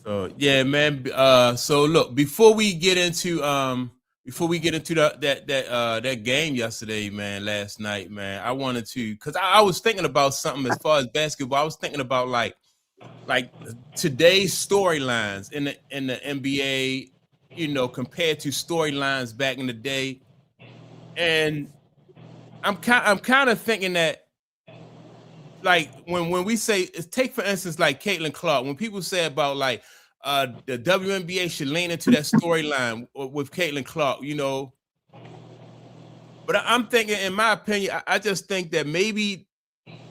So yeah, man. So look, before we get into that game yesterday, man, last night, man, I wanted to, because I was thinking about something as far as basketball. I was thinking about like today's storylines in the NBA, compared to storylines back in the day, and I'm kind of thinking that, like, when we say, take for instance like Caitlin Clark, when people say about like the WNBA should lean into that storyline with Caitlin Clark, but I'm thinking, in my opinion, I just think that maybe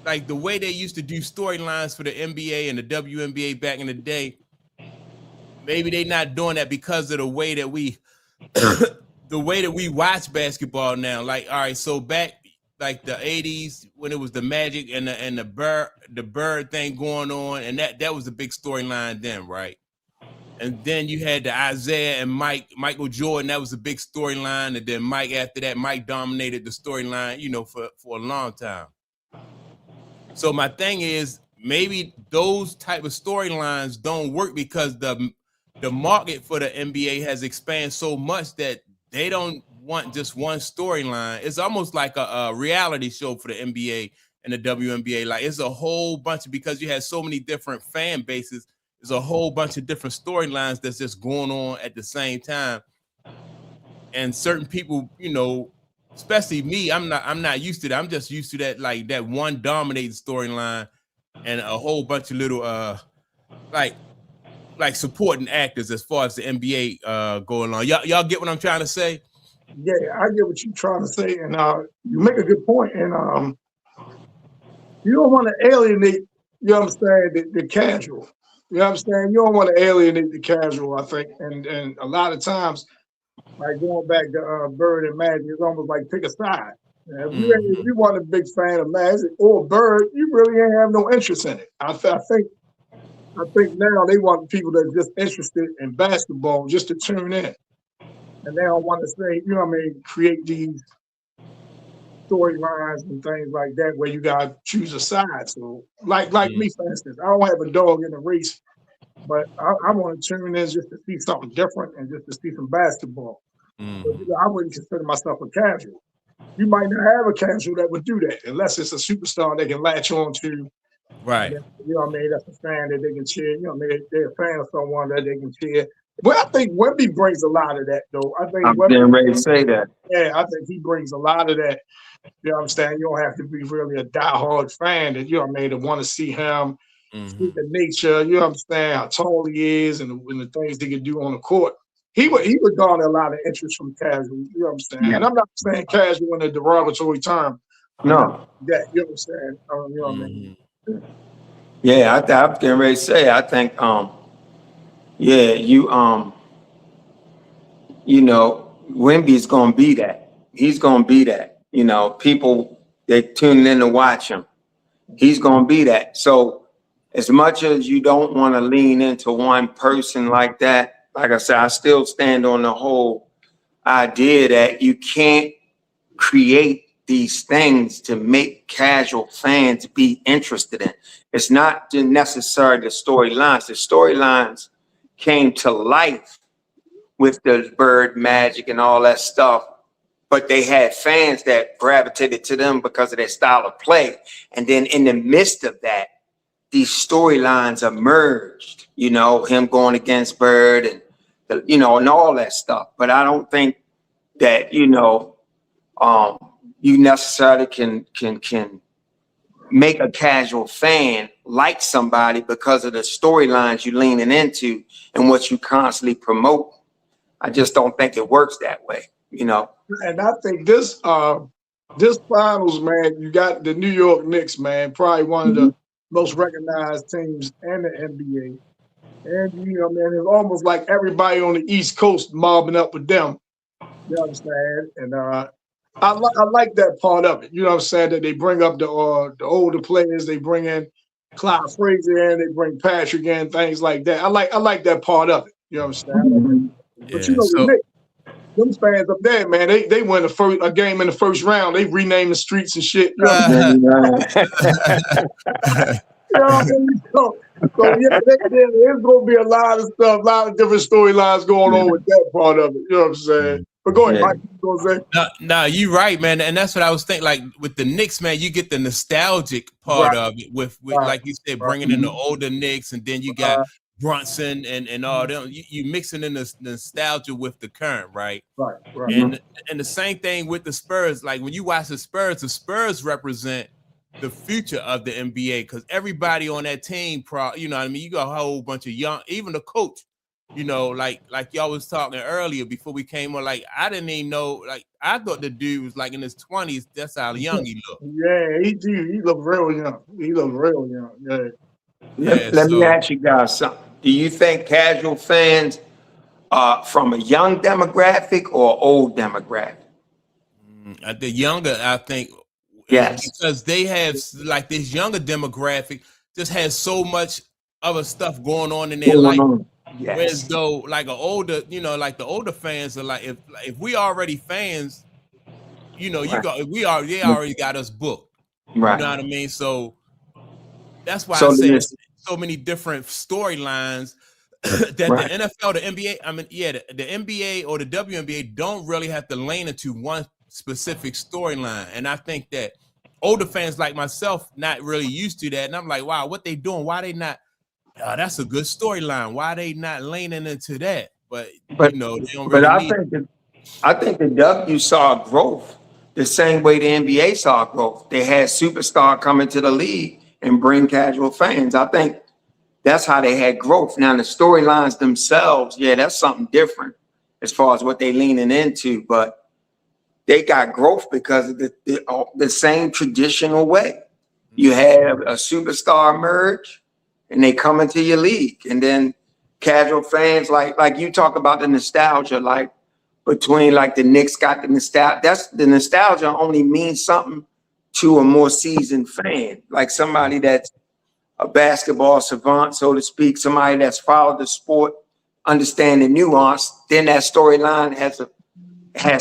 like the way they used to do storylines for the NBA and the WNBA back in the day, maybe they not doing that because of the way that we the way that we watch basketball now. Like, all right, so back like the 80s when it was the Magic and the bird thing going on, and that was a big storyline then, right? And then you had the Isaiah and Michael Jordan, that was a big storyline. And then Mike, after that, Mike dominated the storyline, for a long time. So my thing is, maybe those type of storylines don't work because the market for the NBA has expanded so much that they don't want just one storyline. It's almost like a reality show for the NBA and the WNBA. Like, it's a whole bunch because you had so many different fan bases. There's a whole bunch of different storylines that's just going on at the same time. And certain people, especially me, I'm not used to that. I'm just used to that, like that one dominating storyline and a whole bunch of little like supporting actors as far as the NBA going on. Y'all get what I'm trying to say? Yeah, I get what you're trying to say, and you make a good point. And you don't want to alienate, you know what I'm saying, the casual. You know what I'm saying? You don't want to alienate the casual, I think. And a lot of times, like going back to Bird and Magic, it's almost like pick a side. If you weren't a big fan of Magic or Bird, you really ain't have no interest in it. I think now they want people that are just interested in basketball just to tune in. And they don't want to say, create these storylines and things like that where you gotta choose a side. So like me, for instance, I don't have a dog in the race, but I want to tune in just to see something different and just to see some basketball. But, I wouldn't consider myself a casual. You might not have a casual that would do that unless it's a superstar they can latch on to. Right. That's a fan that they can cheer. They're a fan of someone that they can cheer. Well, I think Wemby brings a lot of that, though. I think I'm getting ready to say that. Yeah, I think he brings a lot of that. You know what I'm saying? You don't have to be really a diehard fan that, to want to see him, see the nature, you know what I'm saying, how tall he is and the things he can do on the court. He would garner a lot of interest from casual, you know what I'm saying? Yeah. And I'm not saying casual in a derogatory term. No. That, you know what I'm saying? You know what I mean? Yeah, I'm getting ready to say, I think, Wemby's going to be that. He's going to be that. People, they tune in to watch him. He's going to be that. So as much as you don't want to lean into one person like that, like I said, I still stand on the whole idea that you can't create these things to make casual fans be interested in. It's not necessarily the storylines. The storylines came to life with the Bird Magic and all that stuff, but they had fans that gravitated to them because of their style of play. And then in the midst of that, these storylines emerged, him going against Bird and, and all that stuff. But I don't think that, you necessarily can make a casual fan like somebody because of the storylines you're leaning into and what you constantly promote. I just don't think it works that way, And I think this finals, man, you got the New York Knicks, man, probably one of the most recognized teams in the NBA. And, man, it's almost like everybody on the East Coast mobbing up with them. You know what I'm saying? And I like that part of it. You know what I'm saying? That they bring up the older players, they bring in Clyde Frazier in, they bring Patrick in, things like that. I like that part of it. You know what I'm saying? But the Knicks, them fans up there, man, they win a game in the first round. They rename the streets and shit. You know You know what I mean? So yeah, there's gonna be a lot of stuff, a lot of different storylines going on with that part of it. You know what I'm saying? But go ahead, Mike. You gonna say? No, you right, man, and that's what I was thinking. Like with the Knicks, man, you get the nostalgic part of it with like you said, bringing in the older Knicks, and then you got Brunson and all them. You mixing in the nostalgia with the current, right? Right. And the same thing with the Spurs. Like when you watch the Spurs represent the future of the NBA because everybody on that team, you know what I mean? You got a whole bunch of young, even the coach, you know, like y'all was talking earlier before we came on. Like I didn't even know, like I thought the dude was like in his 20s. That's how young he looked. Yeah, he looked real young. He looked real young. Yeah. Let me ask you guys something. Do you think casual fans are from a young demographic or old demographic? The younger, I think, yes, because they have like this younger demographic just has so much other stuff going on in their life. Yes. Whereas though, like an older, you know, like the older fans are like, if we already fans, you know, they already got us booked. Right. You know what I mean? So that's why I say there's so many different storylines that the NFL, the NBA, I mean, yeah, the NBA or the WNBA don't really have to lean into one specific storyline. And I think that older fans like myself not really used to that. And I'm like, wow, what they doing? Why they not? That's a good storyline. Why they not leaning into that? But you know, they don't really I think the W saw growth the same way the NBA saw growth. They had superstar coming to the league and bring casual fans. I think that's how they had growth. Now the storylines themselves, yeah, that's something different as far as what they leaning into, but they got growth because of the same traditional way. You have a superstar emerge and they come into your league, and then casual fans, like you talk about the nostalgia, like between like the Knicks got the nostalgia. That's the nostalgia only means something to a more seasoned fan, like somebody that's a basketball savant, so to speak, somebody that's followed the sport, understand the nuance. Then that storyline has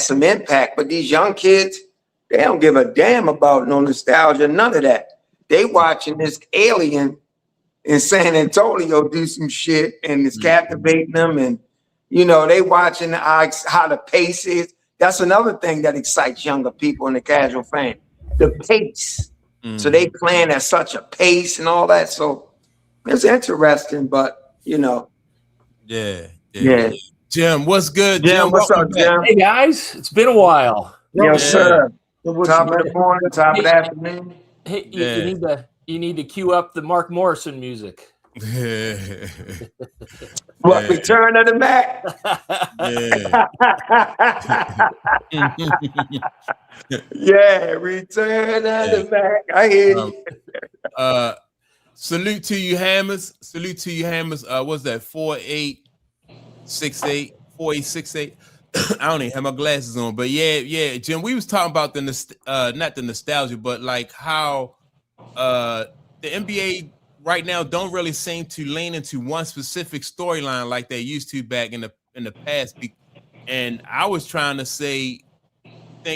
some impact. But these young kids, they don't give a damn about no nostalgia, none of that. They watching this alien in San Antonio do some shit and it's captivating them, and you know, they watching how the pace is. That's another thing that excites younger people and the casual fan, the pace. So they playing at such a pace and all that. So it's interesting, but you know. Yeah. Jim, what's good? Jim, what's up, Jim? Hey guys, it's been a while. Yes, sir. Top of the morning, top of the afternoon. Hey, you need to cue up the Mark Morrison music. What, Return of the Mac? Yeah, Return of the Mac. I hear you. Salute to you, Hammers. What's that? 4868. I don't even have my glasses on, but yeah, Jim. We was talking about the not the nostalgia, but like how the NBA right now don't really seem to lean into one specific storyline like they used to back in the past. And I was trying to think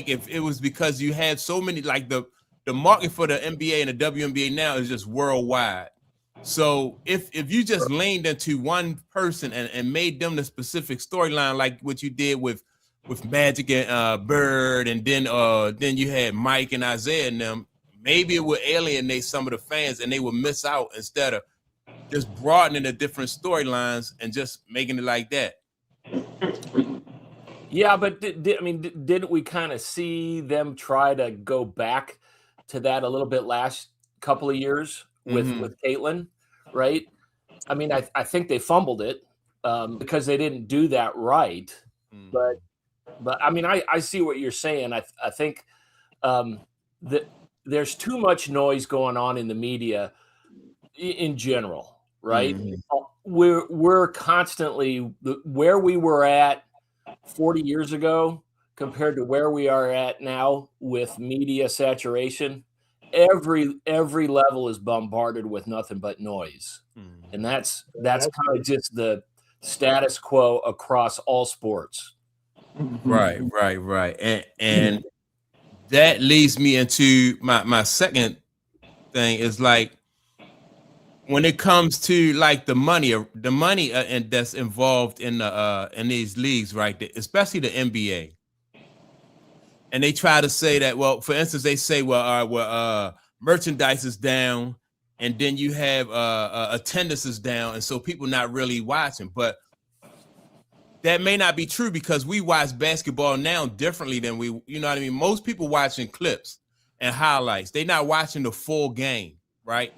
if it was because you had so many, like the market for the NBA and the WNBA now is just worldwide. So if you just leaned into one person and made them the specific storyline, like what you did with Magic and Bird, and then you had Mike and Isaiah and them, maybe it would alienate some of the fans and they would miss out instead of just broadening the different storylines and just making it like that. Yeah, but didn't we kind of see them try to go back to that a little bit last couple of years with Caitlin, right? I mean, I think they fumbled it because they didn't do that right. But I mean, I see what you're saying. I think that there's too much noise going on in the media in general, right? We're constantly where we were at 40 years ago compared to where we are at now with media saturation. Every level is bombarded with nothing but noise, and that's kind of just the status quo across all sports. Right. And that leads me into my second thing is like when it comes to like the money and that's involved in these leagues, right? Especially the NBA. And they try to say that, well, for instance, they say, merchandise is down, and then you have attendance is down, and so people not really watching. But that may not be true because we watch basketball now differently than you know what I mean? Most people watching clips and highlights. They're not watching the full game, right?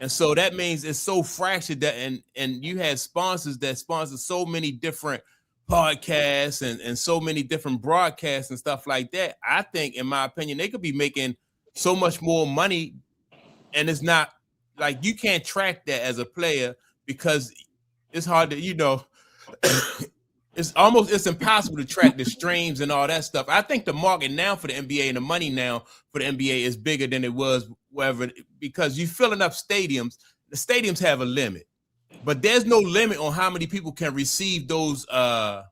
And so that means it's so fractured that and you have sponsors that sponsor so many different podcasts and so many different broadcasts and stuff like that. I think, in my opinion, they could be making so much more money, and it's not like you can't track that as a player because it's hard to, it's impossible to track the streams and all that stuff. I think the market now for the NBA and the money now for the NBA is bigger than it was wherever, because you filling up stadiums. The stadiums have a limit, but there's no limit on how many people can receive those those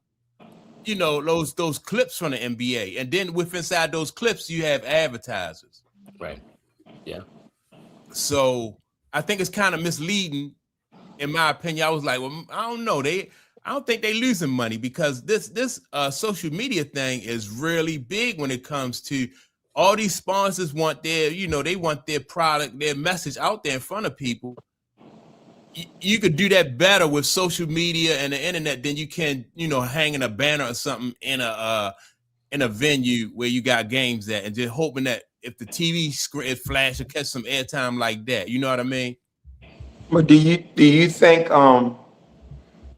clips from the NBA. And then inside those clips you have advertisers. Right. Yeah. So I think it's kind of misleading, in my opinion. I was like, well, I don't know. I don't think they're losing money because this social media thing is really big when it comes to all these sponsors want they want their product, their message out there in front of people. You could do that better with social media and the internet than you can, hanging a banner or something in a venue where you got games at and just hoping that if the TV screen it flash or catch some airtime like that. You know what I mean? But do you think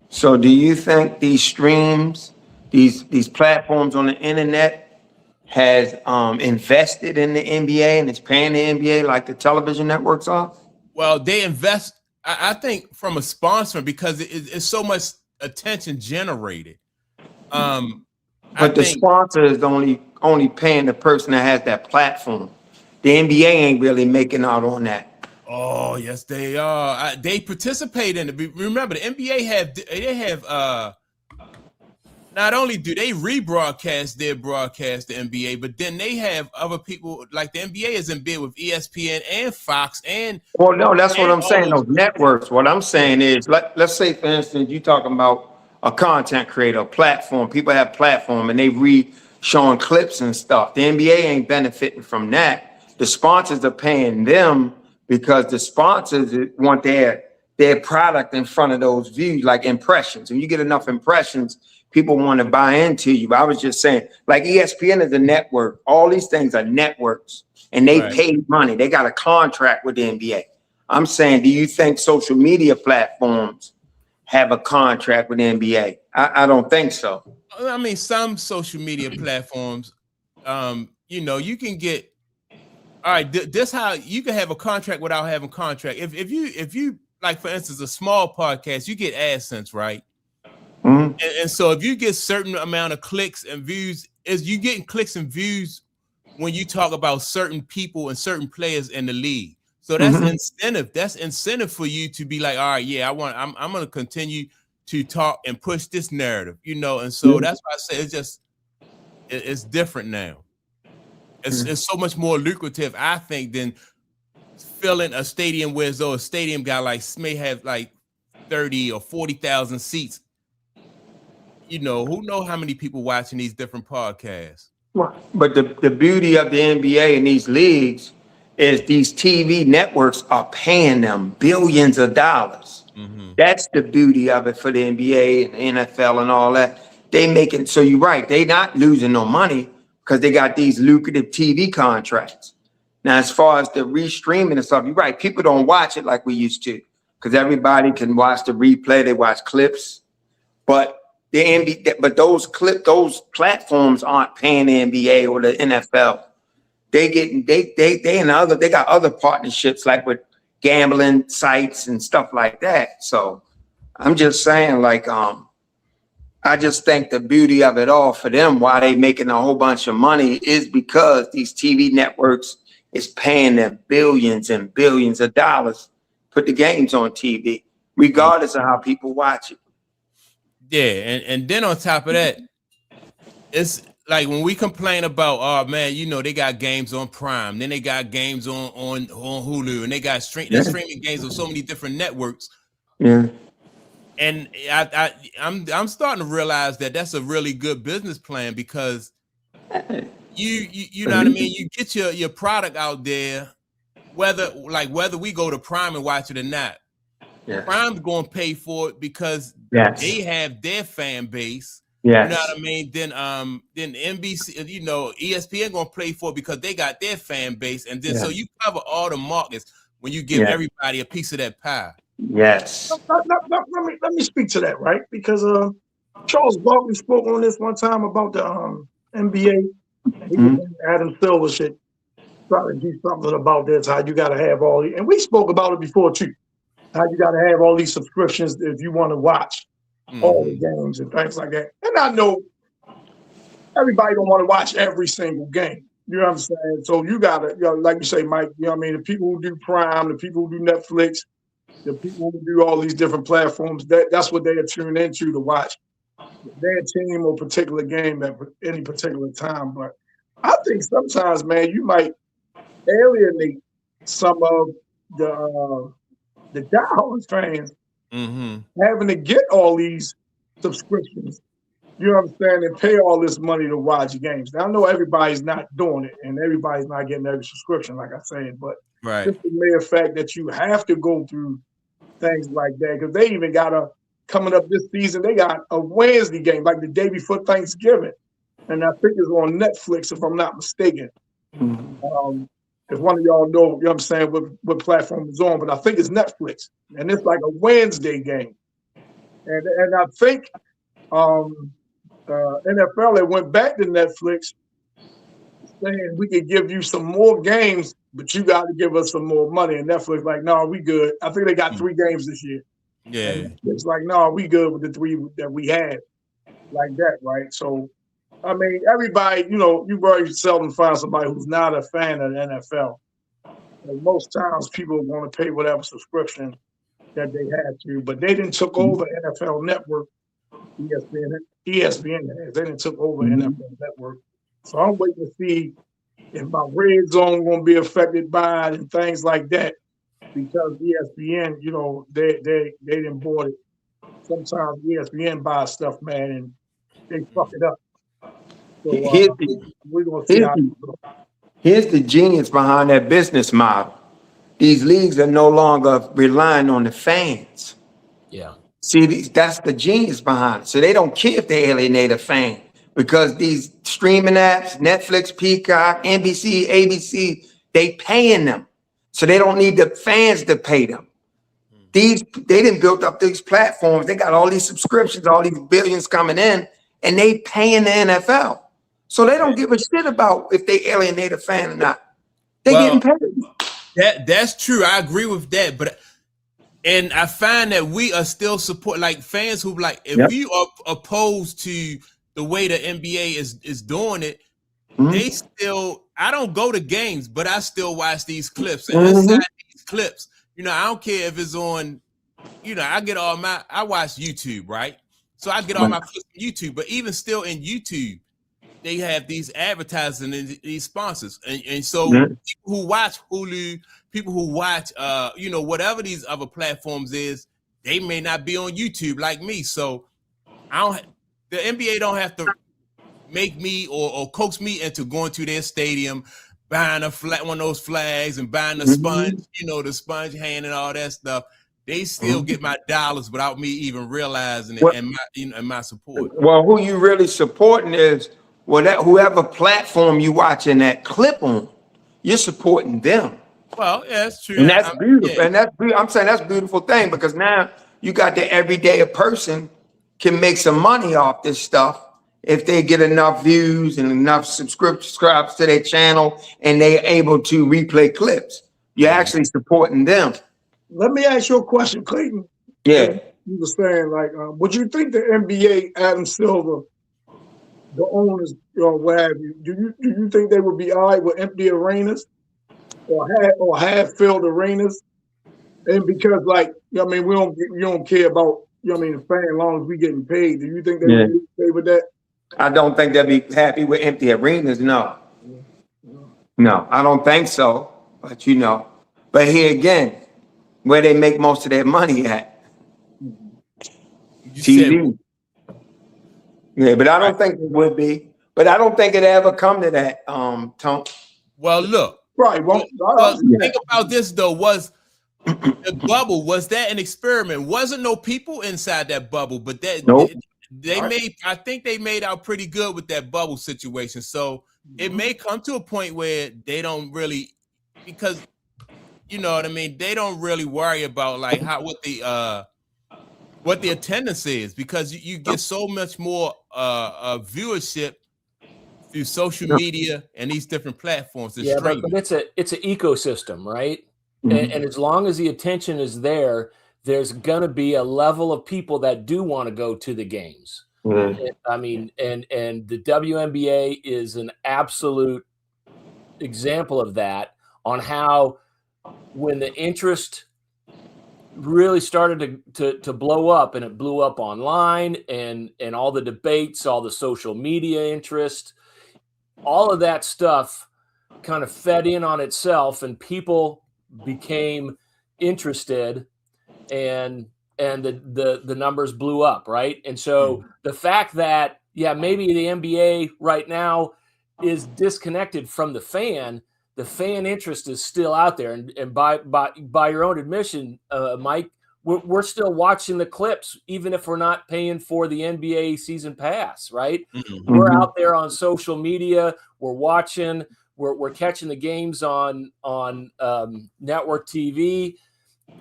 so do you think these streams, these platforms on the internet has invested in the NBA and it's paying the NBA like the television networks are? Well, they invest, I think, from a sponsor because it's so much attention generated. But the sponsor is only paying the person that has that platform. The NBA ain't really making out on that. Oh, yes, they are. They participate in it. Remember, the NBA have not only do they rebroadcast their broadcast, the NBA, but then they have other people, like the NBA is in bid with ESPN and Fox and. Well, no, that's what I'm saying. Those networks. What I'm saying is, let's say, for instance, you're talking about a content creator, platform. People have platform and they showing clips and stuff. The NBA ain't benefiting from that. The sponsors are paying them because the sponsors want their product in front of those views, like impressions. When you get enough impressions, people want to buy into you. I was just saying, like ESPN is a network. All these things are networks, and they pay money. They got a contract with the NBA. I'm saying, do you think social media platforms have a contract with the NBA? I don't think so. I mean, some social media platforms, you can get. All right, this how you can have a contract without having a contract. If you like, for instance, a small podcast, you get AdSense, right? Mm-hmm. And so if you get certain amount of clicks and views, you getting clicks and views when you talk about certain people and certain players in the league. So that's incentive. That's incentive for you to be like, all right, yeah, I'm going to continue to talk and push this narrative, And so that's why I say it's different now. It's so much more lucrative, I think, than filling a stadium where a stadium got may have 30 or 40,000 seats. Who know how many people watching these different podcasts? But the beauty of the NBA and these leagues is these TV networks are paying them billions of dollars. Mm-hmm. That's the beauty of it for the NBA and NFL and all that. They make it so you're right. They not losing no money because they got these lucrative TV contracts. Now, as far as the restreaming and stuff, you're right. People don't watch it like we used to because everybody can watch the replay. They watch clips, but the NBA, but those platforms aren't paying the NBA or the NFL. They got other partnerships like with gambling sites and stuff like that. So I'm just saying, I just think the beauty of it all for them, why they making a whole bunch of money, is because these TV networks is paying them billions and billions of dollars to put the games on TV, regardless of how people watch it. Yeah, and then on top of that, it's like when we complain about, oh man, you know, they got games on Prime, then they got games on Hulu, and they got they're streaming games on so many different networks. Yeah. And I'm starting to realize that that's a really good business plan, because you know what I mean? You get your product out there, whether we go to Prime and watch it or not. Yeah. Prime's going to pay for it because Yes. they have their fan base. Yes. You know what I mean? Then NBC, you know, ESPN going to pay for it because they got their fan base, and then so you cover all the markets when you give everybody a piece of that pie. Yes. Let me speak to that, right? Because Charles Barkley spoke on this one time about the NBA. Adam Silver should try to do something about this. How you got to have all these, and we spoke about it before too. How you got to have all these subscriptions if you want to watch all the games and things like that. And I know everybody don't want to watch every single game. You know what I'm saying? So you got to, you know, like you say, Mike. You know what I mean? The people who do Prime, the people who do Netflix, the people who do all these different platforms, that's what they are tuned into to watch their team or particular game at any particular time. But I think sometimes, man, you might alienate some of the diehard fans having to get all these subscriptions. You know what I'm saying? And pay all this money to watch games. Now, I know everybody's not doing it, and everybody's not getting every subscription, like I said, but just the mere fact that you have to go through things like that, because they even got coming up this season, they got a Wednesday game, like the day before Thanksgiving. And I think it's on Netflix, if I'm not mistaken. If one of y'all know, you know what I'm saying, what platform it's on, but I think it's Netflix. And it's like a Wednesday game. And I think NFL, it went back to Netflix saying we could give you some more games, but you got to give us some more money. And Netflix like, no, we good. I think they got 3 games this year. Yeah. It's like, no, we good with the 3 that we had, like that, right? So, I mean, everybody, you know, you very seldom find somebody who's not a fan of the NFL. And most times people want to pay whatever subscription that they had to, but they didn't took over NFL Network, ESPN has. They didn't took over NFL Network. So I'm waiting to see if my red zone going to be affected by it and things like that, because ESPN, you know, they didn't board it. Sometimes ESPN buys stuff, man, and they fuck it up. So we're going to see how it goes. Here's the genius behind that business model. These leagues are no longer relying on the fans. Yeah. See, that's the genius behind it. So they don't care if they alienate a fan, because these streaming apps, Netflix, Peacock, NBC, ABC, they paying them. So they don't need the fans to pay them. They didn't build up these platforms. They got all these subscriptions, all these billions coming in, and they paying the NFL. So they don't give a shit about if they alienate a fan or not. They getting paid. That's true. I agree with that. And I find that we are still support, like fans who like, if you are opposed to the way the NBA is doing it, they still, I don't go to games, but I still watch these clips. And inside these clips, you know, I don't care if it's on, you know, I watch YouTube, right? So I get all my clips from YouTube, but even still in YouTube, they have these advertising and these sponsors. And so people who watch Hulu, people who watch, you know, whatever these other platforms is, they may not be on YouTube like me. So the NBA don't have to make me or coax me into going to their stadium, buying one of those flags and buying the sponge, you know, the sponge hand and all that stuff. They still get my dollars without me even realizing it, and my support. Well, who you really supporting is whoever platform you watching that clip on, you're supporting them. Well, yeah, that's true. And that's beautiful. And I'm saying that's a beautiful thing, because now you got the everyday person can make some money off this stuff if they get enough views and enough subscribes to their channel, and they're able to replay clips. You're actually supporting them. Let me ask you a question, Clayton. Yeah. You were saying, like, would you think the NBA, Adam Silver, the owners, what have you, do you think they would be all right with empty arenas or half filled arenas? And because, like, you know what I mean, you don't care about, you know what I mean, the fan, as long as we getting paid. Do you think they would be okay with that? I don't think they'll be happy with empty arenas. No, I don't think so. But but here again, where they make most of their money at, You said, TV. Yeah, but I don't think it would be. But I don't think it ever come to that. Tom. well, look. Right. Well, Think about this though. Was the bubble, was that an experiment? Wasn't no people inside that bubble, but Nope. they made, I think they made out pretty good with that bubble situation. So it may come to a point where they don't really, because you know what I mean, they don't really worry about like what the attendance is, because you get so much more viewership through social media and these different platforms. Yeah, but it's an ecosystem, right? And as long as the attention is there, there's going to be a level of people that do want to go to the games. I mean, and the WNBA is an absolute example of that, on how when the interest really started to blow up, and it blew up online, and all the debates, all the social media interest, all of that stuff kind of fed in on itself, and people became interested, and the numbers blew up, right? And so the fact that, yeah, maybe the NBA right now is disconnected from the fan interest is still out there, and by your own admission, Mike, we're still watching the clips, even if we're not paying for the NBA season pass, right? We're out there on social media, we're watching, we're catching the games on network TV.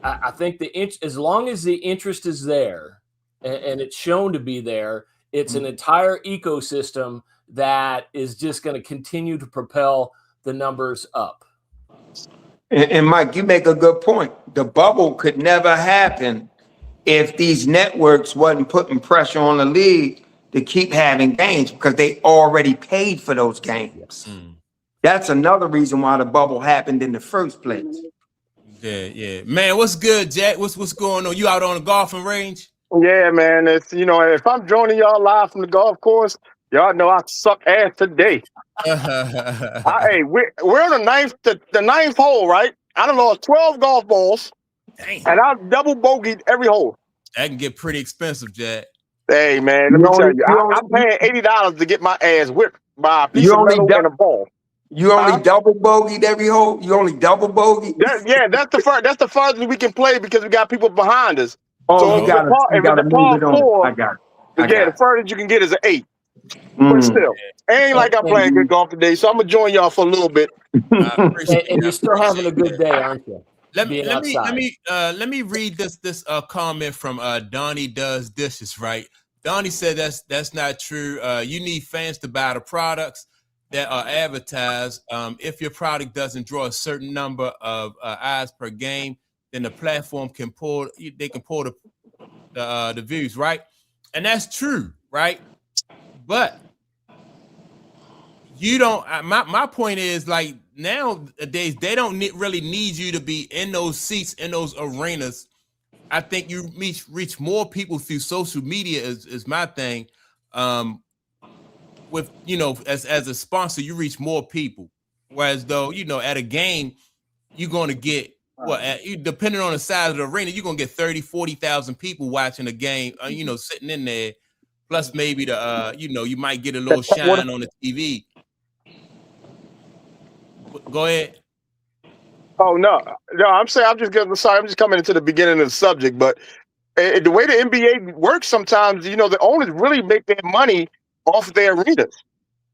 I think as long as the interest is there, and it's shown to be there, it's an entire ecosystem that is just going to continue to propel the numbers up. And Mike, you make a good point. The bubble could never happen if these networks wasn't putting pressure on the league to keep having games, because they already paid for those games. That's another reason why the bubble happened in the first place. Yeah. Man, what's good, Jack? What's going on? You out on the golfing range? Yeah, man. It's if I'm joining y'all live from the golf course, y'all know I suck ass today. Hey, we're on the ninth hole, right? I done lost 12 golf balls. Dang. And I double bogeyed every hole. That can get pretty expensive, Jack. Hey, man, let me tell you, I'm paying $80 to get my ass whipped by a piece of metal and a ball. You only double bogeyed every hole? You only double bogeyed? That's the farthest we can play, because we got people behind us. Oh, so you gotta move it on. I got it. The furthest you can get is an 8. But still, ain't like I'm playing good golf today, so I'm gonna join y'all for a little bit. And you're still having a good day, aren't you? Let me read this comment from Donnie Does Dishes, right? Donnie said that's not true. You need fans to buy the products that are advertised. If your product doesn't draw a certain number of eyes per game, then the platform can pull the views, right? And that's true, right? But you don't. My point is, like, nowadays they don't really need you to be in those seats, in those arenas. I think you reach more people through social media is my thing. With as a sponsor, you reach more people. Whereas though, at a game, you're going to get depending on the size of the arena, you're going to get 30, 40,000 people watching a game, sitting in there. Plus maybe you might get a little shine on the TV. Go ahead. Oh no, I'm saying I'm just coming into the beginning of the subject, but the way the NBA works sometimes, the owners really make their money off their arenas.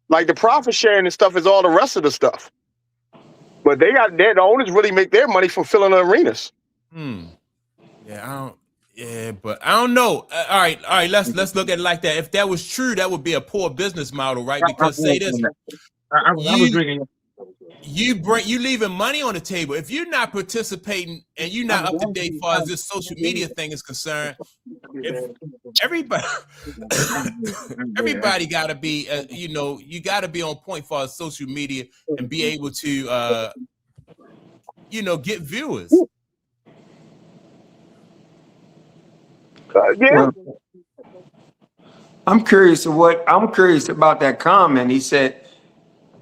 Like the profit sharing and stuff is all the rest of the stuff. But the owners really make their money from filling the arenas. But I don't know. All right. Let's look at it like that. If that was true, that would be a poor business model, right? Because say this, I was drinking. You leaving money on the table. If you're not participating and you're not up to date as far as this social media thing is concerned, if everybody got to be, you got to be on point for social media and be able to, get viewers. I'm curious about that comment. He said,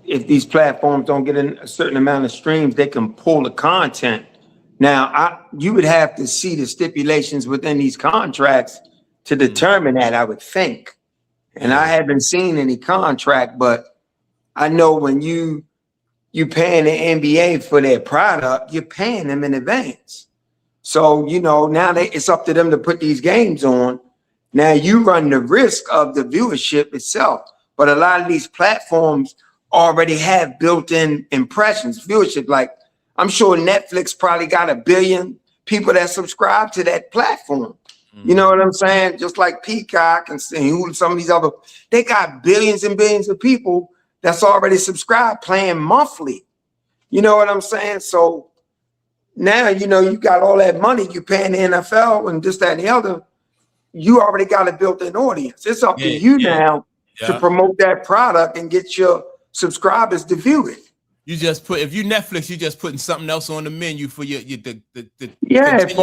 if these platforms don't get a certain amount of streams, they can pull the content. Now, you would have to see the stipulations within these contracts to determine that, I would think. And I haven't seen any contract, but I know when you paying the NBA for their product, you're paying them in advance. So, now it's up to them to put these games on. Now you run the risk of the viewership itself, but a lot of these platforms already have built-in impressions, viewership. Like, I'm sure Netflix probably got 1 billion people that subscribe to that platform. You know what I'm saying? Just like Peacock and some of these other, they got billions and billions of people that's already subscribed playing monthly. You know what I'm saying? So now, you got all that money you paying the NFL and this, that, and the other. You already got a built-in audience. It's up to you now to promote that product and get your subscribers to view it. You just if you Netflix, you just putting something else on the menu for for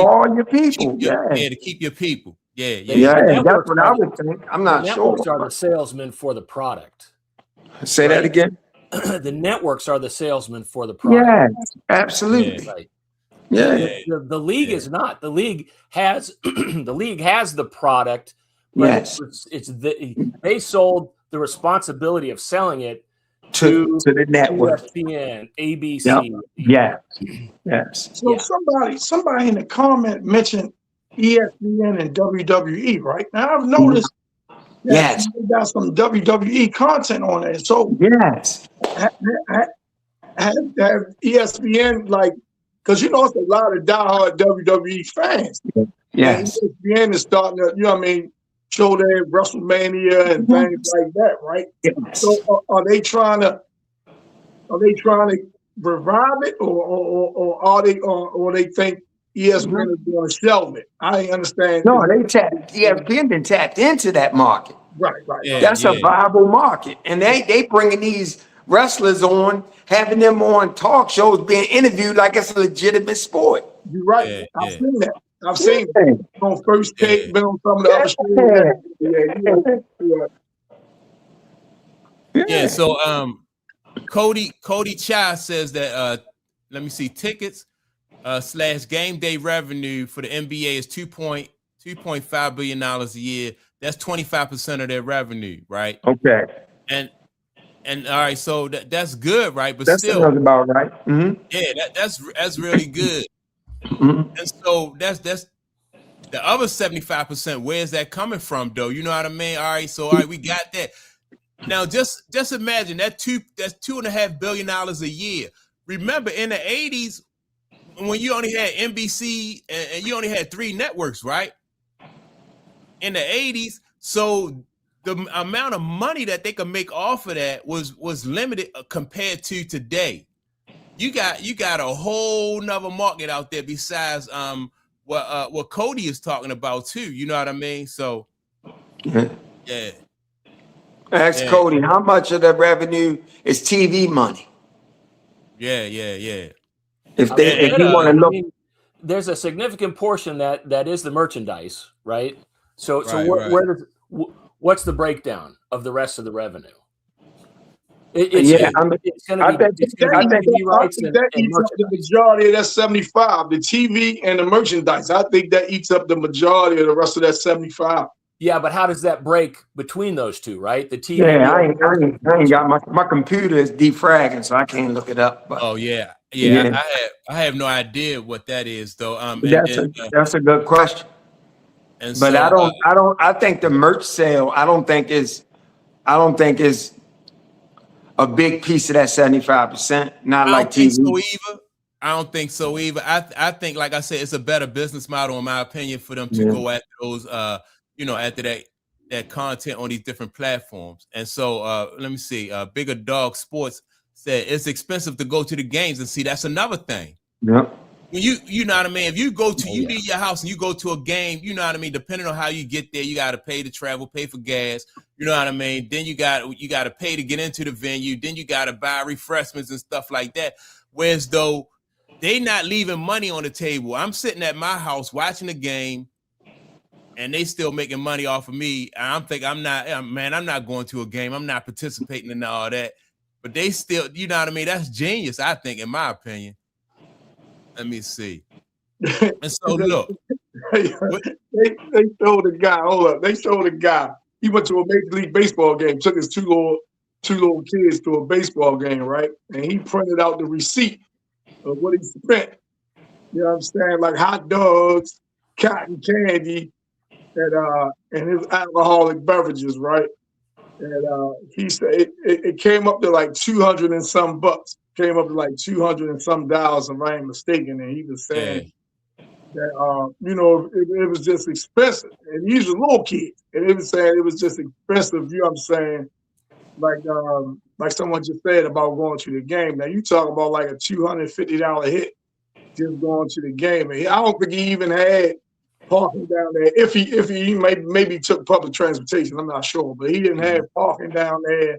all your people. To keep your people. That's what I would think. I'm not sure. Networks are the salesmen for the product. Say that again. The networks are the salesmen for the product. Yes, absolutely. Right. The league is not. The league has the product. But they sold the responsibility of selling it to the network, ESPN, ABC. Yes. So somebody in the comment mentioned ESPN and WWE. Right now, I've noticed. They got some WWE content on there. So have ESPN, like, because it's a lot of diehard WWE fans. Yes. And ESPN is starting to, show their WrestleMania and things like that, right? Yes. So are they trying to revive it, or they think ESPN is going to shelve it? I understand. No, ESPN been tapped into that market. Right. That's a viable market, and they bringing these wrestlers on, having them on talk shows, being interviewed like it's a legitimate sport. You're right. I've seen that. I've seen it on First Take, been on some of the other shows. So Cody Chai says that let me see, tickets / game day revenue for the NBA is $2.5 billion a year. That's 25% of their revenue, right? Okay. And all right, so that's good, right? But that still, sounds about right. That's really good. And so that's the other 75%. Where's that coming from, though? You know what I mean? All right, we got that. Now just imagine that's $2.5 billion a year. Remember in the 80s when you only had NBC and you only had 3 networks, right? In the 80s, so the amount of money that they could make off of that was limited compared to today. You got a whole nother market out there besides what Cody is talking about too. You know what I mean? So Ask Cody, how much of the revenue is TV money? If you want to look, there's a significant portion that is the merchandise, right? So what's the breakdown of the rest of the revenue? It's going to be TV rights and the majority of that 75, the TV and the merchandise. I think that eats up the majority of the rest of that 75. Yeah, but how does that break between those two, right? The TV. I ain't got my computer is defragging, so I can't look it up. But, I have no idea what that is, though. That's a good question. And but so, I think the merch sale, I don't think is a big piece of that 75%. Not like TV. I don't think so either. I think, like I said, it's a better business model, in my opinion, for them to go after those, after that content on these different platforms. And so, let me see. Bigger Dog Sports said it's expensive to go to the games, and see, that's another thing. Yep. When you know what I mean? If you go to, you leave your house and you go to a game, you know what I mean? Depending on how you get there, you got to pay to travel, pay for gas. You know what I mean? Then you got to pay to get into the venue. Then you got to buy refreshments and stuff like that. Whereas though they not leaving money on the table. I'm sitting at my house watching the game. and they still making money off of me. I'm thinking I'm not going to a game. I'm not participating in all that. But they still, you know what I mean? That's genius, I think, in my opinion. Let me see. And so look, they showed the guy. Hold up, they showed the guy. He went to a Major League Baseball game. Took his two little kids to a baseball game, right? And he printed out the receipt of what he spent. You know what I'm saying? Like hot dogs, cotton candy, and his alcoholic beverages, right? And he said it came up to like 200 and some bucks. Came up to like 200 and some dollars, if I ain't mistaken. And he was saying that it was just expensive. And these are little kids. And he was saying it was just expensive, you know what I'm saying? Like someone just said about going to the game. Now you talk about like a $250 hit just going to the game. And I don't think he even had parking down there. If he maybe took public transportation, I'm not sure, but he didn't have parking down there.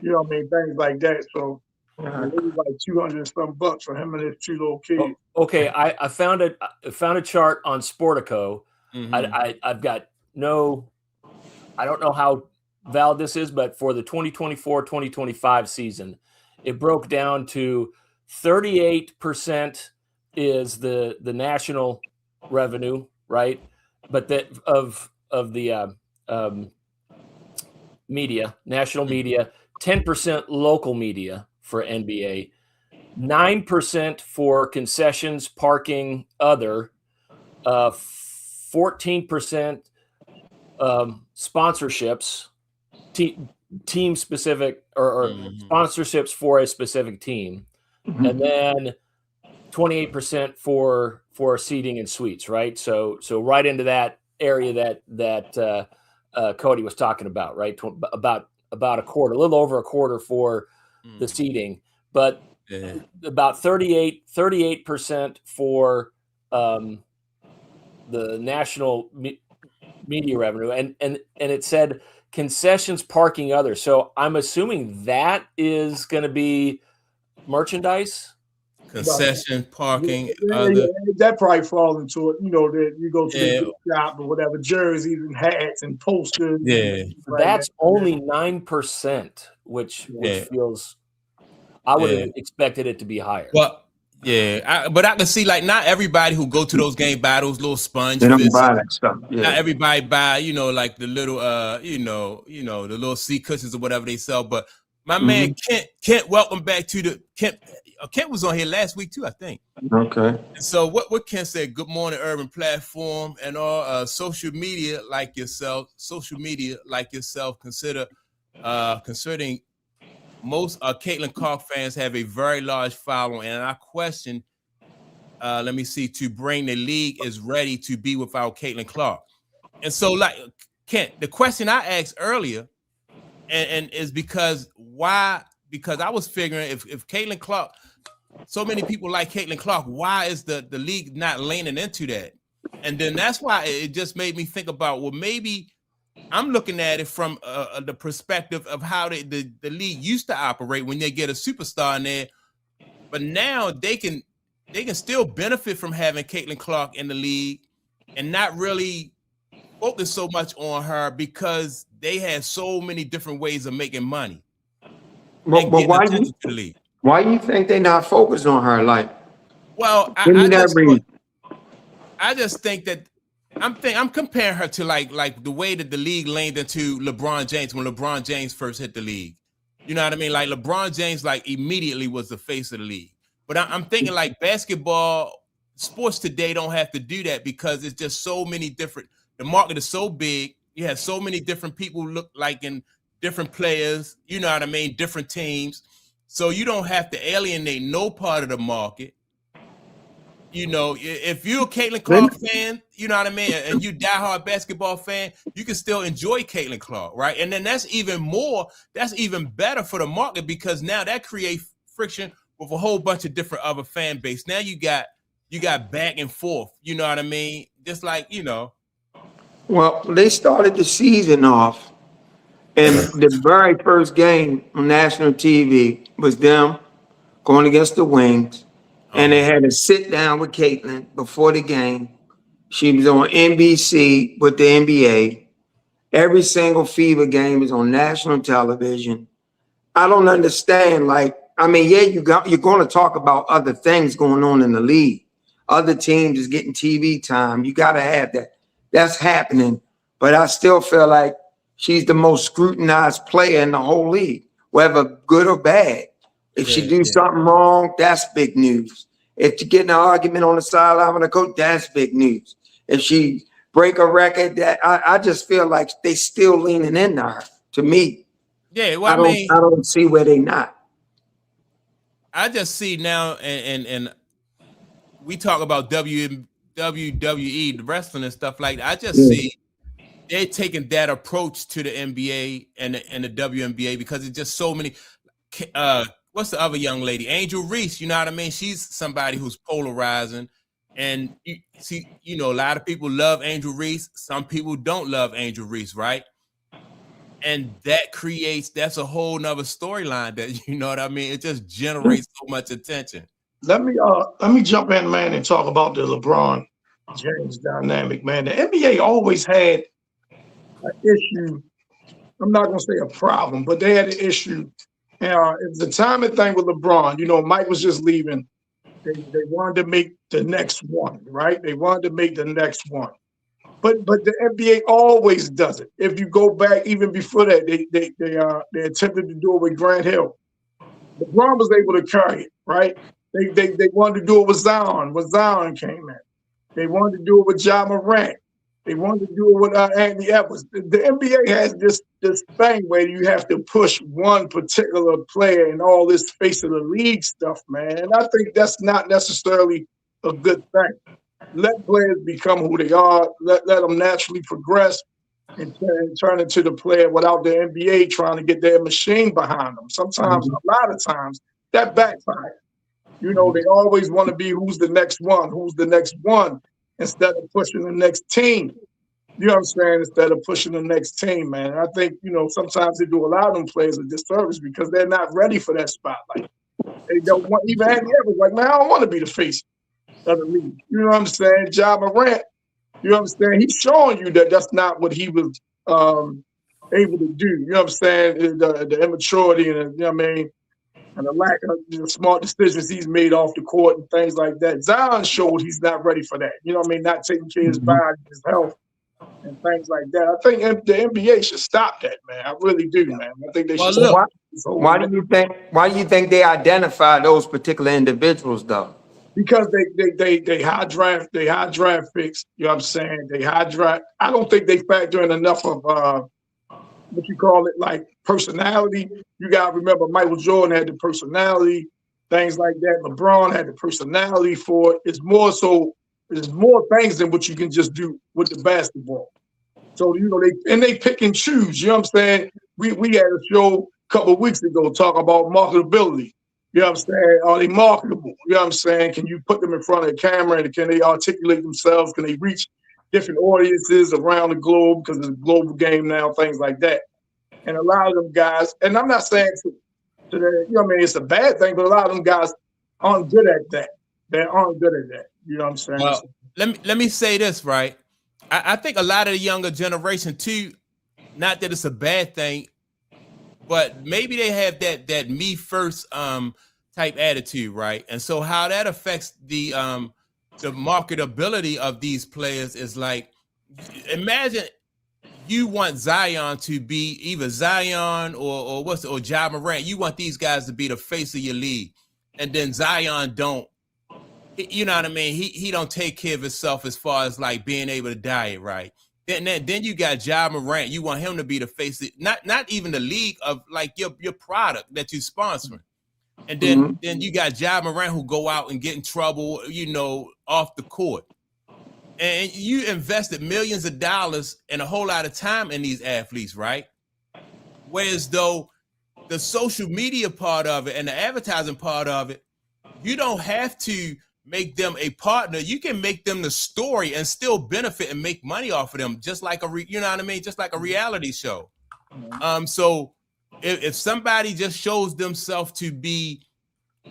You know what I mean? Things like that. So it was like 200 and some bucks for him and his two little kids. Okay, I found a chart on Sportico. I've got I don't know how valid this is, but for the 2024-2025 season, it broke down to 38% is the national revenue, right? But that of the media, national media, 10% local media for NBA, 9% for concessions, parking, other, 14% sponsorships, team specific or sponsorships for a specific team, and then 28% for seating and suites, right? So right into that area that Cody was talking about, right? About a quarter, a little over a quarter for the seating, but about 38% for the national media revenue, and it said concessions, parking, other. So I'm assuming that is going to be merchandise. Concession, parking, other. That probably falls into it. You know, that you go to the shop or whatever, jerseys and hats and posters. Yeah, that's only 9%, which feels. I would have expected it to be higher. Well, but I can see like not everybody who go to those games buy those little sponge. They don't buy that stuff. Yeah. Not everybody buy, like the little, the little seat cushions or whatever they sell. But my man Kent, welcome back to the Kent. Kent was on here last week too, I think. Okay. And so what Kent said, good morning, urban platform and all social media like yourself, considering most Caitlin Clark fans have a very large following. And I question, to bring the league is ready to be without Caitlin Clark. And so like Kent, the question I asked earlier and is because why? Because I was figuring if Caitlin Clark, so many people like Caitlin Clark, why is the league not leaning into that? And then that's why it just made me think about, well, maybe I'm looking at it from the perspective of how the league used to operate when they get a superstar in there, but now they can still benefit from having Caitlin Clark in the league and not really focus so much on her because they have so many different ways of making money. But why do you think they're not focused on her? Like, well, I just think that I'm comparing her to like the way that the league leaned into LeBron James when LeBron James first hit the league. You know what I mean? Like LeBron James, like immediately was the face of the league. But I'm thinking like basketball, sports today don't have to do that because it's just so many different. The market is so big. You have so many different people look like in different players. You know what I mean? Different teams. So you don't have to alienate no part of the market. You know, if you're a Caitlin Clark fan, you know what I mean, and you diehard basketball fan, you can still enjoy Caitlin Clark, right? And then that's even better for the market because now that creates friction with a whole bunch of different other fan base. Now you got back and forth, you know what I mean? Just like, Well, they started the season off, and the very first game on national TV was them going against the Wings. And they had to sit down with Caitlin before the game. She was on NBC with the NBA. Every single FIBA game is on national television. I don't understand. Like, I mean, yeah, you're going to talk about other things going on in the league. Other teams is getting TV time. You got to have that. That's happening. But I still feel like she's the most scrutinized player in the whole league, whether good or bad. If she do something wrong, that's big news. If you get in an argument on the sideline with a coach, that's big news. If she break a record, that I just feel like they still leaning in her. To me, yeah. Well, I don't see where they not. I just see now, and we talk about WWE, the wrestling and stuff like that. I just see they're taking that approach to the NBA and the WNBA because it's just so many. What's the other young lady? Angel Reese, you know what I mean? She's somebody who's polarizing. And you see, you know, a lot of people love Angel Reese. Some people don't love Angel Reese, right? And that's a whole nother storyline that, you know what I mean? It just generates so much attention. Let me jump in, man, and talk about the LeBron James dynamic, man. The NBA always had an issue. I'm not gonna say a problem, but they had an issue. It's the timing thing with LeBron. You know, Mike was just leaving. They wanted to make the next one, right? They wanted to make the next one. But the NBA always does it. If you go back even before that, they attempted to do it with Grant Hill. LeBron was able to carry it, right? They wanted to do it with Zion when Zion came in. They wanted to do it with Ja Morant. They wanted to do it with Anthony Edwards. The NBA has this thing where you have to push one particular player and all this face of the league stuff, man. And I think that's not necessarily a good thing. Let players become who they are. Let them naturally progress and turn into the player without the NBA trying to get their machine behind them. Sometimes, a lot of times, that backfires. You know, they always want to be who's the next one, instead of pushing the next team. You know what I'm saying? Instead of pushing the next team, man. I think, you know, sometimes they do allow them players a disservice because they're not ready for that spotlight. They don't want, even Andy Evans, like, man, I don't want to be the face of the league. You know what I'm saying? Ja Morant, you know what I'm saying? He's showing you that that's not what he was able to do. You know what I'm saying? The immaturity and, you know what I mean? And the lack of smart decisions he's made off the court and things like that. Zion showed he's not ready for that. You know what I mean? Not taking care of his body, his health, and things like that. I think the NBA should stop that, man. I really do, man. I think they should. Look, why do you think they identify those particular individuals though? Because they high draft picks. You know what I'm saying? They high draft. I don't think they factor in enough of what you call it, like personality. You got to remember Michael Jordan had the personality, things like that. LeBron had the personality for it. It's more things than what you can just do with the basketball. So, you know, they pick and choose. You know what I'm saying? We had a show a couple of weeks ago talking about marketability. You know what I'm saying? Are they marketable? You know what I'm saying? Can you put them in front of the camera and can they articulate themselves? Can they reach different audiences around the globe because it's a global game now, things like that. And a lot of them guys, and I'm not saying to the, you know what I mean, it's a bad thing, but a lot of them guys aren't good at that. They aren't good at that. You know what I'm saying? Well, let me say this, right? I think a lot of the younger generation too, not that it's a bad thing, but maybe they have that me first type attitude, right? And so how that affects the marketability of these players is like, imagine you want Zion to be either Zion or Ja Morant. You want these guys to be the face of your league, and then Zion don't. You know what I mean? He don't take care of himself as far as like being able to diet right. Then you got Ja Morant. You want him to be the face of, not even the league of like your product that you're sponsoring. And then you got Ja Morant who go out and get in trouble, you know, off the court. And you invested millions of dollars and a whole lot of time in these athletes, right? Whereas though the social media part of it and the advertising part of it, you don't have to make them a partner. You can make them the story and still benefit and make money off of them, just like you know what I mean? Just like a reality show. So if somebody just shows themselves to be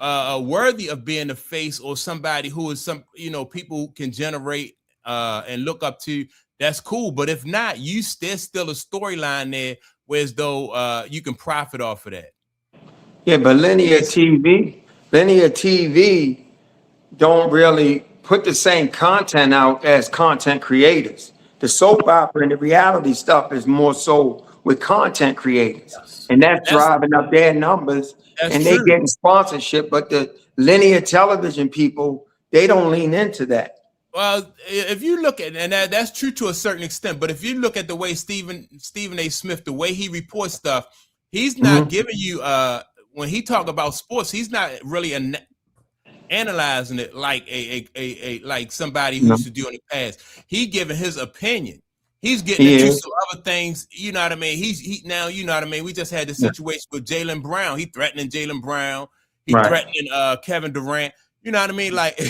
worthy of being the face or somebody who is some, you know, people can generate and look up to, that's cool. But if not, there's still a storyline there, whereas though you can profit off of that. Yeah, but linear TV don't really put the same content out as content creators. The soap opera and the reality stuff is more so with content creators, and that's driving up their numbers, and they getting sponsorship. But the linear television people, they don't lean into that. Well, if you look at, and that's true to a certain extent, but if you look at the way Stephen A. Smith, the way he reports stuff, he's not giving you when he talk about sports, he's not really analyzing it like like somebody who used to do in the past. He giving his opinion. He's getting into some other things. You know what I mean? He now, you know what I mean? We just had the situation with Jaylen Brown. He threatening Jaylen Brown. He threatening Kevin Durant. You know what I mean? Like.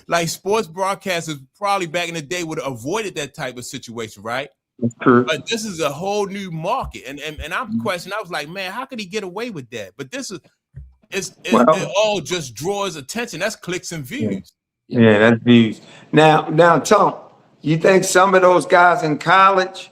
Like sports broadcasters probably back in the day would have avoided that type of situation, right? That's true. But this is a whole new market, and I'm questioning. I was like, man, how could he get away with that? But this is it all just draws attention. That's clicks and views. Yeah, that's views. Now, Tom, you think some of those guys in college,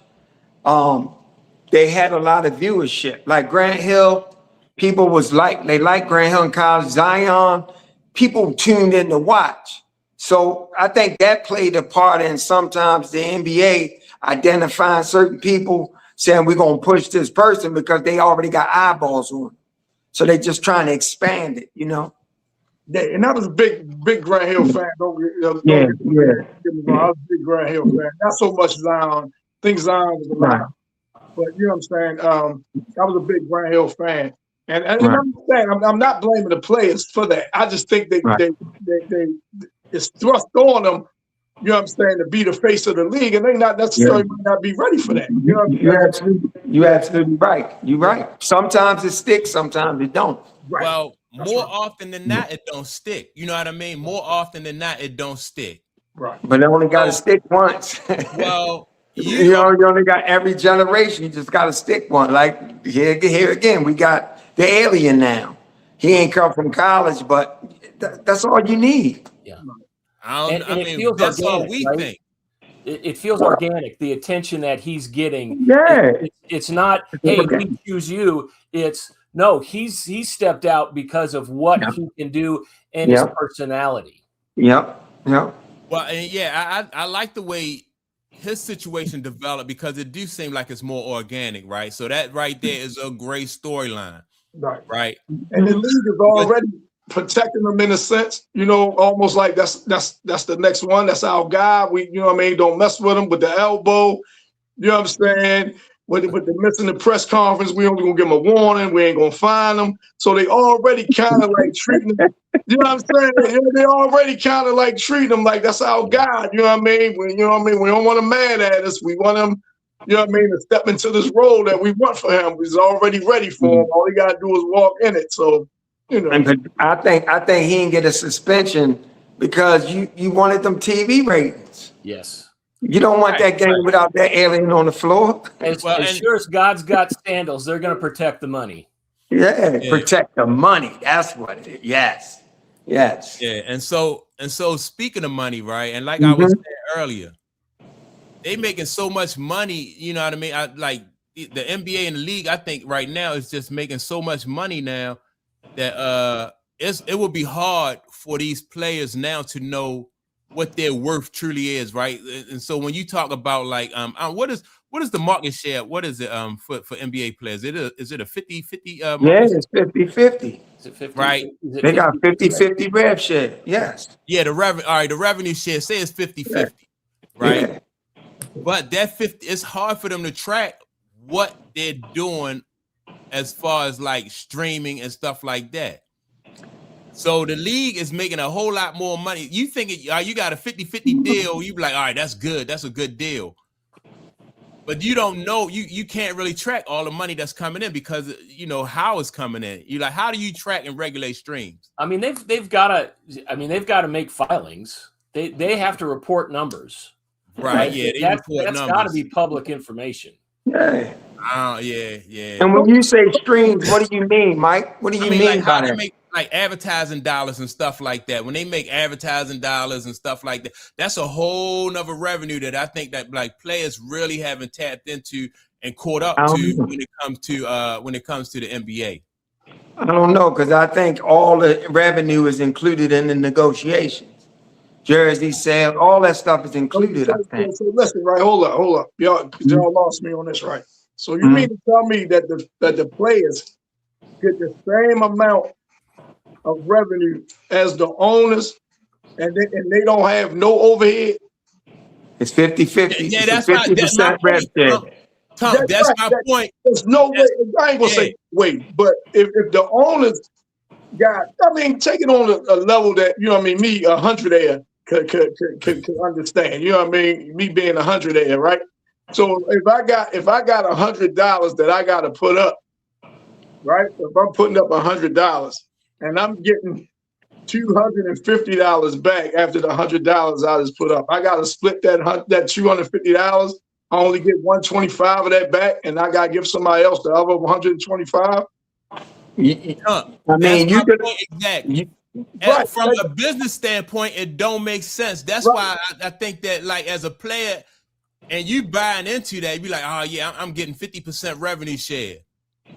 they had a lot of viewership, like Grant Hill. People they like Grant Hill in college. Zion, people tuned in to watch. So I think that played a part in sometimes the NBA identifying certain people, saying we're going to push this person because they already got eyeballs on them. So they're just trying to expand it, you know? Yeah, and I was a big Grant Hill fan. I was a big Grant Hill fan. Not so much Zion. I think Zion was a lot. But you know what I'm saying? I was a big Grant Hill fan. And I'm saying I'm not blaming the players for that. I just think they it's thrust on them, you know what I'm saying, to be the face of the league, and they not necessarily might not be ready for that. You know what I'm saying? You're absolutely right. You're right. Sometimes it sticks, sometimes it don't. Right. Well, more often than not, it don't stick. You know what I mean? More often than not, it don't stick. Right. But it only got to stick once. Well, you only got every generation. You just got to stick one. Like here again, we got the alien now. He ain't come from college, but that's all you need. Yeah. I mean, it feels that's organic, all we right? think. It feels organic. The attention that he's getting. Yeah. It's not, hey, we choose you. It's no, he's stepped out because of what he can do and his personality. Yep. Well, and I like the way his situation developed, because it do seem like it's more organic, right? So that right there is a great storyline. Right. And the league is already protecting them in a sense, you know, almost like that's the next one. That's our guy. We, you know what I mean, don't mess with him with the elbow. You know what I'm saying? With the missing the press conference, we only gonna give him a warning. We ain't gonna fine them. So they already kind of like treating him. You know what I'm saying? You know, they already kind of like treating him like that's our guy. You know what I mean? You know what I mean? We don't want him mad at us. We want him, you know what I mean, to step into this role that we want for him. He's already ready for him. All he gotta do is walk in it. So, you know. I think he didn't get a suspension because you wanted them TV ratings. Yes. You don't want that game without that alien on the floor. As sure as God's got sandals, they're going to protect the money. Yeah, protect the money. That's what it is. Yes. Yeah, and so speaking of money, right? And like I was saying earlier, they making so much money. You know what I mean? Like the NBA and the league, I think right now is just making so much money now that it would be hard for these players now to know what their worth truly is, right? And so when you talk about like what is the market share? What is it for NBA players? Is it a 50-50 yeah, it's 50-50. Is it 50? Right. They got 50-50 rev share. Yes. Yeah, the revenue share, say it's 50-50, right? Yeah. But that 50, it's hard for them to track what they're doing as far as like streaming and stuff like that. So the league is making a whole lot more money. You think you got a 50-50 deal, you be like, all right, that's good. That's a good deal. But you don't know, you can't really track all the money that's coming in because you know how it's coming in. You like, how do you track and regulate streams? I mean, they've got to make filings. They have to report numbers. Right. Yeah, that's got to be public information. Yeah. Yeah. And when you say streams, what do you mean, Mike? What do you mean like by that? like advertising dollars and stuff like that. When they make advertising dollars and stuff like that, that's a whole nother revenue that I think that like players really haven't tapped into and caught up to when it comes to the NBA. I don't know, because I think all the revenue is included in the negotiations. Jersey sales, all that stuff is included, I think. So listen, right? Hold up. Y'all lost me on this, right? So you mean to tell me that the players get the same amount of revenue as the owners, and they don't have no overhead? It's 50-50. Yeah, that's 50% rev share. Tom, that's my point. There's no way. I ain't gonna say wait, but if the owners got, I mean, take it on a level that, you know what I mean, me 100 air could understand. You know what I mean? Me being 100 air, right? So if I got $100 that I got to put up, right? If I'm putting up $100 and I'm getting $250 back after the $100 I just put up, I got to split that $250. I only get 125 of that back, and I got to give somebody else the other 125. I mean, you could exactly. Right. From a business standpoint, it don't make sense. That's why I think that, like, as a player, and you buying into that, you be like, oh yeah, I'm getting 50% revenue share.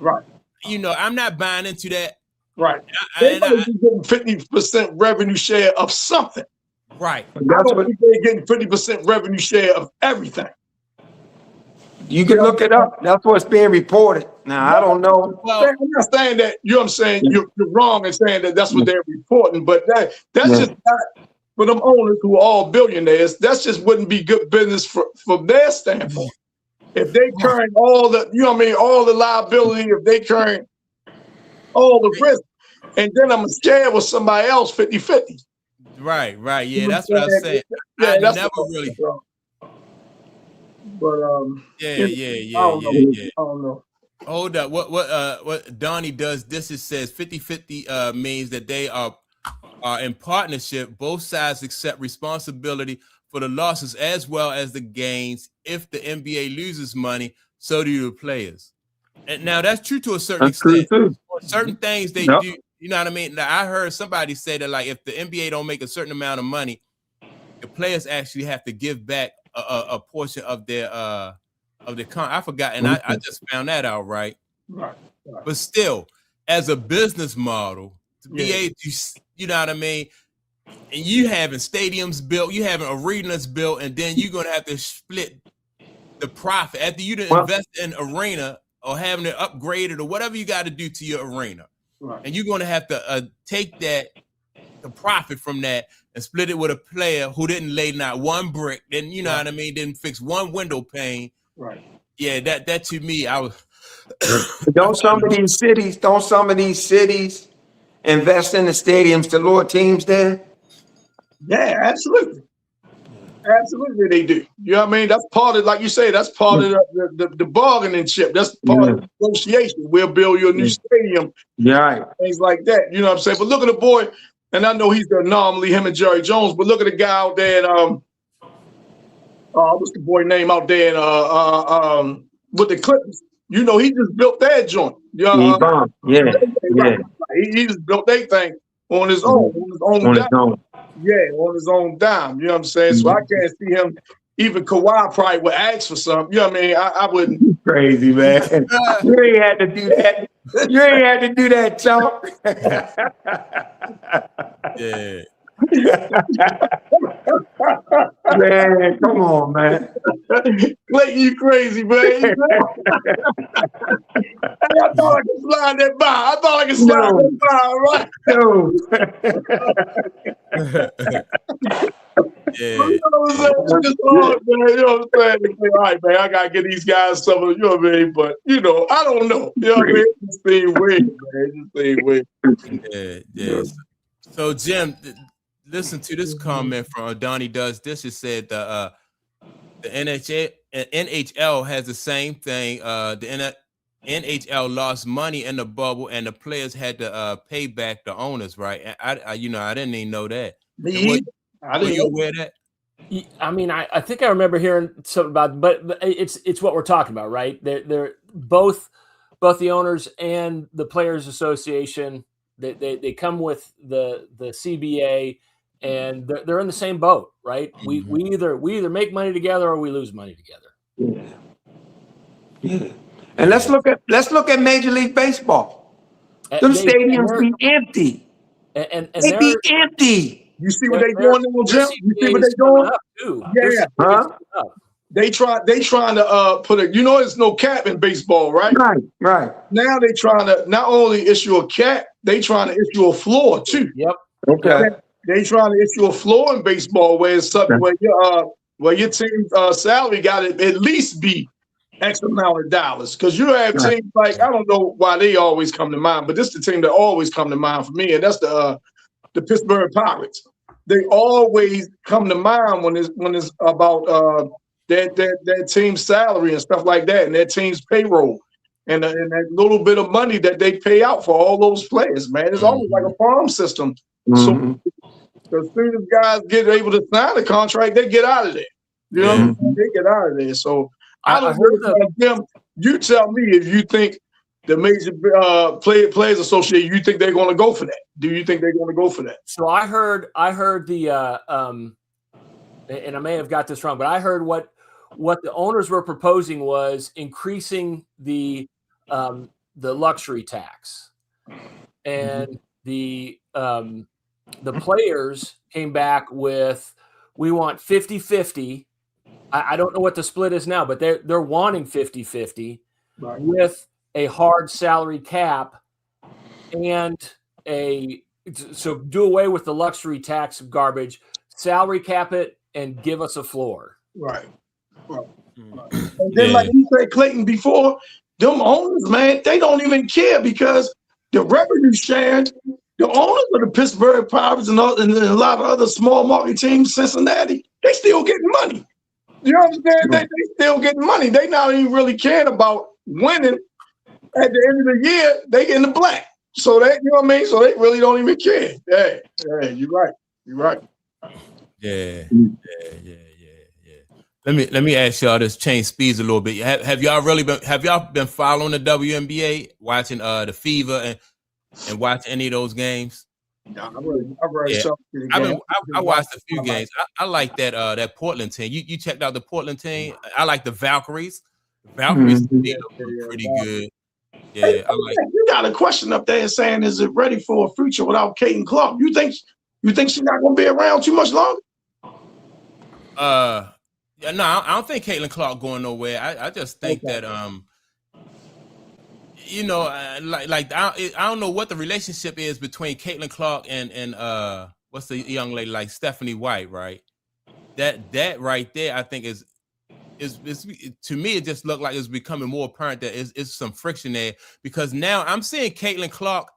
Right. You know, I'm not buying into that. Right. They're getting 50% revenue share of something. Right. I don't think they're getting 50% revenue share of everything. You can look it up. That's what's being reported. Now, I don't know. Well, I'm not saying that, you know what I'm saying, you're wrong in saying that that's what they're reporting, but that's just not, for them owners who are all billionaires, that's just wouldn't be good business from their standpoint. If they carrying all the, you know what I mean, all the liability, if they carrying all the risk, and then I'm going to share with somebody else 50-50. Right. Yeah, that's what I'm saying. Yeah, I never really. But Yeah. I don't know. Hold up. What Donnie does, this it says 50-50 means that they are in partnership. Both sides accept responsibility for the losses as well as the gains. If the NBA loses money, so do the players. And now that's true to a certain extent. Certain things they do, you know what I mean? Now, I heard somebody say that, like, if the NBA don't make a certain amount of money, the players actually have to give back a portion of their I forgot, and I just found that out, right? Right. But still, as a business model, to be able to, you know what I mean, and you having stadiums built, you having arenas built, and then you're gonna have to split the profit after you invest in arena or having it upgraded or whatever you got to do to your arena, and you're gonna have to take the profit from that and split it with a player who didn't lay not one brick, then you know what I mean, didn't fix one window pane. Right. Yeah, that to me, I was. Don't some of these cities invest in the stadiums to lure teams there? Yeah, absolutely. Absolutely, they do. You know what I mean? That's part of, like you say, that's part of the bargaining chip. That's part of the negotiation. We'll build you a new stadium. Yeah. Things like that. You know what I'm saying? But look at the boy, and I know he's the anomaly, him and Jerry Jones, but look at the guy out there and what's the boy name out there and with the Clippers? You know, he just built that joint. You know, he just built that thing on his own, on his own dime. You know what I'm saying? So I can't see him. Even Kawhi probably would ask for something. You know what I mean? I wouldn't. Crazy, man. You ain't had to do that. You ain't had to do that, Chump. Yeah. Man, come on, man. Clayton, you crazy, man. I thought I could slide that by. Yeah. You know what I'm saying? All right, man, I gotta get these guys some of, you know what I mean? But you know, I don't know. You know what I mean? It just seems weird, man. It just seems weird. Yeah. So Jim, listen to this comment from Donnie Does This. It said the NHL has the same thing. The NHL lost money in the bubble, and the players had to pay back the owners. Right? I didn't even know that. Were you aware of that? I mean, I think I remember hearing something about, but it's what we're talking about, right? They're both the owners and the Players Association They come with the CBA, and they're in the same boat, right? We either make money together or we lose money together. Yeah. And let's look at Major League Baseball. Them stadiums be empty. And they be empty. You see what they doing now, Jim? You see what they doing? Too. Yeah. Huh? They trying to put a, there's no cap in baseball, right? Right. Now they trying to not only issue a cap, they trying to issue a floor too. Yep. Okay. They trying to issue a floor in baseball where it's something where your team's salary got to at least be X amount of dollars. Because you have teams like, I don't know why they always come to mind, but this is the team that always come to mind for me, and that's the Pittsburgh Pirates. They always come to mind when it's about their team's salary and stuff like that, and their team's payroll, and that little bit of money that they pay out for all those players. Man, it's almost like a farm system. So as soon as guys get able to sign the contract, they get out of there. You know, what I mean? They get out of there. So I don't know, Jim. You tell me if you think the major players association, you think they're going to go for that? Do you think they're going to go for that? So I heard the and I may have got this wrong, but I heard what the owners were proposing was increasing the luxury tax, and the players came back with, we want 50-50. I don't know what the split is now, but they're wanting 50-50 with a hard salary cap and so do away with the luxury tax garbage, salary cap it, and give us a floor. Right. And then, like you said, Clayton, before, them owners, man, they don't even care because the revenue sharing, the owners of the Pittsburgh Pirates and a lot of other small market teams, Cincinnati, they still getting money. You know what I'm saying? They still getting money. They not even really caring about winning. At the end of the year, they in the black. So that, you know what I mean? So they really don't even care. Yeah, you're right. You're right. Yeah. Let me ask y'all this, change speeds a little bit. Have y'all been following the WNBA, watching the Fever and watching any of those games? I watched a few games. I like that Portland team. You checked out the Portland team? I like the Valkyries. Valkyries pretty good. Yeah, I like. You got a question up there saying, is it ready for a future without Caitlin Clark? You think she's not going to be around too much longer? No, I don't think Caitlin Clark going nowhere. I just think that I don't know what the relationship is between Caitlin Clark and what's the young lady, like Stephanie White, right? That right there, I think is to me, it just looked like it's becoming more apparent that it's some friction there, because now I'm seeing Caitlin Clark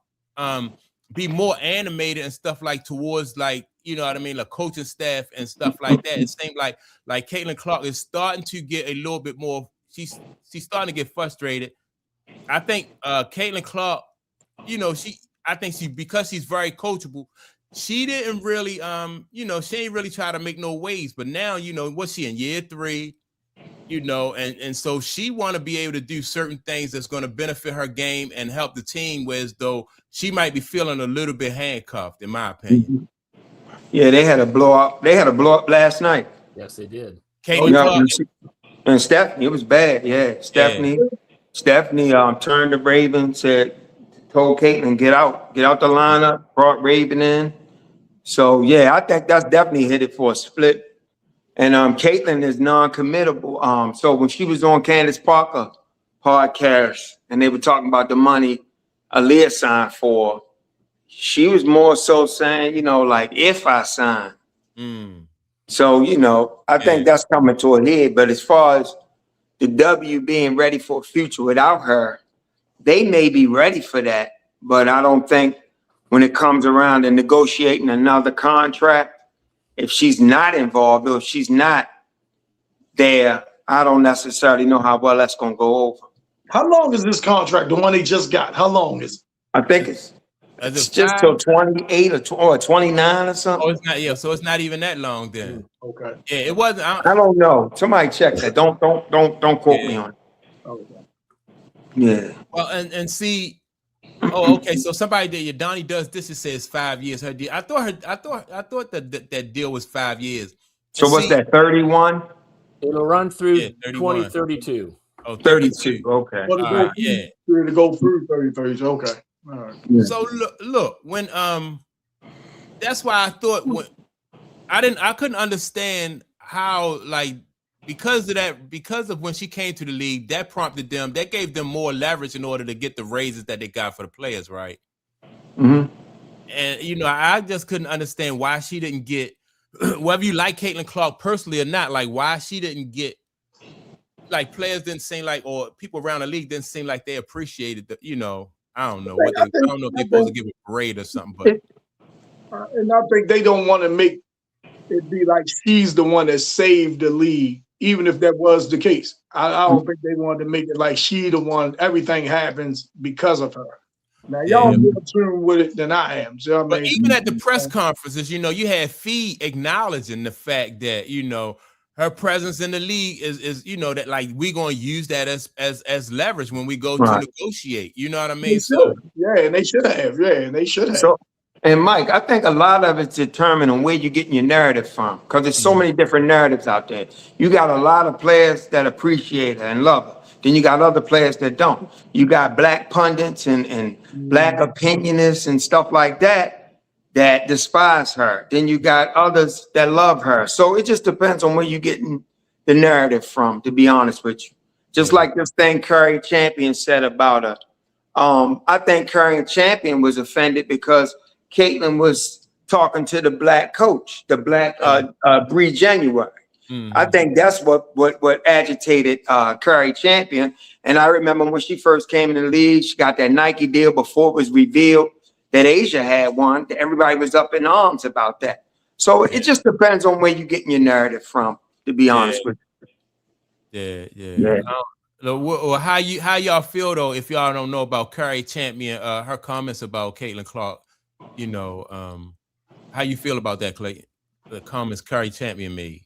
be more animated and stuff like towards, like, you know what I mean, like coaching staff and stuff like that. It seemed like Caitlin Clark is starting to get a little bit more. She's starting to get frustrated. I think Caitlin Clark, because she's very coachable, she didn't really she ain't really try to make no waves. But now, what's she in year 3? And so she want to be able to do certain things that's going to benefit her game and help the team, whereas though she might be feeling a little bit handcuffed, in my opinion. Yeah, they had a blow up. They had a blow up last night. Yes, they did. And Stephanie, it was bad. Yeah, Stephanie turned to Raven, told Caitlin, get out the lineup, brought Raven in. So yeah, I think that's definitely headed for a split. And Caitlin is non-committable. So when she was on Candace Parker podcast and they were talking about the money Aaliyah signed for, she was more so saying, like, if I sign. So, I think that's coming to a head. But as far as the W being ready for a future without her, they may be ready for that. But I don't think when it comes around to negotiating another contract, if she's not involved or if she's not there, I don't necessarily know how well that's going to go over. How long is this contract, the one they just got? How long is it? I think it's just till 28 or 29 or something. Oh, it's not. Yeah, so it's not even that long then. Okay. Yeah, it wasn't. I don't know. Somebody check that. Don't quote me on it. Okay. Yeah. Well, and see, Oh, okay. So somebody did. Donnie does this. It says 5 years. Her deal. I thought that deal was 5 years. And So what's see, that, 31? It'll run through yeah, 31. 2032. Oh, 32. 32. Okay. Well, to All go right. Yeah. through, to go through 30. Okay. All right. Yeah. So look, when that's why I thought when I couldn't understand how, like, because of when she came to the league, that prompted them, that gave them more leverage in order to get the raises that they got for the players, right? Mm-hmm. And I just couldn't understand why she didn't get, whether you like Caitlin Clark personally or not, like why she didn't get, like players didn't seem like, or people around the league didn't seem like they appreciated the, I don't know what they, I don't know if they're supposed to give a grade or something, but And I think they don't want to make it be like she's the one that saved the league, even if that was the case. I don't think they wanted to make it like she the one, everything happens because of her. Now, y'all yeah. more in tune with it than I am. So, I But mean, even at the press conferences, you had Fee acknowledging the fact that, her presence in the league is that, like, we're going to use that as leverage when we go to negotiate. You know what I they mean? should. Yeah, and they should have. Yeah, and they should have. So, and Mike, I think a lot of it's determined on where you're getting your narrative from, because there's so many different narratives out there. You got a lot of players that appreciate her and love her. Then you got other players that don't. You got black pundits and black opinionists and stuff like that despise her. Then you got others that love her. So it just depends on where you're getting the narrative from, to be honest with you. Just like this thing Curry Champion said about her. I think Curry Champion was offended because Caitlin was talking to the black coach, the black Bree January. Mhm. I think that's what agitated Curry Champion. And I remember when she first came in the league, she got that Nike deal before it was revealed that Asia had one. Everybody was up in arms about that. So it just depends on where you're getting your narrative from, to be honest with Yeah. you. Well, how y'all feel though, if y'all don't know about Curry Champion, her comments about Caitlin Clark, how you feel about that, Clayton? The comments Curry Champion made.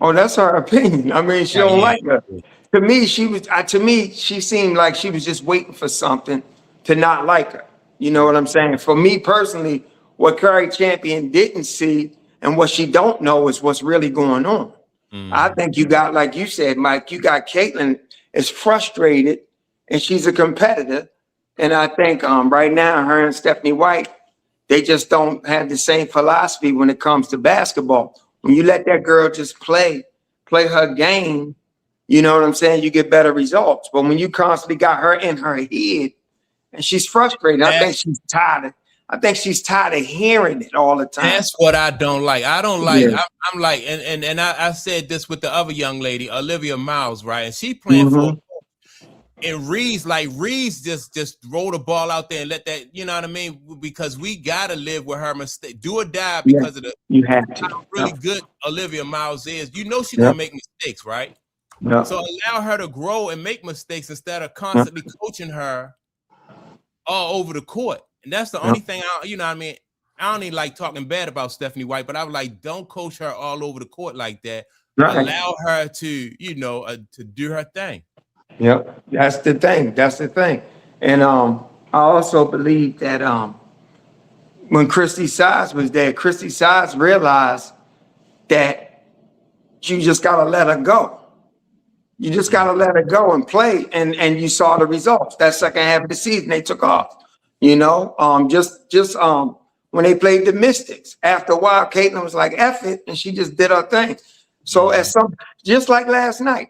Oh, that's her opinion. I mean, she don't like her. To me, she seemed like she was just waiting for something to not like her. You know what I'm saying? For me personally, what Curry Champion didn't see and what she don't know is what's really going on. I think you got, like you said, Mike, you got Caitlin is frustrated and she's a competitor. And I think right now, her and Stephanie White, they just don't have the same philosophy when it comes to basketball. When you let that girl just play her game, you know what I'm saying? You get better results. But when you constantly got her in her head and she's frustrated, I think she's tired of hearing it all the time. That's what I don't like. I don't like. Yeah. I'm like, and I said this with the other young lady, Olivia Miles, right? And she playing for. And Reeves just roll the ball out there and let that, you know what I mean? Because we gotta live with her mistake, do or die because of the You have to. how really good Olivia Miles is. She's gonna make mistakes, right? So allow her to grow and make mistakes instead of constantly coaching her all over the court. And that's the only thing you know what I mean? I don't even like talking bad about Stephanie White, but I was like, don't coach her all over the court like that. Right. Allow her to, to do her thing. Yep, that's the thing. And I also believe that when Christy Sides was there, Christy Sides realized that you just gotta let her go. You just gotta let her go and play, and you saw the results. That second half of the season, they took off. Just when they played the Mystics, after a while, Caitlin was like, "F it," and she just did her thing. So just like last night.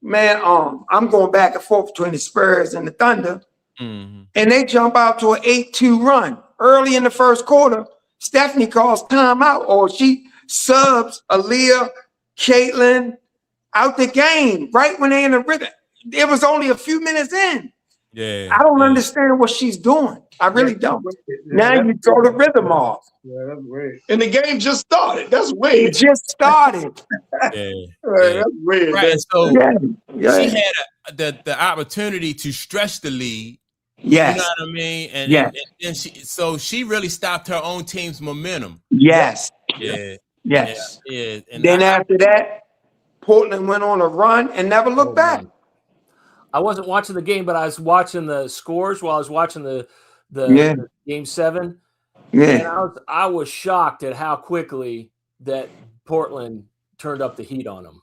Man, I'm going back and forth between the Spurs and the Thunder, and they jump out to an 8-2 run early in the first quarter. Stephanie calls timeout, or she subs Aaliyah, Caitlin out the game right when they're in the rhythm. It was only a few minutes in. Yeah, I don't understand what she's doing. I really don't. Now you throw the rhythm off. Yeah, that's weird. And the game just started. That's weird. It just started. That's weird. Right. So Yeah. she had the opportunity to stretch the lead. Yes. You know what I mean? And she really stopped her own team's momentum. Yes. Yeah. Yes. Yeah. And then after that, Portland went on a run and never looked back. I wasn't watching the game, but I was watching the scores while I was watching the the Game 7. Yeah. And I was shocked at how quickly that Portland turned up the heat on them.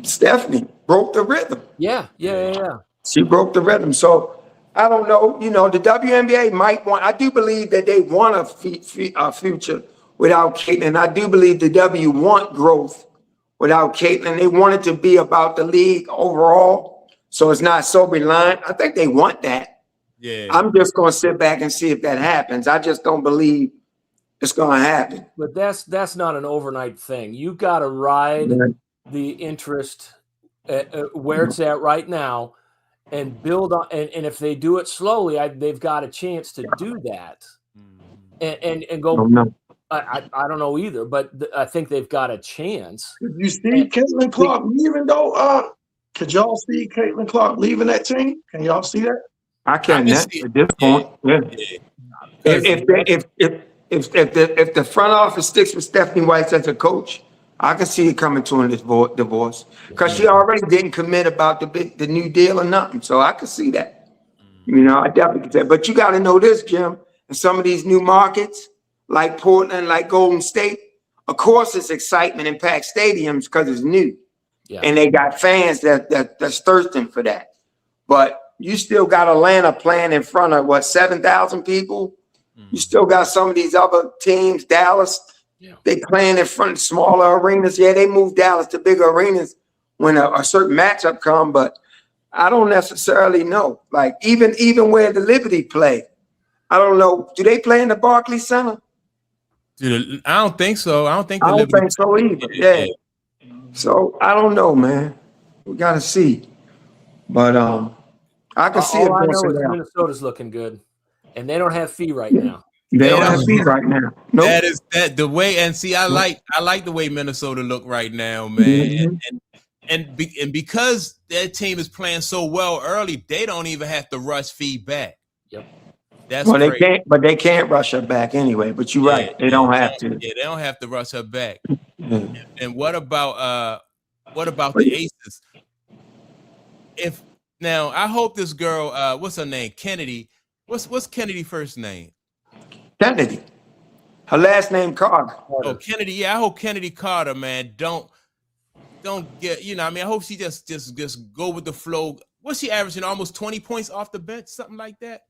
Stephanie broke the rhythm. Yeah. She broke the rhythm. So I don't know. The WNBA might want. I do believe that they want a future without Caitlin. I do believe the W want growth without Caitlin. They want it to be about the league overall, so it's not so reliant. I think they want that. Yeah. I'm just going to sit back and see if that happens. I just don't believe it's going to happen. But that's not an overnight thing. You got to ride the interest where it's at right now and build on. And if they do it slowly, they've got a chance to do that. And go. I don't know either, but I think they've got a chance. Could you see Caitlin Clark leaving though? Could y'all see Caitlin Clark leaving that team? Can y'all see that? I can't at this point. Yeah. If the front office sticks with Stephanie Weiss as a coach, I can see it coming to a divorce because she already didn't commit about the new deal or nothing. So I can see that. I definitely can say. But you got to know this, Jim. In some of these new markets, like Portland, like Golden State, of course, it's excitement in packed stadiums because it's new, and they got fans that's thirsting for that. But you still got Atlanta playing in front of 7,000 people. You still got some of these other teams, Dallas. They playing in front of smaller arenas. Yeah, they moved Dallas to bigger arenas when a certain matchup come, but I don't necessarily know. Like even where the Liberty play, I don't know. Do they play in the Barclays Center? Dude, I don't think so. I don't think so either. Yeah. So I don't know, man. We gotta see. But I can see it. All I know is Minnesota's looking good, and they don't have Fee right now. They don't have Fee right now. Nope. That is the way. And see, I like the way Minnesota look right now, man. And because their team is playing so well early, they don't even have to rush Fee back. Yep. They can't, but they can't rush her back anyway. But you're right, they don't have to. Yeah, they don't have to rush her back. And what about the Aces? Now I hope this girl, what's her name, Kennedy? What's Kennedy's first name? Kennedy. Her last name Carter. Oh, Kennedy. Yeah, I hope Kennedy Carter, man, don't get. I hope she just go with the flow. What's she averaging? Almost 20 points off the bench, something like that.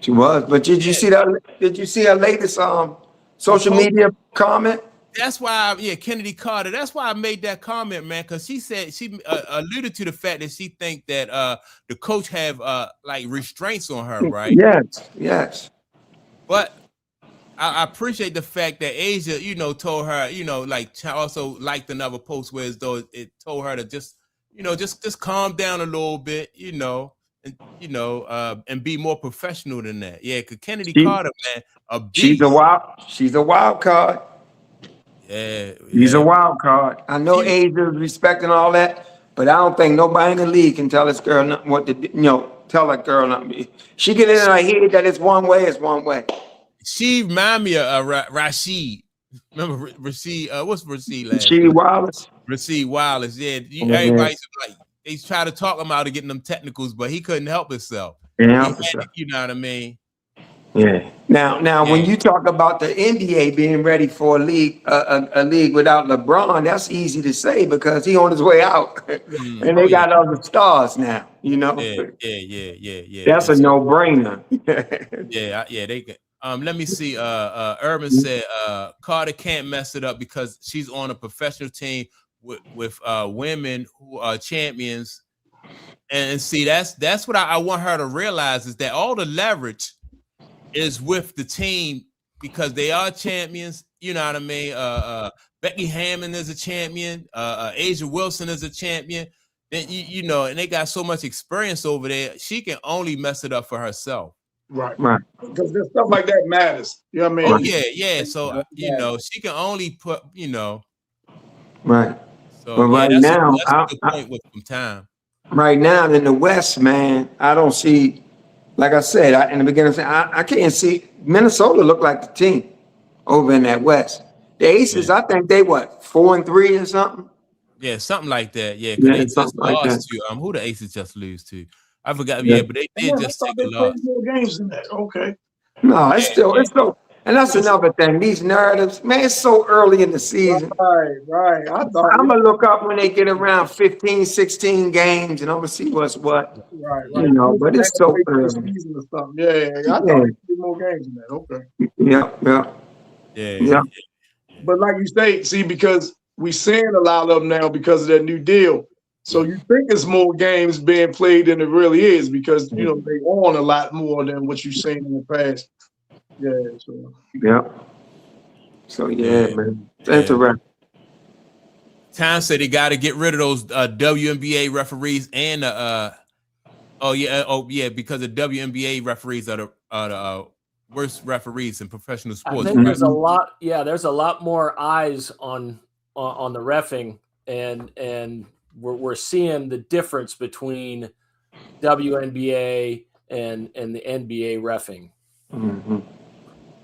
She was, but did you see that? Did you see her latest social media comment? That's why, Kennedy Carter. That's why I made that comment, man, because she said she alluded to the fact that she think that the coach have like restraints on her, right? Yes. But I appreciate the fact that Asia, told her, like also liked another post where as though it told her to just calm down a little bit, and be more professional than that. Yeah, because Kennedy Carter, man, she's a wild card. Yeah, he's a wild card. I know Asia is respecting all that, but I don't think nobody in the league can tell this girl nothing what to do. Tell that girl nothing. She get in her head that it's one way. It's one way. She remind me of Rashid. Remember Rashid? What's Rashid last? Rashid Wallace. Rashid Wallace. Yeah, everybody's like they try to talk him out of getting them technicals, but he couldn't help himself. You know what I mean? Yeah. Now, when you talk about the NBA being ready for a league without LeBron, that's easy to say because he on his way out, and they got other stars now. Yeah. That's a no-brainer. Yeah. They can. Let me see. Urban said Carter can't mess it up because she's on a professional team with women who are champions. And see, that's what I want her to realize is that all the leverage is with the team because they are champions. You know what I mean? Becky Hammond is a champion. Asia Wilson is a champion. Then and they got so much experience over there. She can only mess it up for herself. Right. Because there's stuff like that matters. You know what I mean? Oh yeah. So she can only put. Right. So but right now, that's a good point with some time. Right now in the West, man, I don't see. Like I said in the beginning, I can't see Minnesota look like the team over in that West. The Aces, I think they 4-3 or something. Yeah, something like that. Yeah, because they just lost to who the Aces just lose to. I forgot. Yeah, but they did just take a loss. More games than that. Okay. No, it's so, and that's another thing. These narratives, man, it's so early in the season. Right. I thought, I'm gonna look up when they get around 15, 16 games, and I'm gonna see what's what, right. but it's so Halfway through the early. season or something. Yeah. I thought Yeah, there could be more games than that. Okay. yeah. Yeah. But like you say, see, because we seeing a lot of them now because of that new deal. So you think it's more games being played than it really is because they on a lot more than what you've seen in the past. Yeah. So Yeah. man, it's Yeah. interesting. Tom said they got to get rid of those WNBA referees and because the WNBA referees are the worst referees in professional I sports. think there's a lot. Yeah, there's a lot more eyes on the reffing, and we're seeing the difference between WNBA and the NBA reffing. Mm-hmm.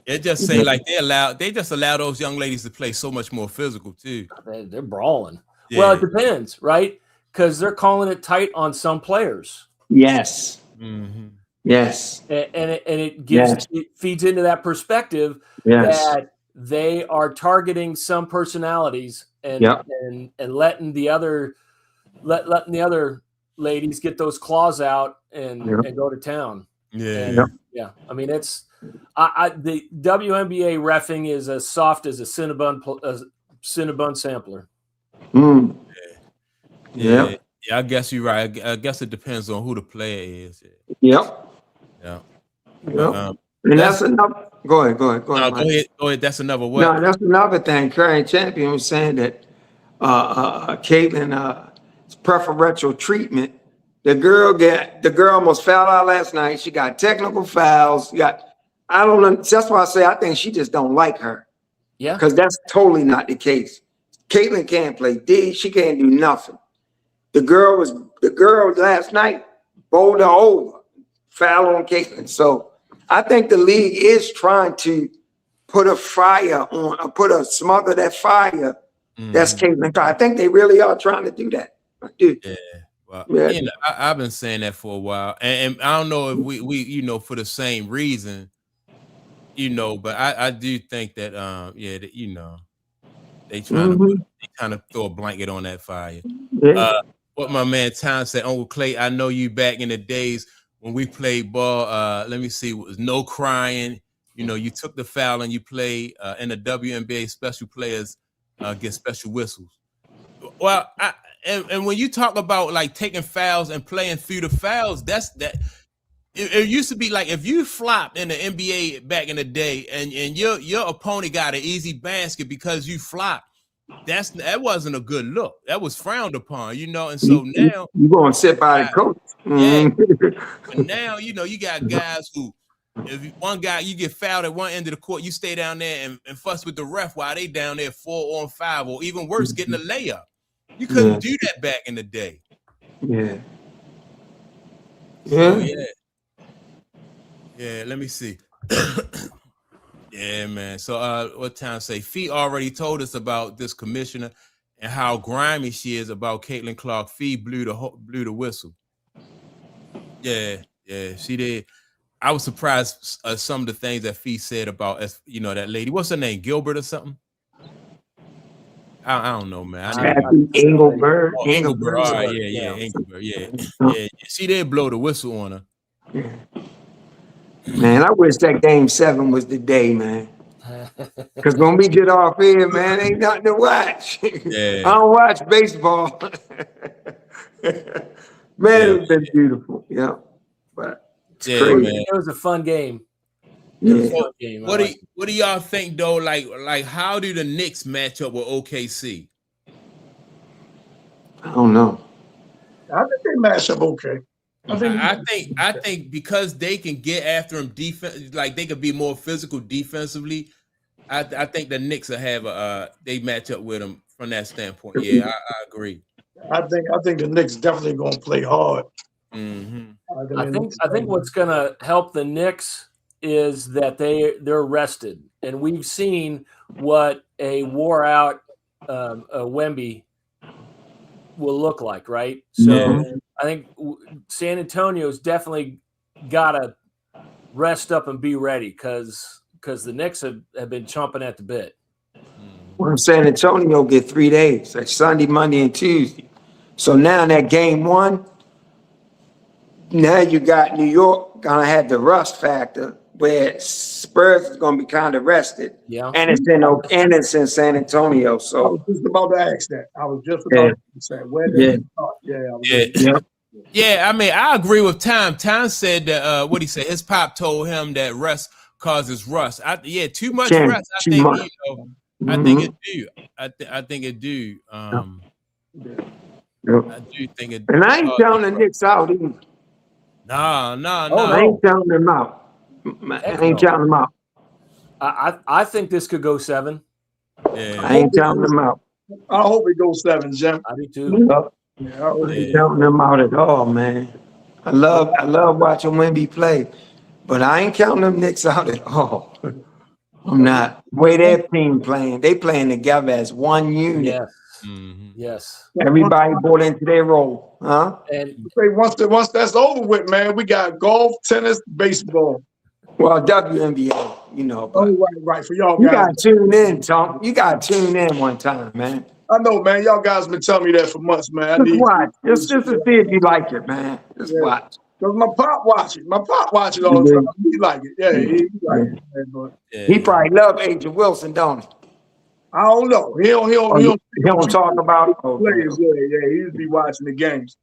It just seems like they just allow those young ladies to play so much more physical too. They're brawling. Yeah. Well, it depends, right? Because they're calling it tight on some players. Yes. Mm-hmm. Yes. And it gives it feeds into that perspective that they are targeting some personalities and letting the other ladies get those claws out and go to town. Yeah. I mean, it's the WNBA reffing is as soft as a Cinnabon sampler. Mm. Yeah, I guess you're right. I guess it depends on who the player is. Yeah. But, and that's another. Go ahead. Go ahead. That's another what? No, that's another thing. Current champion was saying that Caitlin preferential treatment. The girl almost fouled out last night. She got technical fouls. I don't know. That's why I say I think she just don't like her. Yeah. Because that's totally not the case. Caitlin can't play D. She can't do nothing. The girl last night bowled her over, foul on Caitlin. So I think the league is trying to put a fire on, smother that fire. That's Caitlin. I think they really are trying to do that. Dude. Yeah. Well, I've been saying that for a while, and I don't know if we for the same reason, but I do think that they trying to kind of throw a blanket on that fire. What my man Tom said, Uncle Clay, I know you back in the days when we played ball. Let me see, it was no crying. You took the foul and you played in the WNBA. Special players get special whistles. Well, and when you talk about like taking fouls and playing through the fouls, it used to be like if you flopped in the NBA back in the day and your opponent got an easy basket because you flopped, that wasn't a good look. That was frowned upon, and so now you're going to sit by the coach. Yeah. But now, you got guys who, if one guy, you get fouled at one end of the court, you stay down there and fuss with the ref while they down there 4-on-5, or even worse, getting a layup. You couldn't do that back in the day. Yeah. So, let me see. Yeah, man. So what Tom say? Fee already told us about this commissioner and how grimy she is about Caitlin Clark. Fee blew the whistle. Yeah, she did. I was surprised some of the things that Fee said about that lady. What's her name? Gilbert or something? I don't know, man. Engelbert. Engelbert. All right, Engelbert. Yeah. She did blow the whistle on her. Yeah. Man, I wish that Game 7 was the day, man. Because when we get off here, man, ain't nothing to watch. I don't watch baseball. Man, it's been beautiful. Yeah. But it's crazy. Man. It was a fun game. So what do y'all think though? Like how do the Knicks match up with OKC? I don't know. I think they match up okay. I think because they can get after him defense, like they could be more physical defensively. I think the Knicks will have they match up with them from that standpoint. Yeah, I agree. I think the Knicks definitely gonna play hard. Mm-hmm. I think what's gonna help the Knicks is that they're rested, and we've seen what a wore out Wemby will look like, right? So I think San Antonio's definitely got to rest up and be ready because the Knicks have been chomping at the bit. Well, San Antonio get 3 days, like Sunday, Monday, and Tuesday. So now in that game one, now you got New York gonna have the rust factor where Spurs is gonna be kind of rested. Yeah. And it's in San Antonio. I So was just about to ask that. I was just about to say where did he start? Yeah, I mean, I agree with Tom. Tom said that what he said, his pop told him that rest causes rust. Too much rest. I think I think it do. I think it do. I do think it. And I ain't counting the Knicks out either. No. I ain't counting them out. I ain't counting them out. I think this could go 7. Yeah. I ain't counting them out. I hope it goes 7, Jim. I do too. Yeah, I ain't counting them out at all, man. I love watching Wemby play, but I ain't counting them Knicks out at all. I'm not. The way their team playing, they playing together as one unit. Yes. Mm-hmm. Yes. Everybody bought into their role, huh? And once that's over with, man, we got golf, tennis, baseball. Well, WNBA, you know, but Right. For y'all you guys. gotta tune in, Tom. You gotta tune in one time, man. I know, man. Y'all guys been telling me that for months, man. Just watch. Just to see if you like it, man. Just watch. Cause my pop watching all the time. He like it. Yeah, he like it. Man, but He probably love Agent Wilson, don't he? I don't know. He don't talk about it. Okay. players. Yeah. He used to be watching the games.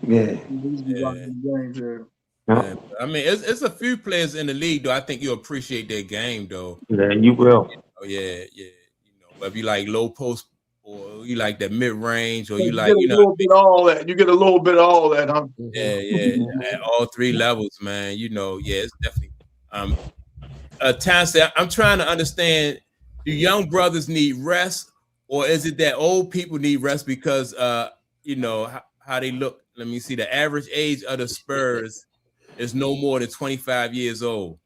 Yeah. He used to be watching the games. Yeah. Yeah. I mean, it's a few players in the league though. I think you appreciate their game though. Yeah, you will. Oh yeah. You know, whether you like low post or you like that mid range, or you You like get a little bit of all that. You get a little bit of all that, huh? Yeah. At all 3 levels, man. You know, yeah, it's definitely. Tom said, I'm trying to understand. Do young brothers need rest, or is it that old people need rest because you know how they look? Let me see. The average age of the Spurs is no more than 25 years old.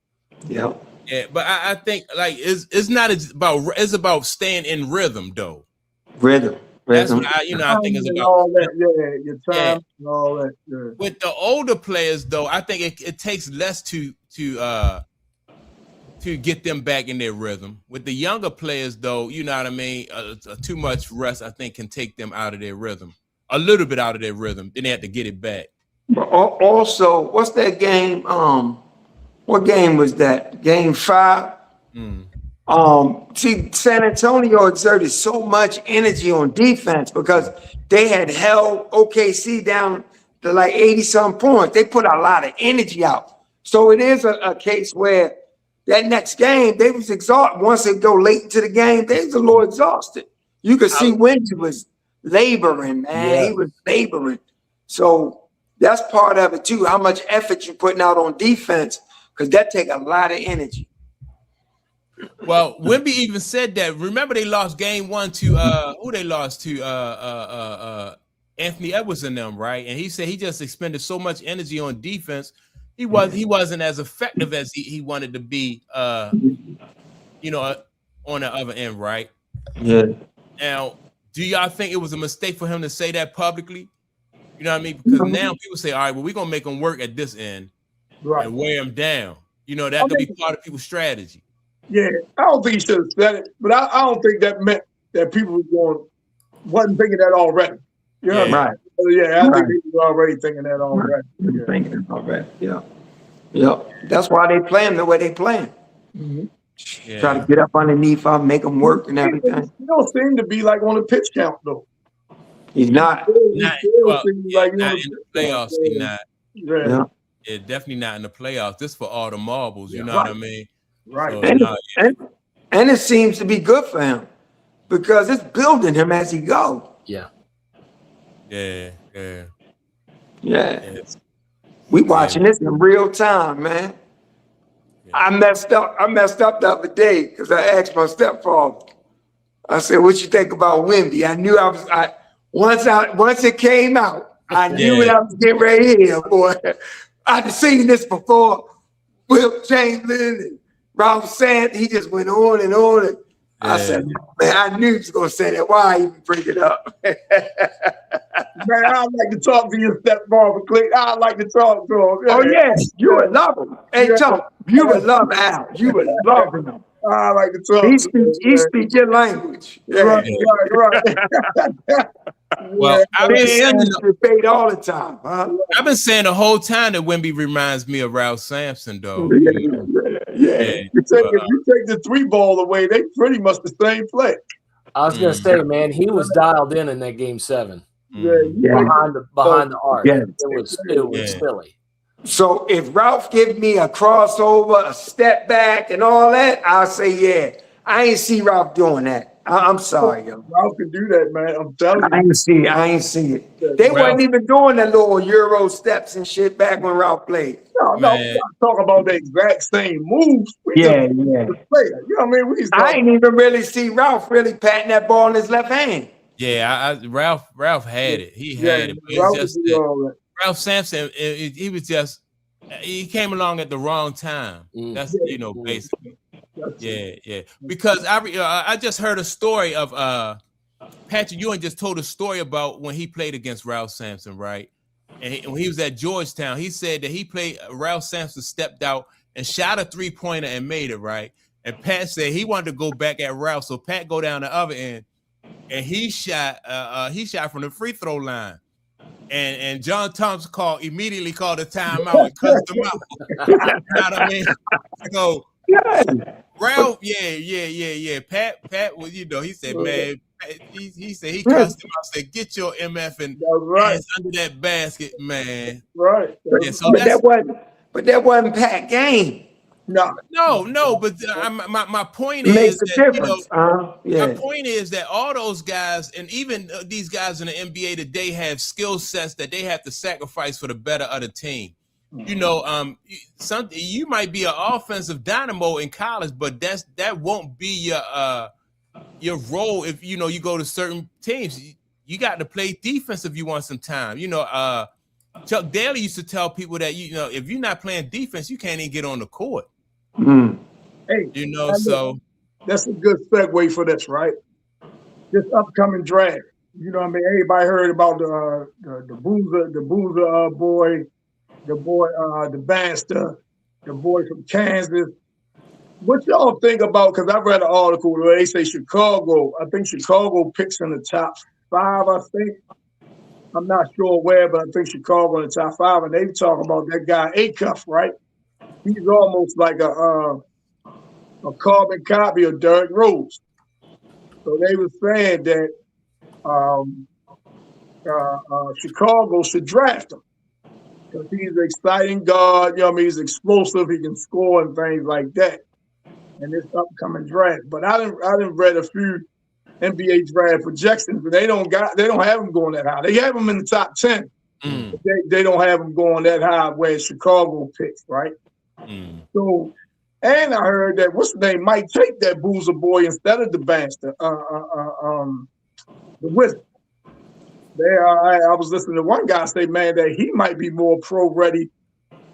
Yeah. Yeah, but I think like it's not about, it's about staying in rhythm though. Rhythm. That's what I think it's about. All that, your time and all that. Yeah. With the older players though, I think it takes less to get them back in their rhythm. With the younger players though, you know what I mean? Too much rest, I think, can take them out of their rhythm. A little bit out of their rhythm. Then they have to get it back. But also, what's that game? What game was that? Game 5? See, San Antonio exerted so much energy on defense because they had held OKC down to like 80-some points. They put a lot of energy out. So it is a case where that next game, they was exhausted. Once they go late into the game, they was a little exhausted. You could see Wendy was laboring, man. Yeah. He was laboring. So that's part of it too, how much effort you're putting out on defense, because that take a lot of energy. Well, Wemby even said that. Remember, they lost game 1 to who they lost to Anthony Edwards and them, right? And he said he just expended so much energy on defense. He wasn't as effective as he wanted to be, you know, on the other end, right? Yeah. Now, do y'all think it was a mistake for him to say that publicly? You know what I mean? Because now people say, all right, well, we're gonna make him work at this end, right, and wear him down. You know, that could be part of people's strategy. Yeah, I don't think he should have said it, but I don't think that meant that people wasn't thinking that already. You know, right? Yeah, I think they were already thinking that already. Right. Yeah. Thinking it already. Yeah. That's why they play him the way they play him. Mm-hmm. Yeah. Try to get up underneath him, make him work and everything. He don't seem to be like on the pitch count though. He's not. Not in the playoffs. He's not. Yeah. Yeah, definitely not in the playoffs. This for all the marbles. You know what I mean? Right. So, and it seems to be good for him because it's building him as he goes. Yeah. We watching this in real time, man. Yeah. I messed up the other day because I asked my stepfather. I said, "What you think about Wemby?" I knew once it came out, I knew what I was getting ready here, boy. I'd seen this before. Will Chamberlain and Ralph Sand, he just went on and on. And I said, man, I knew he was going to say that. Why even bring it up? Man, I'd like to talk to your stepfather, Clay. I'd like to talk to him. Oh, yeah. You would love him. Hey, Tom, You would love Al. You would love him. I like to talk. He speak your language. Yeah. Right, right. Well, I've been They saying debate all the time, huh? the whole time that Wemby reminds me of Ralph Sampson, though. Yeah. If you take the 3 ball away, they pretty much the same play. I was gonna say, man, he was dialed in that game 7. Yeah. Behind the arc. Yeah. It was silly. So if Ralph give me a crossover, a step back, and all that, I'll say, yeah. I ain't see Ralph doing that. I'm sorry, yo. Ralph can do that, man. I'm telling you. I ain't see it. They wasn't even doing the little Euro steps and shit back when Ralph played. No, we're not talking about the exact same moves. Yeah. You know what I mean? I ain't even really see Ralph really patting that ball in his left hand. Yeah, Ralph had it. He had it. It's just that Ralph Sampson, he came along at the wrong time. That's basically. Yeah. Because I just heard a story of Patrick Ewing just told a story about when he played against Ralph Sampson, right? And when he was at Georgetown, he said that he played. Ralph Sampson stepped out and shot a 3-pointer and made it, right? And Pat said he wanted to go back at Ralph, so Pat go down the other end, and he shot from the free throw line. And John Thompson immediately called a timeout and cussed him out. You know what I mean? So Ralph, yeah. Pat was, he said, man, he said he cussed him out, said, get your MF and hands under that basket, man. Right. Yeah, so but that wasn't Pat game. No, but my point makes is a that, difference. my point is that all those guys, and even these guys in the NBA today, have skill sets that they have to sacrifice for the better of the team. You might be an offensive dynamo in college, but that won't be your role if you go to certain teams. You got to play defense if you want some time. Chuck Daly used to tell people that if you're not playing defense, you can't even get on the court. Hey, so that's a good segue for this, right? This upcoming draft. You know what I mean? Everybody heard about the Boozer boy, the Banster, the boy from Kansas. What y'all think about? Because I've read an article where they say Chicago. I think Chicago picks in the top 5. I think. I'm not sure where, but I think Chicago in the top 5, and they talk about that guy Acuff, right? He's almost like a carbon copy of Derrick Rose. So they were saying that Chicago should draft him because he's an exciting guard. He's explosive. He can score and things like that. And this upcoming draft, but I didn't read a few NBA draft projections, but they don't have him going that high. They have him in the top 10. But they don't have him going that high where Chicago picks, right? So, and I heard that what's the name might take that Boozer boy instead of the Banster, the Wizard. I was listening to one guy say, man, that he might be more pro ready.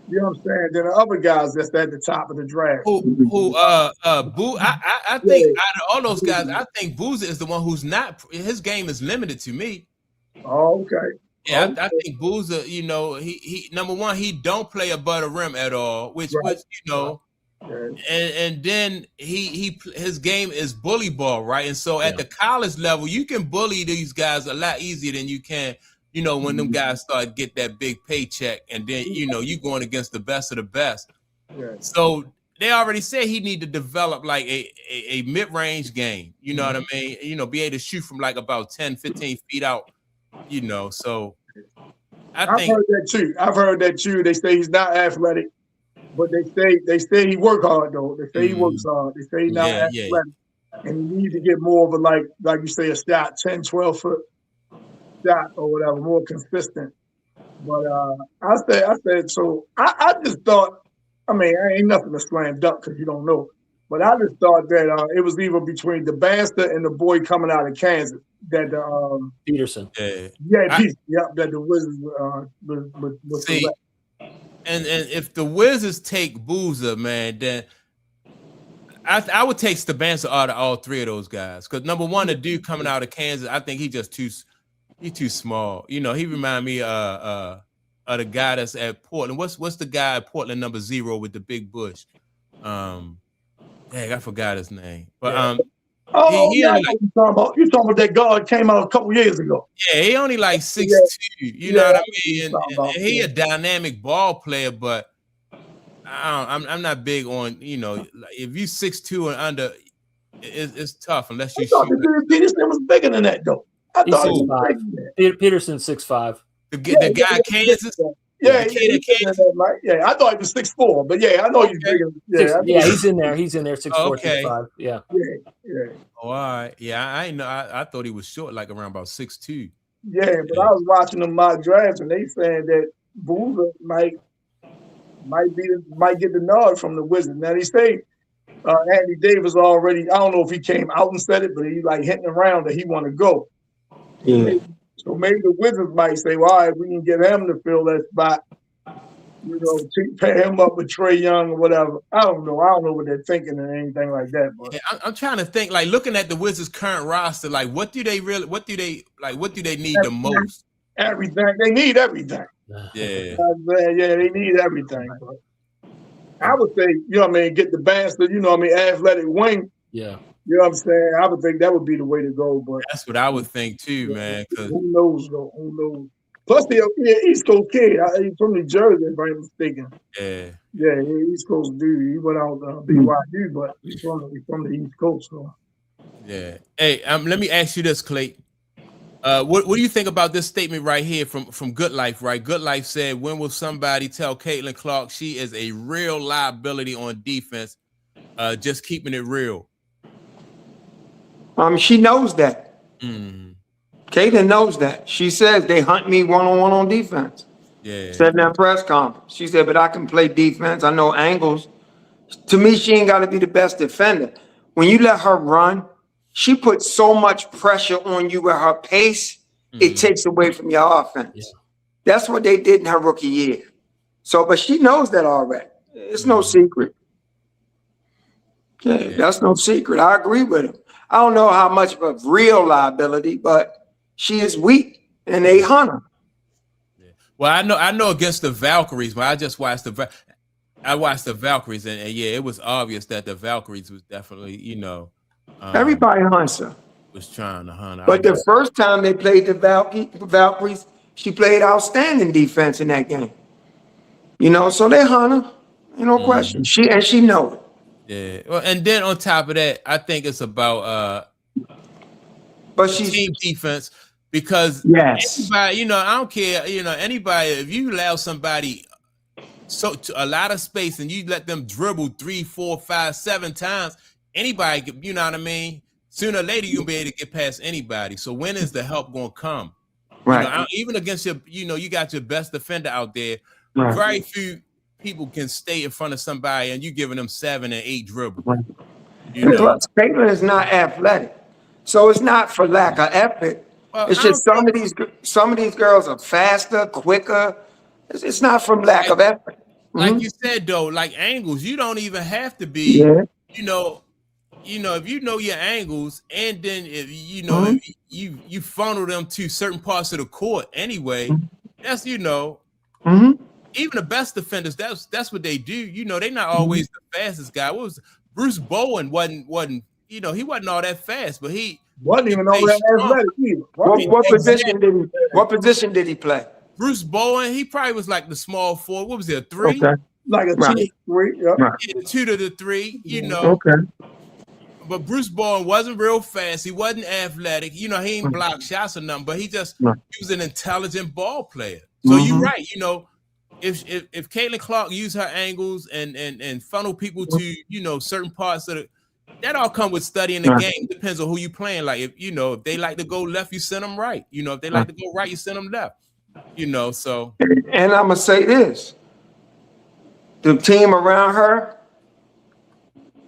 You know what I'm saying? Than the other guys that's at the top of the draft. I think out of all those guys, I think Boozer is the one who's not. His game is limited to me. Oh, okay. Yeah, I think Boozer. He number one, he don't play above the rim at all, which and then his game is bully ball, right? And so at the college level, you can bully these guys a lot easier than you can. When them guys start get that big paycheck, and then you going against the best of the best. Yeah. So they already said he need to develop like a mid-range game. You know what I mean? Be able to shoot from like about 10, 15 feet out. So I've heard that too. They say he's not athletic, but they say he work hard though. They say he works hard. They say he's not athletic, and he needs to get more of a like you say a shot 10, 12 foot. Shot or whatever, more consistent. But I said so. I just thought, ain't nothing to slam dunk because you don't know. But I just thought that it was even between the Banster and the boy coming out of Kansas that Peterson. That the Wizards was see. And if the Wizards take Boozer, man, then I would take Stebanza out of all 3 of those guys. Because number one, the dude coming out of Kansas, I think he's too small. He remind me of the guy that's at Portland. What's the guy at Portland number 0 with the big bush? Dang, I forgot his name. But yeah. he I only know like what you're talking about. You're talking about that guard came out a couple years ago. he only like 6'2", Yeah, you know what I mean? I know what you're talking And he a dynamic ball player, but I'm not big on, you know, like if you 6'2" and under, it's tough unless I you thought shoot. the dude Peterson was bigger than that, though. I He's thought he was 6'5". bigger than that. Peterson's 6'5". The guy Kansas, Yeah, the he's kid at bigger than Kansas. that, Mike. Yeah, I thought he was 6'4", but yeah, I know he's Okay. bigger. Yeah, Yeah, he's in there. He's in there. 6'4", Okay. 6'5". Yeah. Yeah. Oh, all right. Yeah, I know. I thought he was short, like around about 6'2". Yeah, but I was watching them mock drafts, and they saying that Boozer might get the nod from the Wizards. Now they say Anthony Davis already. I don't know if he came out and said it, but he like hitting around that he want to go. Yeah. So maybe the Wizards might say, "Well, all right, we can get him to fill that spot." You know, to pair him up with Trae Young or whatever. I don't know. I don't know what they're thinking or anything like that. But Yeah, I'm trying to think, like looking at the Wizards' current roster, like what do they need the most? everything they need everything. Yeah. Yeah, they need everything. But I would say, you know what I mean, get the bastard, you know what I mean, athletic wing. Yeah. You know what I'm saying? I would think that would be the way to go. But That's what I would think too, man. who knows though? Who knows? Plus, the East Coast kid, he's from New Jersey, if I'm mistaken. Yeah, East Coast dude. He went out BYU, but he's from the East Coast. So. Yeah. Hey, let me ask you this, Clay. What do you think about this statement right here from Good Life? Right, Good Life said, "When will somebody tell Caitlin Clark she is a real liability on defense? Just keeping it real." She knows that. Caitlin knows that. She says they hunt me one-on-one on defense. Yeah. Said in that press conference. She said, but I can play defense. I know angles. To me, she ain't got to be the best defender. When you let her run, she puts so much pressure on you with her pace, it takes away from your offense. Yeah. That's what they did in her rookie year. So, but she knows that already. It's no secret. Yeah, that's no secret. I agree with him. I don't know how much of a real liability, but she is weak, and they hunt her. Yeah. Well, I know against the Valkyries, but I just watched the Valkyries, and yeah, it was obvious that the Valkyries was definitely, you know, everybody hunts her. Was trying to hunt her. But the first time they played the Valkyries, she played outstanding defense in that game. You know, so they hunt her, no question. She know it. Yeah. Well, and then on top of that, I think it's about but she's team defense, because anybody, you know, I don't care, you know, anybody, if you allow somebody a lot of space and you let them dribble 3, 4, 5, 7 times, anybody, you know what I mean? Sooner or later you'll be able to get past anybody. So when is the help going to come? Right. You know, even against your, you know, you got your best defender out there. Right. Very few people can stay in front of somebody and you giving them 7 and 8 dribbles. Right. You know? Plus, Caitlin is not athletic, so it's not for lack of effort. Well, it's just some of these girls are faster, quicker. It's not from lack of effort. Like you said though, like angles, you don't even have to be. You know, if you know your angles, and then if you know if you funnel them to certain parts of the court anyway. That's, you know. Even the best defenders, that's what they do. You know, they're not always the fastest guy. What was Bruce Bowen wasn't, you know, he wasn't all that fast, but he wasn't even all that athletic either. What position did he play? Bruce Bowen, he probably was like the small forward. What was it, a 3? Okay. Like a 2 to 3. Yep. Right. Yeah, 2 to the 3, you know. Okay. But Bruce Bowen wasn't real fast. He wasn't athletic. You know, he ain't block shots or nothing, but he was an intelligent ball player. So you're right, you know. If Caitlin Clark used her angles and funnel people to, you know, certain parts of that all come with studying the game. Depends on who you playing. Like, if you know, if they like to go left, you send them right. You know, if they like to go right, you send them left. You know, so. And I'm gonna say this: the team around her,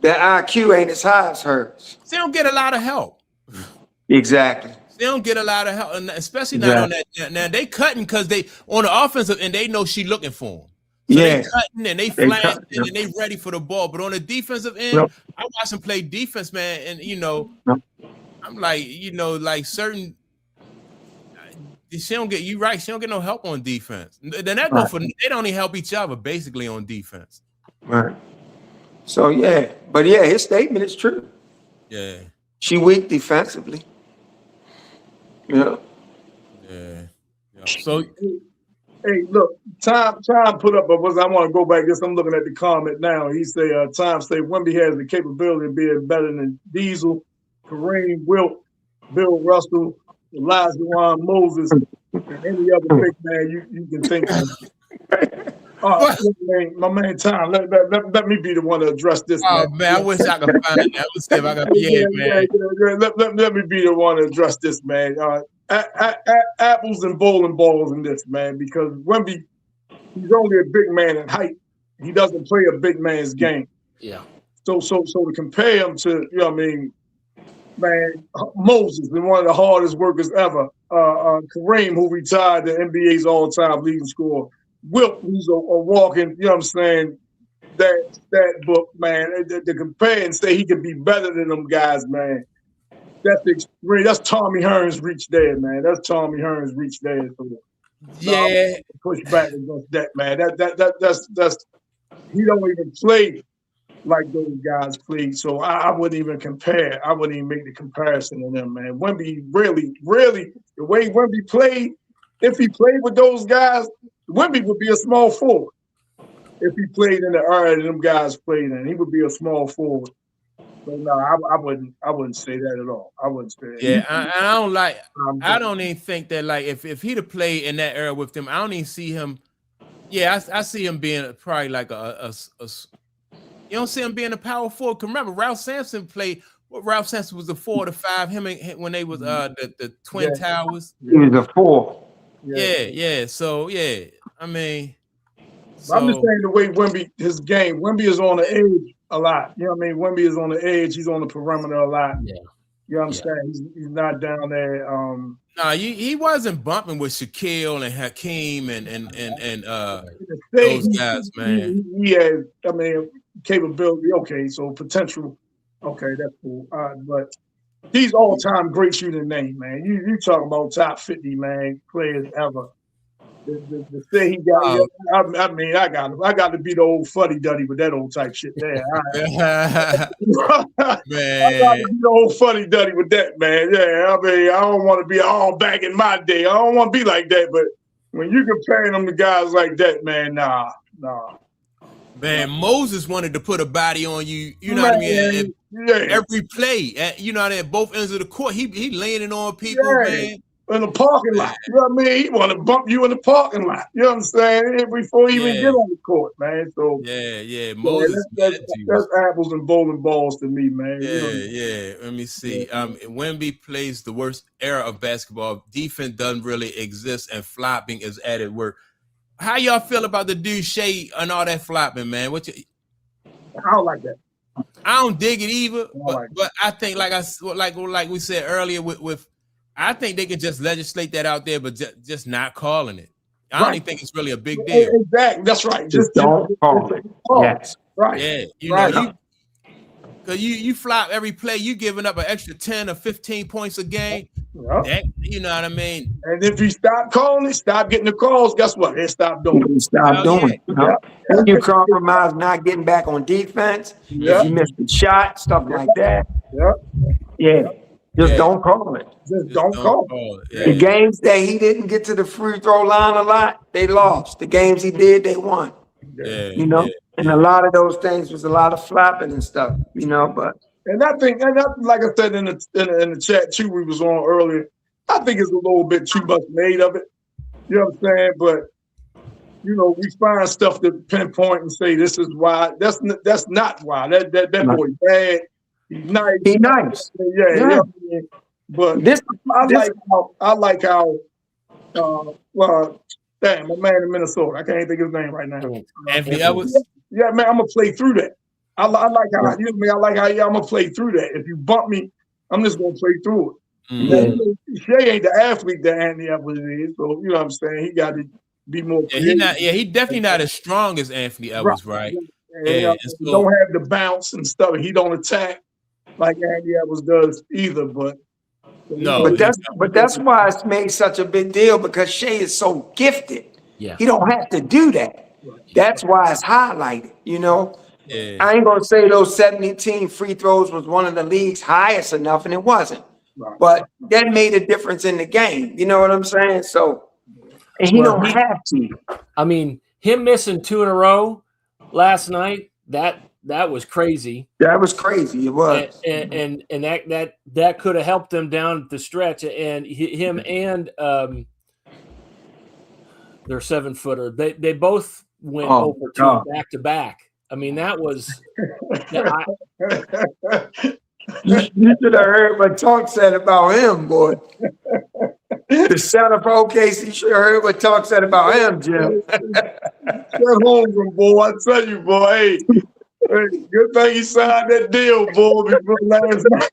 their IQ ain't as high as hers. They don't get a lot of help. Exactly. They don't get a lot of help, especially not on that. Now they cutting because they on the offensive and they know she looking for them. So they cutting and they flashing and they ready for the ball. But on the defensive end, I watch them play defense, man, and you know, I'm like, you know, like certain. She don't get you right. She don't get no help on defense. Then that go for they don't even help each other basically on defense. Right. So yeah, but yeah, his statement is true. Yeah. She weak defensively. Yeah. Yeah. So Hey, look, Time put up, but I want to go back. Just I'm looking at the comment now. He say, Time say Wemby has the capability of being better than Diesel, Kareem, Wilt, Bill Russell, Elijah Wan, Moses, and any other big man you can think of. My man, Time, let me be the one to address this, man. oh man, I wish I could find it. Let's see if I can. Yeah, man. Let me be the one to address this, man. Apples and bowling balls in this, man, because Wemby, he's only a big man in height. He doesn't play a big man's game. Yeah. So to compare him to, you know what I mean, man, Moses, one of the hardest workers ever. Kareem, who retired, the NBA's all-time leading scorer. Wilt, who's a walking, you know what I'm saying, that book, man. To compare and say he could be better than them guys, man. That's Tommy Hearns' reach there, man. That's Tommy Hearns' reach there. So, Yeah. Push back against that, man. That's he don't even play like those guys played. So I wouldn't even compare. I wouldn't even make the comparison to them, man. Wemby really, the way Wemby played, if he played with those guys, Wemby would be a small forward. If he played in the area that them guys played in, he would be a small forward. So no, I wouldn't say that at all. I wouldn't say that. Yeah, I don't even think that, like, if he'd have played in that era with them, I don't even see him. Yeah, I see him being probably like you don't see him being a power forward. Cause remember, Ralph Sampson played. Ralph Sampson was the 4 to 5. Him when they was the Twin Towers. He was a 4. Yeah. So yeah, I mean, I'm just saying the way Wemby, his game, Wemby is on the edge a lot. You know what I mean? Wemby is on the edge. He's on the perimeter a lot. Yeah. You know what I'm saying? He's not down there. No, he wasn't bumping with Shaquille and Hakeem and those guys, man. He has, I mean, capability. Okay, so potential. Okay, that's cool. But he's all-time great shooting name, man. You talking about top 50, man, players ever. The thing he got, I mean, I got to be the old fuddy-duddy with that old type shit there. Man, I got to be the old fuddy-duddy with that, man. Yeah, I mean, I don't want to be all back in my day. I don't want to be like that, but when you comparing them to guys like that, man, nah. Man, Moses wanted to put a body on you. You know what I mean? Every play, you know, at both ends of the court, he laying on people, man. In the parking lot. You know what I mean? He want to bump you in the parking lot. You know what I'm saying? Before he even get on the court, man. So yeah. Moses, that's apples and bowling balls to me, man. Yeah. Let me see. Wemby plays the worst era of basketball. Defense doesn't really exist, and flopping is added work. How y'all feel about the dude Shea and all that flopping, man? I don't like that. I don't dig it either, but I think like we said earlier with I think they can just legislate that out there, but just not calling it. I don't even think it's really a big deal. Exactly, that's right. Just don't call it. Yes, right. Yeah, you know, because you flop every play, you giving up an extra 10 or 15 points a game. That, you know what I mean? And if you stop calling it, stop getting the calls, guess what? They stop doing it. Stop doing it. You know? You compromise not getting back on defense. If you miss the shot, stuff like that. Just don't call it. Just don't call it. The games that he didn't get to the free throw line a lot, they lost. The games he did, they won. You know? And a lot of those things was a lot of flopping and stuff, you know, but. And I think, like I said in the chat too, we was on earlier, I think it's a little bit too much made of it. You know what I'm saying? But, you know, we find stuff to pinpoint and say this is why. That's not why. That boy bad. He's nice. He's nice. Yeah. You know what I mean? But I like how damn, my man in Minnesota. I can't even think of his name right now. Anthony Edwards. Yeah, man, I'm gonna play through that. I like how you know me. I like how I'm gonna play through that. If you bump me, I'm just gonna play through it. Shea ain't the athlete that Anthony Edwards is, so you know what I'm saying. He got to be more. He definitely not as strong as Anthony Edwards, right? Yeah, don't have the bounce and stuff. He don't attack like Anthony Edwards does either. But that's why it's made such a big deal, because Shea is so gifted. Yeah, he don't have to do that. That's why it's highlighted, you know. Yeah. I ain't gonna say those 17 free throws was one of the league's highest enough, and it wasn't. Right. But that made a difference in the game. You know what I'm saying? So, and he Well, don't have to. I mean, him missing 2 in a row last night, that was crazy. That was crazy. It was. And that could have helped them down the stretch. And him and their 7-footer, they both went over to back to back. I mean, that was. You should have heard what Talk said about him, boy. The center for OKC, you should have heard what Talk said about him, Jim. That home, boy. I tell you, boy. Hey, good thing he signed that deal, boy, before last night.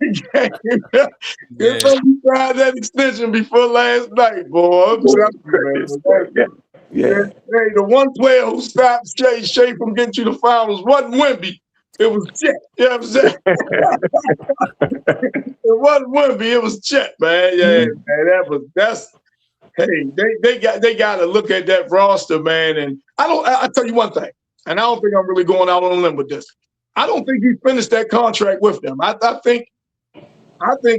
Good thing he signed that extension before last night, boy. I'm telling you, man. Yeah. Hey, the one player who stopped Shea from getting to the finals wasn't Wemby. It was Chet. You know what I'm saying? It wasn't Wemby. It was Chet, man. Yeah, man. Hey, they got to look at that roster, man. And I tell you one thing, and I don't think I'm really going out on a limb with this. I don't think he finished that contract with them. I think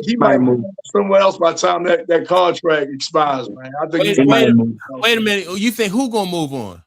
he might move somewhere else by the time that contract expires, man. I think wait a minute. You think who gonna move on?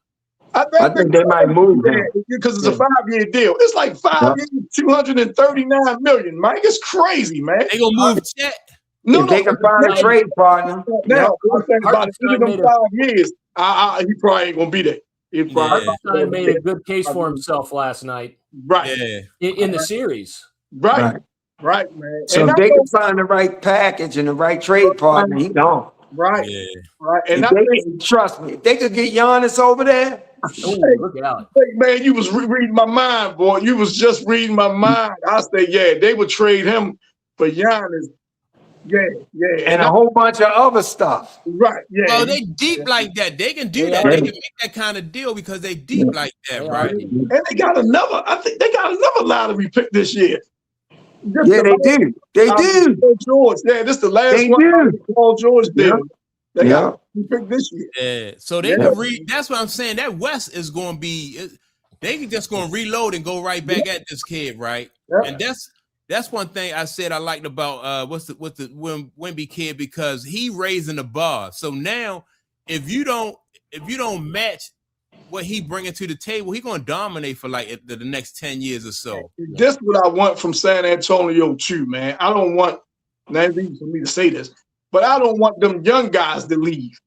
I think they might move because it's a 5-year deal. It's like 5 years, $239 million, man. It's crazy, man. They gonna move Chet. No, they can find a trade partner. Now, I'm saying about it, 5 years, he probably ain't gonna be there. He probably made a good case for himself last night. Right. Yeah. In the series. Right, man. So if they can find the right package and the right trade partner, he gone. Right. Yeah. Right. And trust me, if they could get Giannis over there. Look out. Hey, man, you was reading my mind, boy. You was just reading my mind. I say, yeah, they would trade him for Giannis. Yeah. And a whole bunch of other stuff. Right, yeah. Well, they deep like that. They can do that. They can make that kind of deal because they deep like that, right? And they got another, I think they got another lottery pick this year. They do. They do. Paul George. Yeah, this is the last one. Paul George did. They got picked this year. Yeah. So they can read. That's what I'm saying. That West is going to be. They can just going to reload and go right back at this kid, right? Yeah. And that's one thing I said I liked about what's the Wemby kid, because he raising the bar. So now if you don't match what he bringing to the table, he going to dominate for like the next 10 years or so. This is what I want from San Antonio too, man. I don't want, not easy for me to say this, but I don't want them young guys to leave.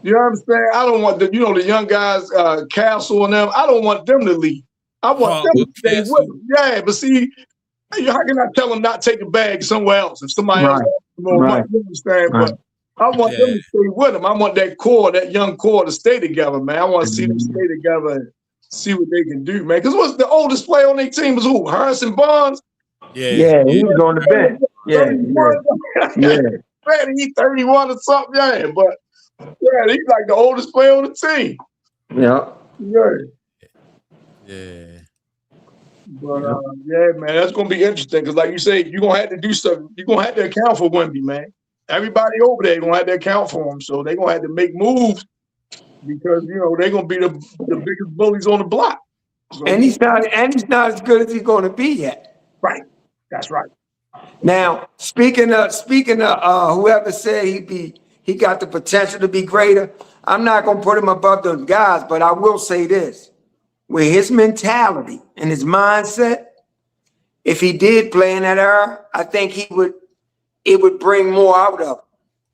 You know what I'm saying? I don't want the young guys, Castle and them. I don't want them to leave. I want them to stay with them. Yeah, but see, how can I tell them not take a bag somewhere else if somebody else wants more money? You understand? But I want them to stay with them. I want that young core to stay together, man. I want to see them stay together and see what they can do, man. Because what's the oldest player on their team was who? Harrison Barnes? Yeah, he was on the bench. Yeah. Man, he's 31 or something, but he's like the oldest player on the team. Yeah. But man, that's gonna be interesting because, like you say, you're gonna have to do something. You're gonna have to account for Wemby, man. Everybody over there gonna have to account for him, so they're gonna have to make moves because they're gonna be the biggest bullies on the block. So, and he's not as good as he's gonna be yet. Right. That's right. Now, speaking of whoever said he got the potential to be greater, I'm not gonna put him above those guys, but I will say this: with his mentality and his mindset, if he did play in that era, I think it would bring more out of him.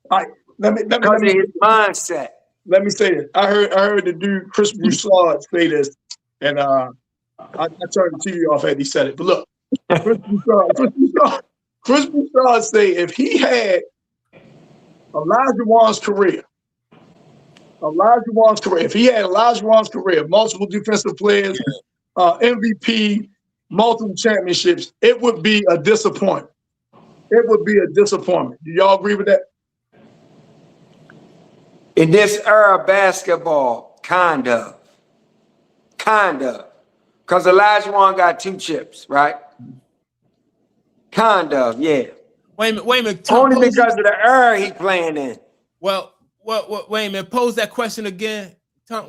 All right, because of his mindset. Let me say this. I heard the dude Chris Broussard say this, and I turned the TV off after he said it. But look, Chris Broussard say if he had Elijah Wan's career, if he had Elijah Wan's career, multiple defensive players, MVP, multiple championships, it would be a disappointment. It would be a disappointment. Do y'all agree with that? In this era of basketball, kind of. Because Elijah Wan got 2 chips, right? Kind of, yeah. Wait a minute. Only because of the era he playing in. Well, wait a minute. Pose that question again. Tom,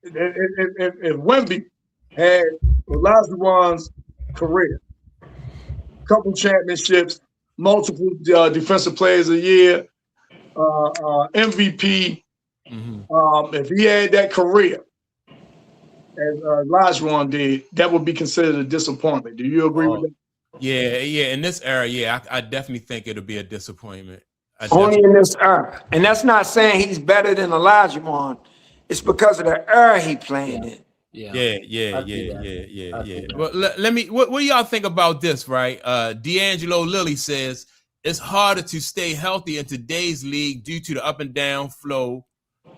if Wemby had Olajuwon's career. Couple championships, multiple defensive players a year, MVP. If he had that career, as Olajuwon did, that would be considered a disappointment. Do you agree with that? Yeah. In this era, yeah, I definitely think it'll be a disappointment. Only in this era. And that's not saying he's better than Olajuwon. It's because of the era he playing in. Yeah. Well, let me. What do y'all think about this? Right, D'Angelo Lilly says it's harder to stay healthy in today's league due to the up and down flow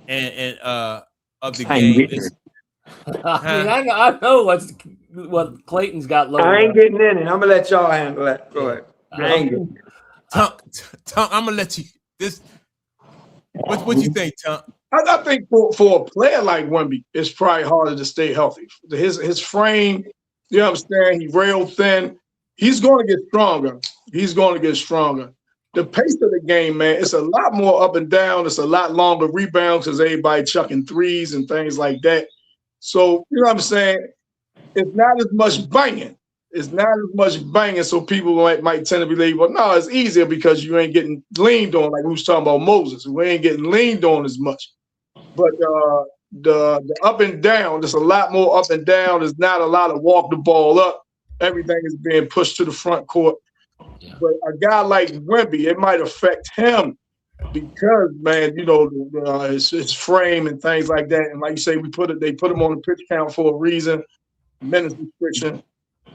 and of the game. I know what Clayton's got low. I ain't getting in it. I'm gonna let y'all handle that. Go ahead. I ain't getting it. Tunk, I'm gonna let you. This. What you think, Tunk? I think for a player like Wemby, it's probably harder to stay healthy. His frame, you understand, he's real thin. He's going to get stronger. The pace of the game, man, it's a lot more up and down. It's a lot longer rebounds because everybody chucking threes and things like that. So, you know what I'm saying? It's not as much banging. So people might tend to believe, well, no, it's easier because you ain't getting leaned on, like we was talking about Moses. We ain't getting leaned on as much. But the up and down, there's a lot more up and down. There's not a lot of walk the ball up. Everything is being pushed to the front court. Yeah. But a guy like Wemby, it might affect him because, man, you know, his frame and things like that. And like you say, they put him on the pitch count for a reason, minutes restriction.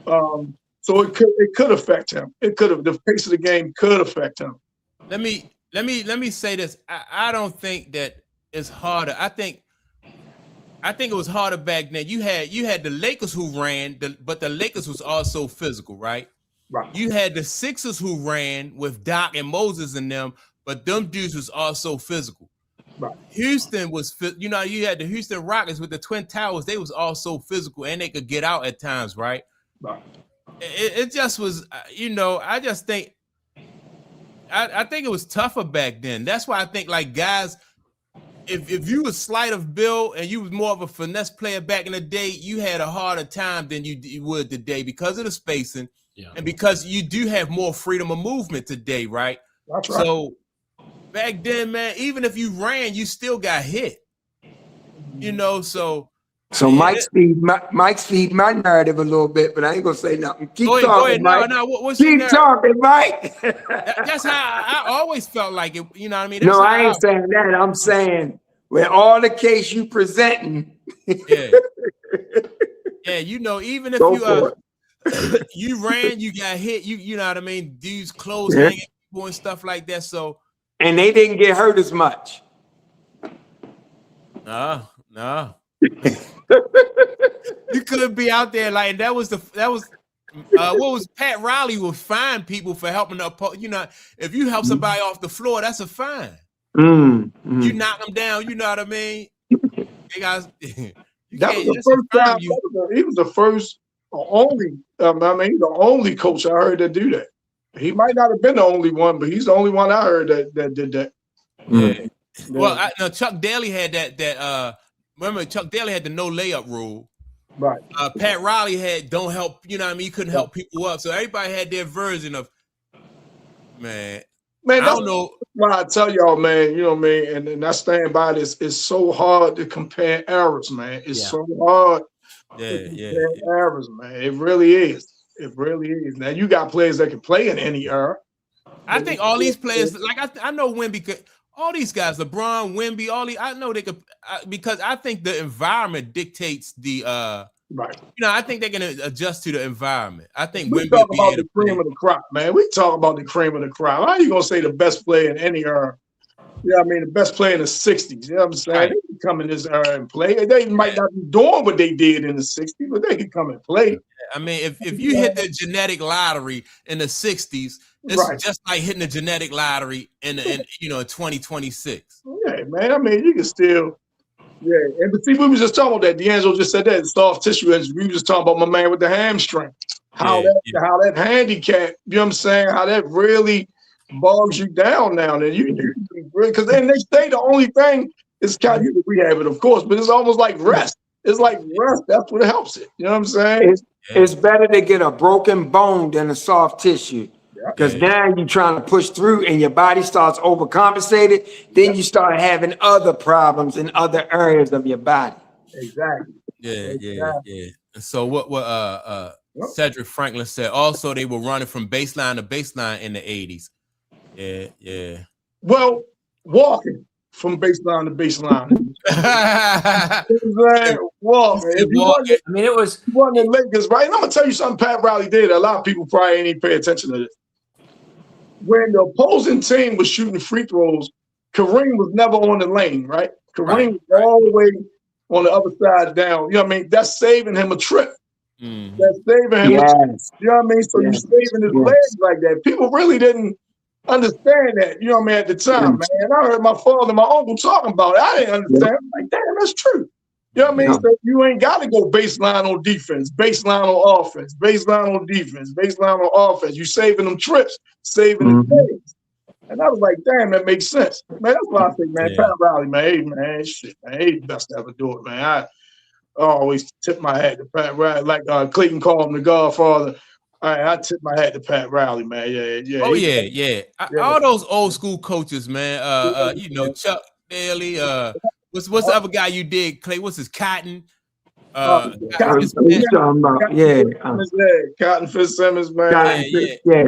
So it could affect him. The pace of the game could affect him. Let me say this. I don't think that it's harder. I think it was harder back then. You had the Lakers who ran, but the Lakers was also physical, right? Right. You had the Sixers who ran with Doc and Moses in them, but them dudes was also physical. Right. Houston was, you had the Houston Rockets with the Twin Towers. They was also physical and they could get out at times, right? Right. It just was, I just think, I think it was tougher back then. That's why I think like guys, if you was slight of build and you was more of a finesse player back in the day, you had a harder time than you would today because of the spacing and because you do have more freedom of movement today, right? That's right. So back then, man, even if you ran, you still got hit. So Mike's feed my narrative a little bit, but I ain't gonna say nothing. Keep talking, go ahead. Mike. No, what's Keep talking, Mike. That's how I always felt like it. You know what I mean? No, I ain't saying that. I'm saying with all the case you presenting. Yeah. Even if you ran, you got hit. You know what I mean? Dudes clothes hanging people and stuff like that. So. And they didn't get hurt as much. No. You couldn't be out there like that was what was Pat Riley would fine people for helping up. If you help somebody off the floor, that's a fine. You knock them down. You know what I mean? Hey guys, that was the first time. He was the first or only. He's the only coach I heard that do that. He might not have been the only one, but he's the only one I heard that did that. Yeah. Well, Chuck Daly had that. Remember, Chuck Daly had the no layup rule. Right. Pat Riley had don't help. You know what I mean? He couldn't help people up. So everybody had their version of. Man, I don't know. Why I tell y'all, man. You know what I mean? And I stand by this. It's so hard to compare eras, man. It's so hard. To compare eras, man. It really is. Now you got players that can play in any era. I think all these players, like I know Wemby could. All these guys, LeBron, Wemby, I know they could because I think the environment dictates the right. I think they're gonna adjust to the environment. I think we talk about the cream of the crop, man. We talk about the cream of the crop. How are you gonna say the best player in any era? Yeah, I mean the best player in the '60s. You know what I'm saying? Right. They can come in this era and play. They might not be doing what they did in the '60s, but they can come and play. I mean, if you hit the genetic lottery in the '60s, it's just like hitting the genetic lottery in 2026. Yeah, man. I mean, you can still, And but see, we was just talking about that. D'Angelo just said that soft tissue injury. We were just talking about my man with the hamstring. How that handicap. You know what I'm saying? How that really bogs you down now. And you really because then they say the only thing is kind of you can rehab it, of course, but it's almost like rest. It's like rest. That's what helps it. You know what I'm saying? It's better to get a broken bone than a soft tissue. Because now you're trying to push through and your body starts overcompensated. Then you start having other problems in other areas of your body. Exactly. Yeah. And so what Cedric Franklin said, also they were running from baseline to baseline in the 80s. Yeah. Well, walking from baseline to baseline. Walking. If you I mean, it was the Lakers, right? And I'm gonna tell you something Pat Riley did. A lot of people probably ain't even pay attention to this. When the opposing team was shooting free throws, Kareem was never on the lane, right? Kareem was all the way on the other side down. You know what I mean? That's saving him a trip. That's saving him a trip. You know what I mean? So you saving his legs like that. People really didn't understand that, you know what I mean, at the time, man. I heard my father and my uncle talking about it. I didn't understand. I'm like, damn, that's true. You know what I mean? So you ain't got to go baseline on defense, baseline on offense, baseline on defense, baseline on offense. You saving them trips, saving the days. And I was like, damn, that makes sense. Man, that's why I say, man, Pat Riley, man, hey, man, shit, man, he's the best to ever do it, man. I always tip my hat to Pat Riley, like Clayton called him the Godfather. I tip my hat to Pat Riley, man. Yeah. Oh, yeah. All those old school coaches, man. You know, Chuck Daly, what's the other guy you did, Clay? What's his Cotton? Cotton Fitzsimmons, man.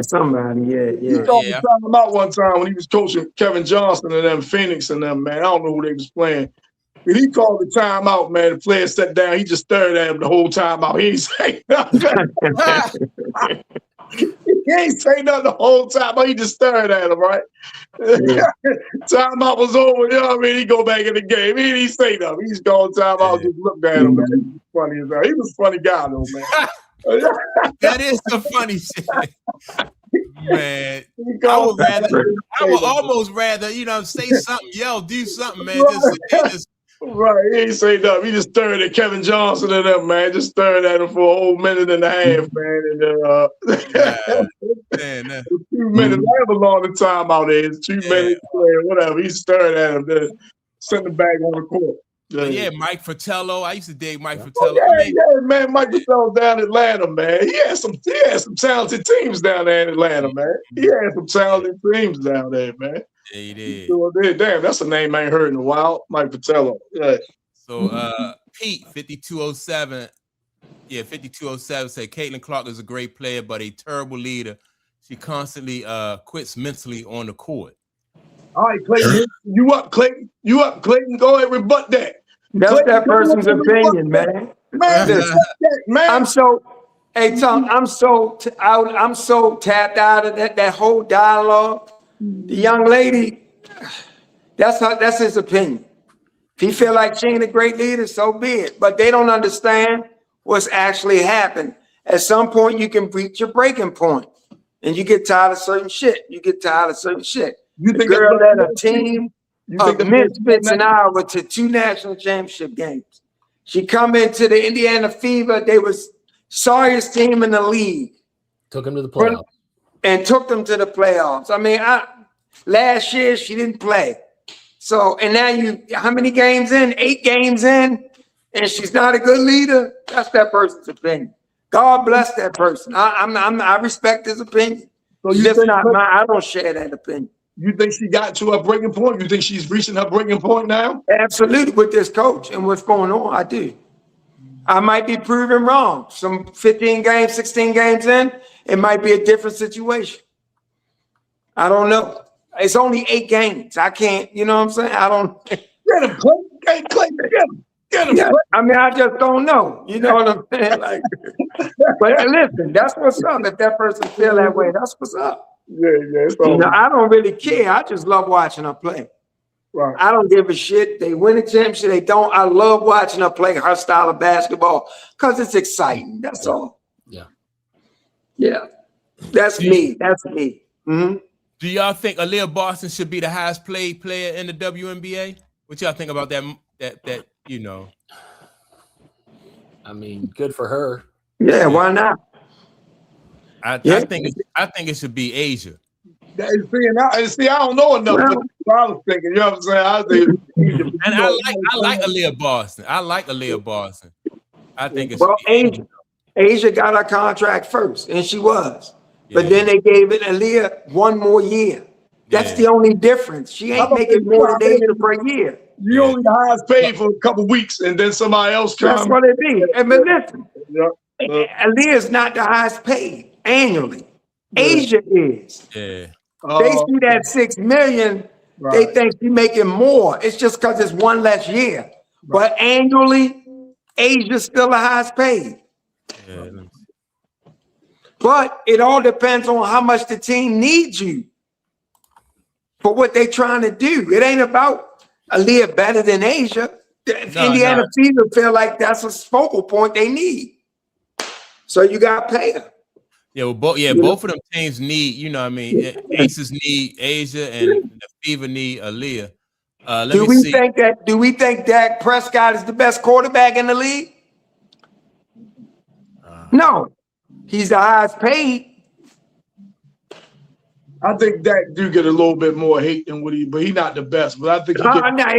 Somebody. He called the time out one time when he was coaching Kevin Johnson and them, Phoenix and them, man. I don't know who they was playing. But he called the timeout, man. The player sat down. He just stared at him the whole time out. He ain't say nothing. He ain't say nothing the whole time, but he just stared at him, right? Timeout was over. You know what I mean? He go back in the game. He didn't say nothing. He's going timeout, just looked at him, man. He was funny as hell. He was a funny guy, though, man. That is some funny shit. Man, I would almost rather, you know, say something, yell, do something, man. Just right, he ain't say nothing. He just stared at Kevin Johnson and them, man. Just staring at him for a whole minute and a half, man. And 2 minutes, however long the timeout is, 2 minutes, whatever. He staring at him, then sent him back on the court. Mike Fratello. I used to dig Mike Fratello. Oh, man. Mike Fratello down in Atlanta, man. He had some talented teams down there in Atlanta, man. He had some talented teams down there, man. Yeah, he did. Sure did. Damn, that's a name I ain't heard in a while. Mike Fratello. Yeah. So Pete, 5207. Yeah, 5207 said Caitlin Clark is a great player, but a terrible leader. She constantly quits mentally on the court. All right, Clayton. You up, Clayton? Go ahead, rebut that. That's Clayton, that person's opinion, man. I'm so, hey Tom, I'm so tapped out of that whole dialogue. The young lady, that's his opinion. If he feel like she ain't a great leader, so be it. But they don't understand what's actually happened. At some point, you can reach your breaking point, and you get tired of certain shit. You think girl led a team of misfits in Iowa to 2 national championship games. She come into the Indiana Fever. They was sorriest team in the league. Took them to the playoffs. And took them to the playoffs. I mean, last year she didn't play. So, and now how many games in? 8 games in, and she's not a good leader. That's that person's opinion. God bless that person. I respect his opinion. So just not mine. I don't share that opinion. You think she got to her breaking point? You think she's reaching her breaking point now? Absolutely, with this coach and what's going on, I do. I might be proven wrong. Some 15 games, 16 games in, it might be a different situation. I don't know. It's only 8 games. I can't, you know what I'm saying? I don't. Get him, Clay. Get him. Yeah, I mean, I just don't know. You know what I'm saying? Like, but listen, that's what's up. If that person feel that way, that's what's up. Yeah. I don't really care. I just love watching her play. Right. I don't give a shit. They win a championship. They don't. I love watching her play her style of basketball because it's exciting. That's all. Yeah. That's me. Mm-hmm. Do y'all think Aaliyah Boston should be the highest paid player in the WNBA? What y'all think about that? That you know? I mean, good for her. Yeah, why not? I think it should be Asia. See, I don't know enough, but I was thinking, you know what I'm saying? I was thinking, And I like Aaliyah Boston. I like Aaliyah Boston. I think it's Asia got her contract first, and she was. Yeah. But then they gave it Aaliyah one more year. That's the only difference. She ain't making more than Asia per year. You only the highest paid for a couple weeks, and then somebody else comes. That's what it be. And but listen, Aaliyah's not the highest paid annually. Asia is. Yeah. They see that 6 million, they think she's making more. It's just because it's one less year. But annually, Asia's still the highest paid. Yeah. But it all depends on how much the team needs you for what they're trying to do. It ain't about Aaliyah better than Asia. Indiana Fever feel like that's a focal point they need. So you got to pay them. Yeah, well, both of them teams need, you know what I mean? Aces need Asia and the Fever need Aaliyah. Do we think Dak Prescott is the best quarterback in the league? No. He's the highest paid. I think Dak do get a little bit more hate than Woody, but he's not the best. But I think I'm not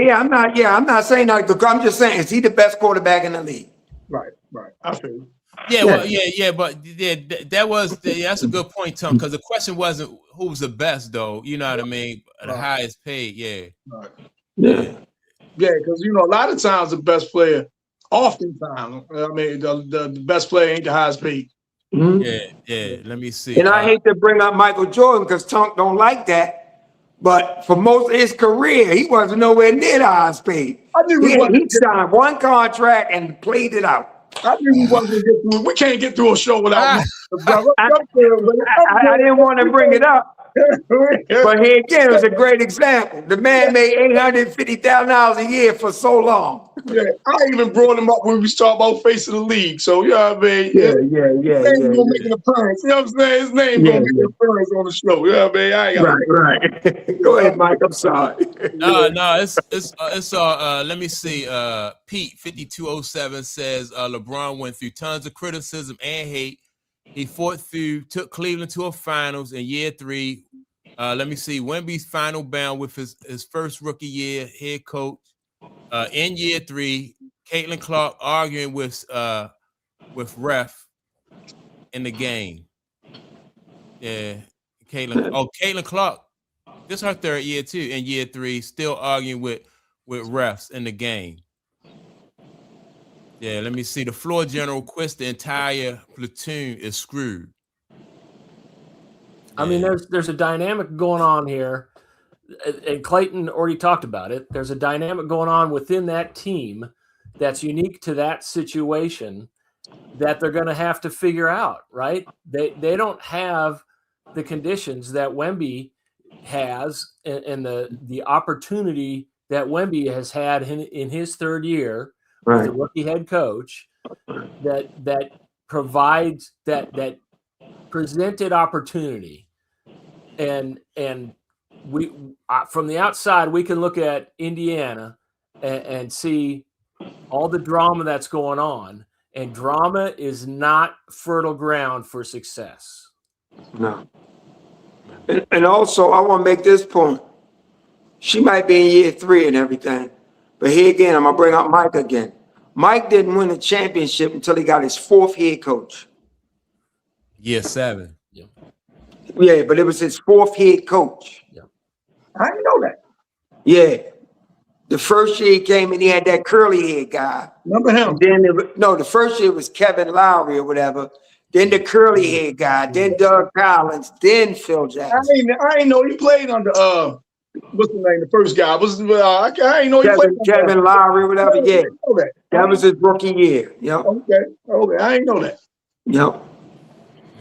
saying that. I'm just saying, is he the best quarterback in the league? Right. I feel you. That's a good point, Tom, because the question wasn't who was the best, though. You know what I mean? The highest paid, Right. Yeah, because a lot of times the best player, oftentimes, I mean, the best player ain't the highest paid. Mm-hmm. Let me see. And I hate to bring up Michael Jordan because Tunk don't like that, but for most of his career, he wasn't nowhere near the highest paid. He signed one contract and played it out. I knew we wasn't gonna get through. We can't get through a show without. I didn't want to bring it up, but here again, it was a great example. The man made $850,000 a year for so long. Yeah, I even brought him up when we talked about facing the league. So you know what I mean? Yeah. His name gonna make an appearance. You know what I'm saying? His name gonna make an appearance on the show. You know what I mean? Right. Go ahead, Mike. I'm sorry. No, it's let me see. Pete 5207 says LeBron went through tons of criticism and hate. He took Cleveland to a finals in year 3. Let me see. Wemby's final bound with his first rookie year head coach. In year 3, Caitlin Clark arguing with ref in the game. Yeah, Caitlin Clark. This is her 3rd year too. In year 3, still arguing with refs in the game. Yeah, let me see. The floor general quits. The entire platoon is screwed. I mean, there's a dynamic going on here, and Clayton already talked about it. There's a dynamic going on within that team that's unique to that situation that they're going to have to figure out, right? They don't have the conditions that Wemby has and the opportunity that Wemby has had in his 3rd year as a rookie head coach that provides that presented opportunity. And we from the outside, we can look at Indiana and see all the drama that's going on, and drama is not fertile ground for success. No. And also, I want to make this point. She might be in year 3 and everything, but here again, I'm going to bring up Mike again. Mike didn't win a championship until he got his 4th head coach. Year 7. Yeah, but it was his 4th head coach. Yeah. I didn't know that. Yeah. The first year he came and he had that curly head guy. Remember him? Then the first year was Kevin Lowry or whatever. Then the curly head guy. Then Doug Collins. Then Phil Jackson. I didn't know he played under what's the name? The first guy was I didn't know he played under Kevin Lowry, whatever. Yeah, that was his rookie year. Yep. Okay. I didn't know that. Yep.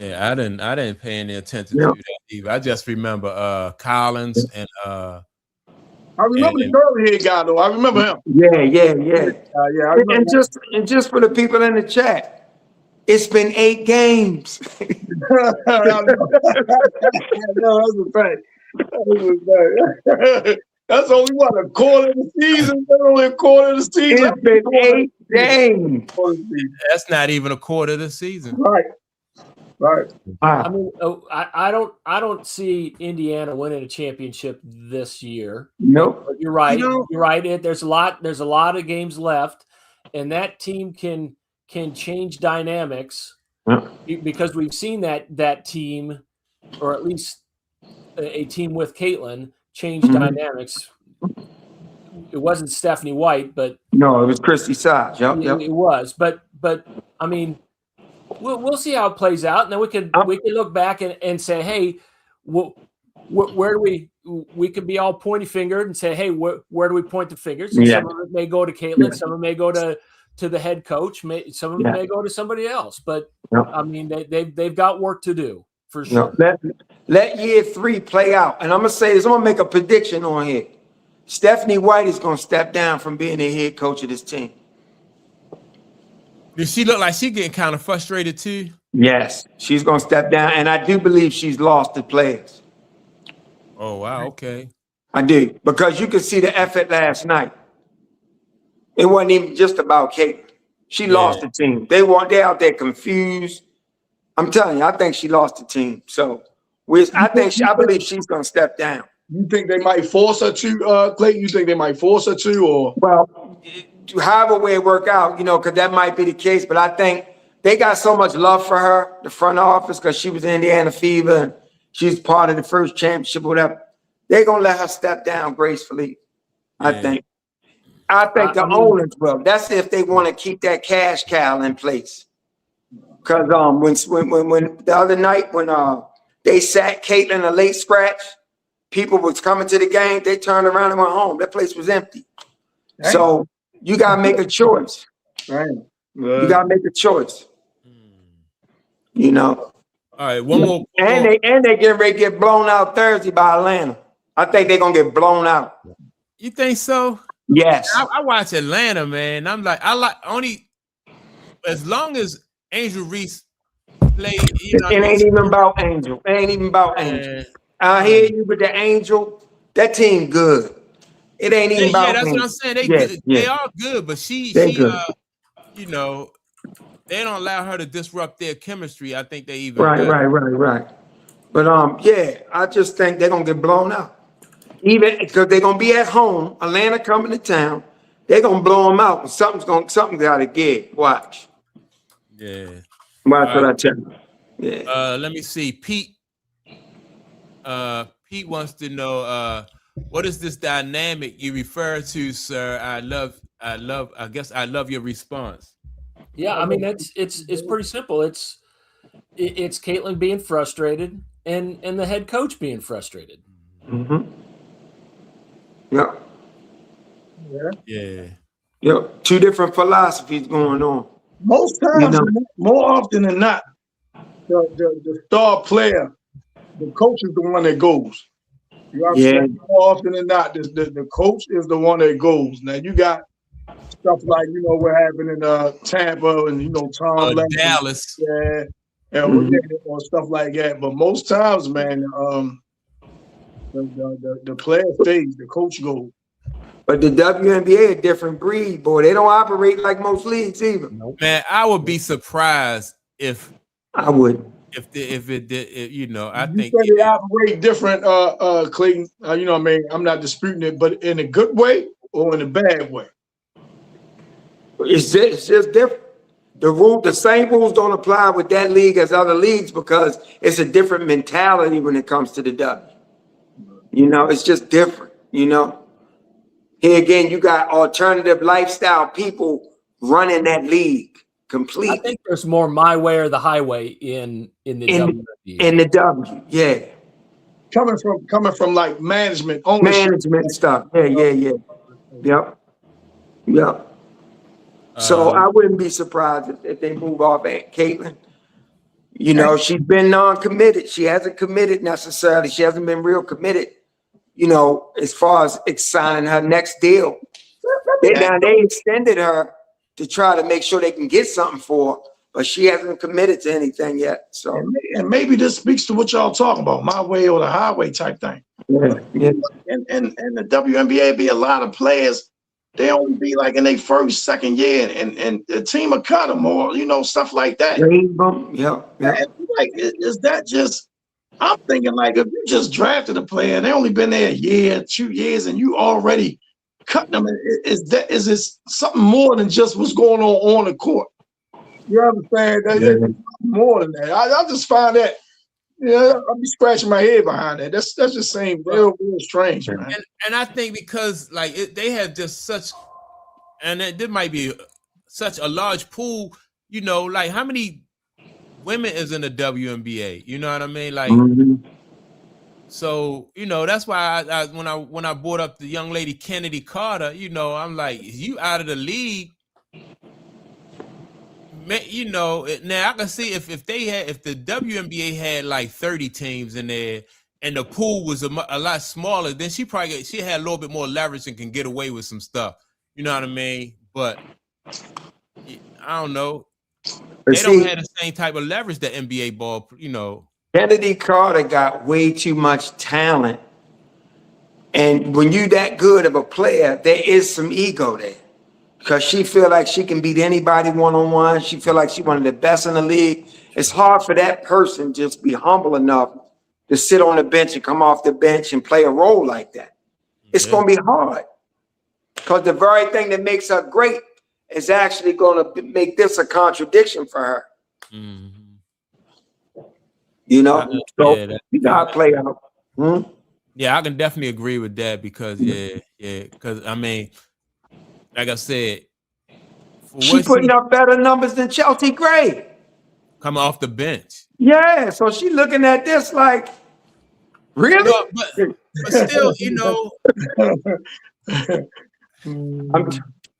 Yeah, I didn't pay any attention to that either. I just remember Collins and I remember the curly head guy though. I remember him. Yeah. And just for the people in the chat, it's been 8 games. That's only a quarter of the season. That's only a quarter of the season. It's been 8 games. That's not even a quarter of the season. Right. Right. I mean, I don't see Indiana winning a championship this year. Nope. But you're right. You know- You're right. There's a lot of games left, and that team can change dynamics because we've seen that team, or at least a team with Caitlin, change dynamics. It wasn't Stephanie White, but no, it was Christy Sage. Yep. it was. But I mean, we'll see how it plays out, and then we can look back and say, hey, where do we could be all pointy fingered and say, hey, where do we point the fingers? And some of it may go to Caitlin, some of it may go to the head coach, some of it may go to somebody else. But I mean, they've got work to do for sure. Let year 3 play out, and I'm gonna say this. I'm gonna make a prediction on here. Stephanie White is gonna step down from being the head coach of this team. Does she look like she getting kind of frustrated too? Yes, she's gonna step down, and I do believe she's lost the players. Oh wow, okay. I do, because you could see the effort last night. It wasn't even just about Kate. She lost the team. They out there confused. I'm telling you, I think she lost the team. So I believe she's gonna step down. You think they might force her to, Clayton? You think they might force her to, or? Well, however way it work out, because that might be the case. But I think they got so much love for her, the front office, because she was in Indiana Fever and she's part of the first championship, whatever. They're gonna let her step down gracefully. I think the owners will. That's if they want to keep that cash cow in place. Because when the other night when they sat Caitlin a late scratch, people was coming to the game. They turned around and went home. That place was empty. Dang. So you gotta make a choice. Right. You gotta make a choice. All right, one more. And they getting ready to get blown out Thursday by Atlanta. I think they're gonna get blown out. You think so? Yes. I watch Atlanta, man. I like only as long as Angel Reese play. It ain't even about Angel. It ain't even about Angel. I hear you, but the Angel, that team good. It ain't even about that's Angel. what I'm saying. They are good, but she they don't allow her to disrupt their chemistry. I think they even right. But I just think they're gonna get blown out. Even because they're gonna be at home, Atlanta coming to town, they're gonna blow them out. Something's gotta give. Watch. Yeah. Watch what I tell you. Yeah. Let me see. Pete wants to know what is this dynamic you refer to, sir? I guess I love your response. Yeah, I mean it's pretty simple. It's Caitlin being frustrated and the head coach being frustrated. Mm-hmm. Yeah. Two different philosophies going on. Most times, more often than not, the star player, the coach is the one that goes. You know what I'm saying? More often than not, the coach is the one that goes. Now you got stuff like what happened in Tampa and Tom Dallas, or stuff like that. But most times, man, the player stays, the coach goes. But the WNBA a different breed, boy. They don't operate like most leagues either. Man, I would be surprised if I would. If it did, I think they operate different, Clayton. I'm not disputing it, but in a good way or in a bad way. It's just different. The same rules don't apply with that league as other leagues because it's a different mentality when it comes to the W. It's just different. Here again, you got alternative lifestyle people running that league completely. I think there's more my way or the highway in the W. In the W, yeah. Coming from like management, ownership. Management stuff. Yeah. Yep. So I wouldn't be surprised if they move off at Caitlin. She's been non-committed. She hasn't committed necessarily. She hasn't been real committed, as far as signing her next deal. They extended her to try to make sure they can get something for her, but she hasn't committed to anything yet. So, and maybe this speaks to what y'all talking about, my way or the highway type thing. Yeah. And the WNBA be a lot of players they only be like in their first, second year, and the team will cut them or stuff like that. Yeah. And like, is that just? I'm thinking like if you just drafted a player and they only been there a year, 2 years, and you already cut them, is this something more than just what's going on the court? You understand? There's more than that. I just find that. Yeah, I'll be scratching my head behind that. That's just seems real strange, man. And I think because like they have just such, and there might be such a large pool. Like how many women is in the WNBA? You know what I mean? Like, so that's why I when I brought up the young lady Kennedy Carter, I'm like, you out of the league. Now I can see if the WNBA had like 30 teams in there and the pool was a lot smaller, then she had a little bit more leverage and can get away with some stuff. You know what I mean? But I don't know. They don't have the same type of leverage that NBA ball. Kennedy Carter got way too much talent, and when you that good of a player, there is some ego there. Because she feel like she can beat anybody one-on-one. She feel like she's one of the best in the league. It's hard for that person just be humble enough to sit on the bench and come off the bench and play a role like that. It's going to be hard. Because the very thing that makes her great is actually going to make this a contradiction for her. So you got to play out. Yeah, I can definitely agree with that because, because I mean, like I said, she putting up better numbers than Chelsea Gray. Coming off the bench. Yeah, so she looking at this like, really? No, but still,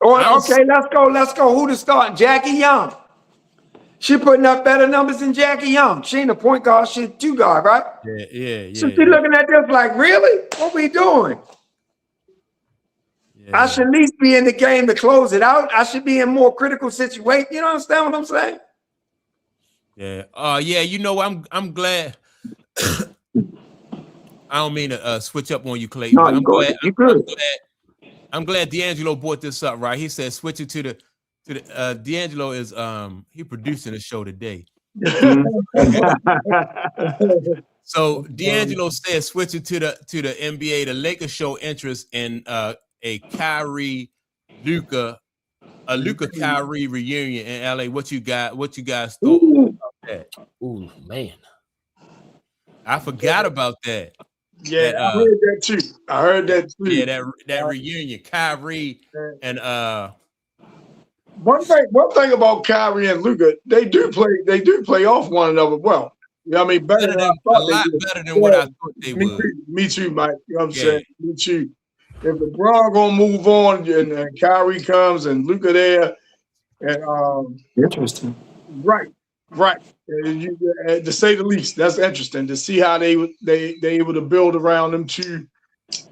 okay, let's go. Who to start? Jackie Young. She putting up better numbers than Jackie Young. She ain't a point guard, she's a 2 guard, right? Yeah. So she looking at this like, really? What we doing? I should at least be in the game to close it out. I should be in more critical situation. You understand what I'm saying? Yeah. I'm glad. I don't mean to switch up on you, Clay. No, but you good. I'm glad D'Angelo brought this up, right? He said switch it to the D'Angelo is he producing the show today. So D'Angelo said switch it to the NBA. The Lakers show interest in a Kyrie Luka Kyrie reunion in LA. What you guys thought about that? Ooh, man. I forgot about that. Yeah, I heard that too. Yeah, that reunion, Kyrie and one thing about Kyrie and Luka, they do play off one another well. You know what I mean? Better than what I thought they would. Me too, Mike. You know what I'm saying? Me too. If LeBron gonna move on and Kyrie comes and Luka there, and interesting. Right. To say the least, that's interesting to see how they able to build around them two.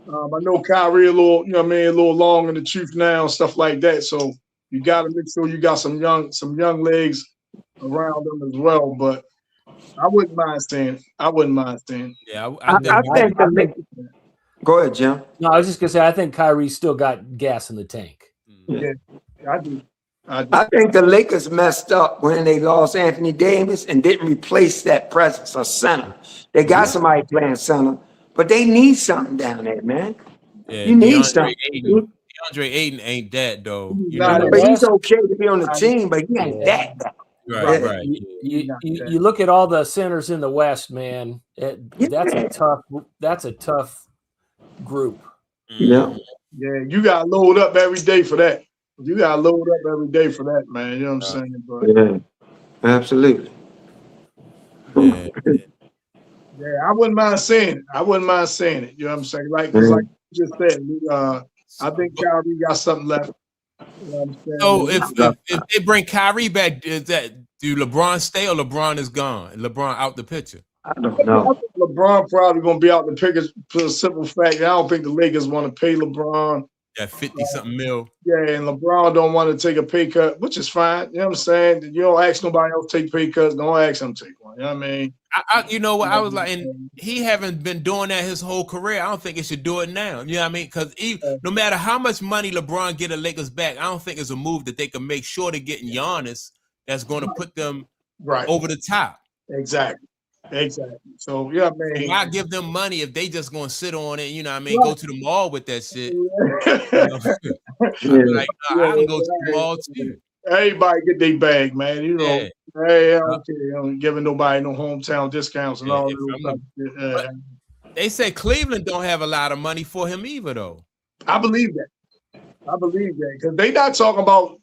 I know Kyrie a little, a little long in the tooth now and stuff like that. So you got to make sure you got some young legs around them as well. But I wouldn't mind saying it. Yeah, I think the Lakers. Go ahead, Jim. No, I was just gonna say I think Kyrie still got gas in the tank. Yeah, I do. I think the Lakers messed up when they lost Anthony Davis and didn't replace that presence of center. They got somebody playing center, but they need something down there, man. Yeah, you need something. DeAndre Ayton ain't that though. But he's okay to be on the team, but he ain't that. Right. You look at all the centers in the West, man. That's a tough group. Yeah. Yeah, you gotta load up every day for that. You gotta load up every day for that, man. You know what I'm saying? But, yeah, absolutely. Yeah, I wouldn't mind saying it. You know what I'm saying? Like you just said, I think Kyrie got something left. You know what I'm saying? So if they bring Kyrie back, do LeBron stay or LeBron is gone? LeBron out the picture? I don't know. I think LeBron probably gonna be out the picture for the simple fact that I don't think the Lakers want to pay LeBron. That 50-something mil. Yeah, and LeBron don't want to take a pay cut, which is fine. You know what I'm saying? You don't ask nobody else to take pay cuts. Don't ask him to take one. You know what I mean? You know what? I was like, and he haven't been doing that his whole career. I don't think he should do it now. You know what I mean? Because no matter how much money LeBron get the Lakers back, I don't think it's a move that they can make sure to get Giannis that's going to put them over the top. Exactly. So yeah, man. So why give them money if they just going to sit on it? You know what I mean? Go to the mall with that shit. I'm like, I can go to the mall too. Everybody get their bag, man. You know, hey, I don't care. I'm giving nobody no hometown discounts and all that. They say Cleveland don't have a lot of money for him either, though. I believe that because they not talking about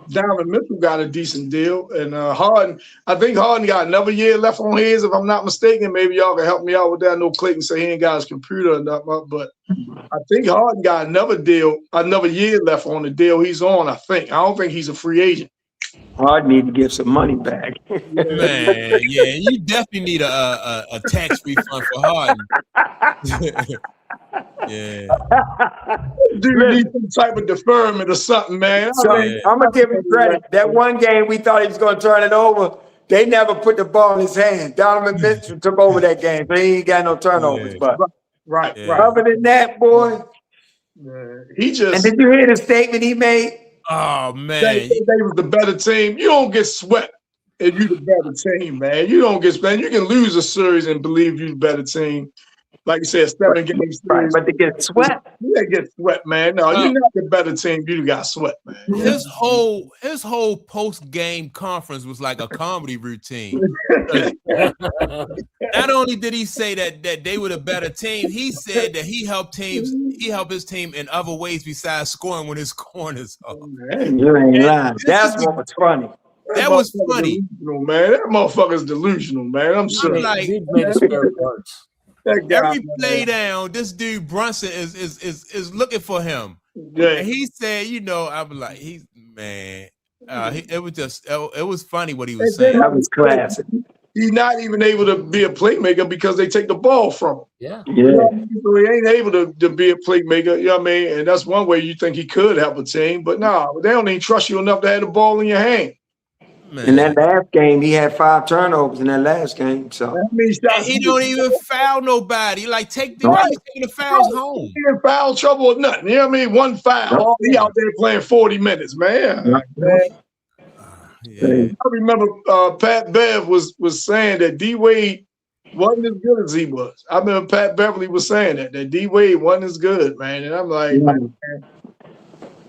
Donovan Mitchell got a decent deal, and Harden. I think Harden got another year left on his, if I'm not mistaken. Maybe y'all can help me out with that. I know Clayton said he ain't got his computer or nothing, but I think Harden got another year left on the deal he's on. I don't think he's a free agent. Harden need to get some money back. Man, yeah, you definitely need a tax refund for Harden. Yeah. Dude need some type of deferment or something, man. So I'm gonna give him credit. That one game we thought he was gonna turn it over. They never put the ball in his hand. Donovan Mitchell took over that game, so he ain't got no turnovers. But right. Other than that, boy, he just. And did you hear the statement he made? Oh man, they was the better team. You don't get swept if you the better team, man. You don't get swept. You can lose a series and believe you the better team. Like you said, 7 games, right? But they get swept. You get swept, man. No, you're not the better team. You got swept, man. His whole post game conference was like a comedy routine. Not only did he say that they were the better team, he said that he helped his team in other ways besides scoring when his corners off. You ain't lying. That's what was funny. That was funny, man. That motherfucker's delusional, man. I'm sure. Like, every play down, this dude Brunson is looking for him. Yeah. And he said, I was like, it was funny what he was saying. That was classic. He's not even able to be a playmaker because they take the ball from him. Yeah. So he ain't able to be a playmaker, you know what I mean? And that's one way you think he could help a team, but no, they don't even trust you enough to have the ball in your hand. Man. In that last game, he had 5 turnovers in that last game. So he don't even foul nobody. Like taking the fouls home. He in foul trouble or nothing. You know what I mean? One foul. He out there playing 40 minutes, man. I remember Pat Bev was saying that D Wade wasn't as good as he was. I remember Pat Beverly was saying that D Wade wasn't as good, man. And I'm like, man,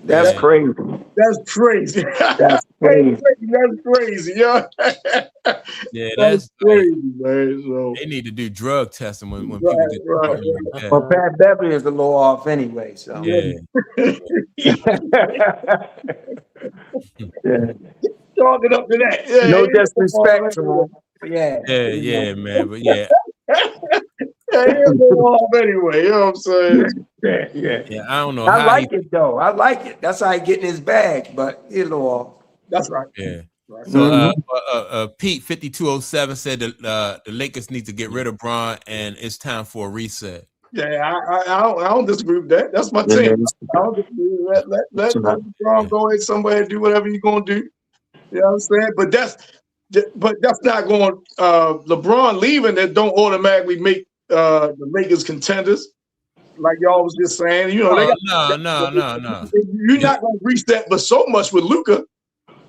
that's crazy. That's crazy. That's crazy. That's crazy, yo. Yeah, that's crazy, man. So they need to do drug testing when people get like that. Well, Pat Beverly is a little off anyway, so yeah. Talking up to that. Yeah, no disrespect to him. Yeah, man. But yeah. He'll go off anyway, you know what I'm saying? Yeah, I don't know. I like it though. I like it. That's how he get in his bag, but he's a little off. That's right. Yeah. So Pete 5207 said the Lakers need to get rid of Bron and it's time for a reset. Yeah, I don't disagree with that. That's my team. I don't disagree with that. Let Bron go ahead somewhere and do whatever you're gonna do. You know what I'm saying? But that's not going LeBron leaving that don't automatically make the Lakers contenders. Like y'all was just saying, no. You're not going to reset, but so much with Luka.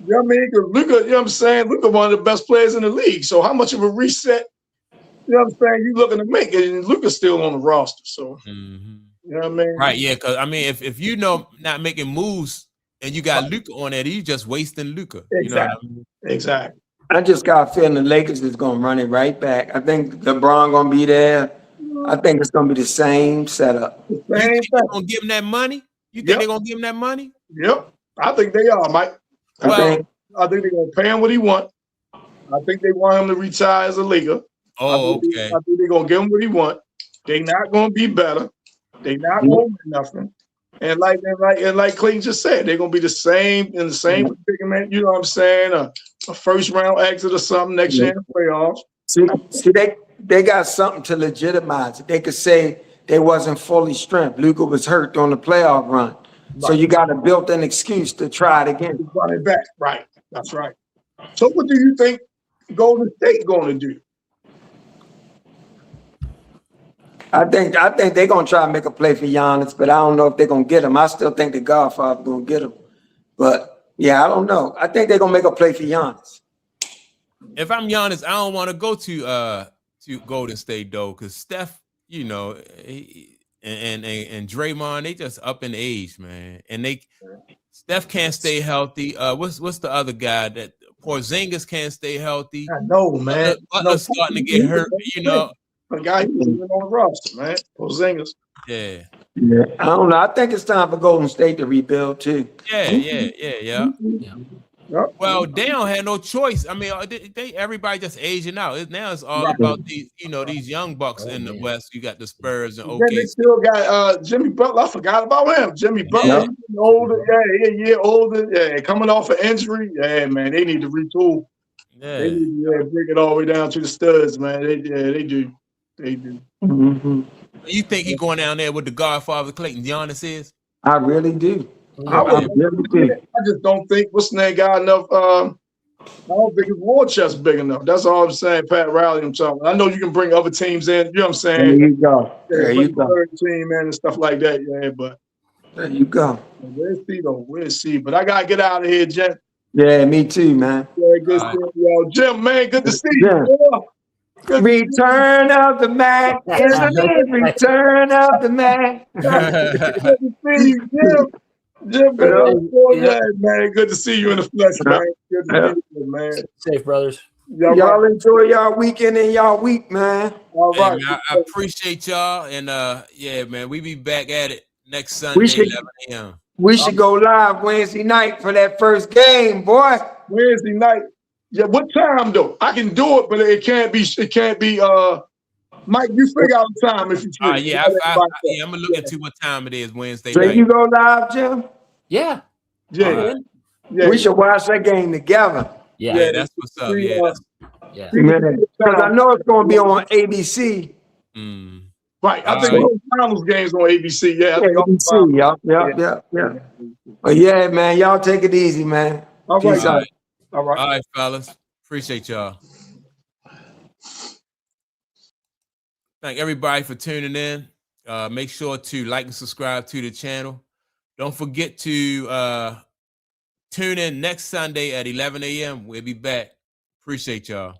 You know what I mean? Because Luka, you know what I'm saying? Luka, one of the best players in the league. So how much of a reset, you know what I'm saying, you looking to make? And Luka's still on the roster. So, you know what I mean? Right, yeah. Because, I mean, if you know not making moves and you got Luka on there, you just wasting Luka. Exactly. You know what I mean? Exactly. I just got a feeling the Lakers is going to run it right back. I think LeBron going to be there. I think it's going to be the same setup. You think they're going to give him that money? You think they're going to give him that money? Yep. I think they are, Mike. I think they're going to pay him what he wants. I think they want him to retire as a Laker. Oh, okay. I think they're going to give him what he wants. They're not going to be better. They're not going to win nothing. And like Clayton just said, they're going to be the same in the same predicament. You know what I'm saying? A first round exit or something next year in the playoffs. See, they got something to legitimize it. They could say they wasn't fully strength. Luka was hurt on the playoff run. Right. So you got a built-in excuse to try it again. Run it back. Right. That's right. So what do you think Golden State going to do? I think they're gonna try to make a play for Giannis, but I don't know if they're gonna get him. I still think the Godfather gonna get him, but yeah, I don't know. I think they're gonna make a play for Giannis. If I'm Giannis, I don't want to go to Golden State though, because Steph, you know, and Draymond, they just up in age, man, and Steph can't stay healthy. What's the other guy that Porzingis can't stay healthy? I know, man. Butler's starting to get hurt, you know. The guy who's on the roster, man. Porzingis. Yeah. Yeah, I don't know. I think it's time for Golden State to rebuild too. Yeah. Yep. Well, they don't have no choice. I mean, everybody just aging out. Now it's all about these, you know, these young bucks in the West. You got the Spurs and Then they still got Jimmy Butler. I forgot about him. Jimmy Butler, he's older, a year older, coming off an injury. Yeah, man, they need to retool. Yeah. They need to bring it all the way down to the studs, man. They do. They do. Mm-hmm. You think he going down there with the Godfather Clayton Giannis is? I really do. I just don't think what's the name got enough. I don't think his war chest big enough. That's all I'm saying. Pat Riley himself. I know you can bring other teams in. You know what I'm saying? There you go. There you go. Third team in and stuff like that. Yeah, but there you go. We'll see though. We'll see. But I gotta get out of here, Jim. Yeah, me too, man. Yeah, good seeing y'all, Jim. Man, good to see you. Return of the Mac, isn't it? Return of the Mac. Good to see you, Jim. Jim, man. Good to see you in the flesh, man. Good to see you, man. Safe, brothers. Y'all enjoy y'all weekend and y'all week, man. All right. Man, I appreciate y'all, and yeah, man, we be back at it next Sunday, 11 a.m. We should go live Wednesday night for that first game, boy. Wednesday night. Yeah, what time though? I can do it, but it can't be. Mike, you figure out the time if you free. Yeah, I'm gonna look into what time it is Wednesday so night. You go live, Jim? Yeah. Yeah. We should watch that game together. Yeah, that's what's up. Yeah. Because I know it's going to be on ABC. Right. I think those finals games on ABC. Yeah. ABC. Yeah. But yeah, man, y'all take it easy, man. All right. Peace out. All right, fellas. Appreciate y'all. Thank everybody for tuning in. Make sure to like and subscribe to the channel. Don't forget to tune in next Sunday at 11 a.m. We'll be back. Appreciate y'all.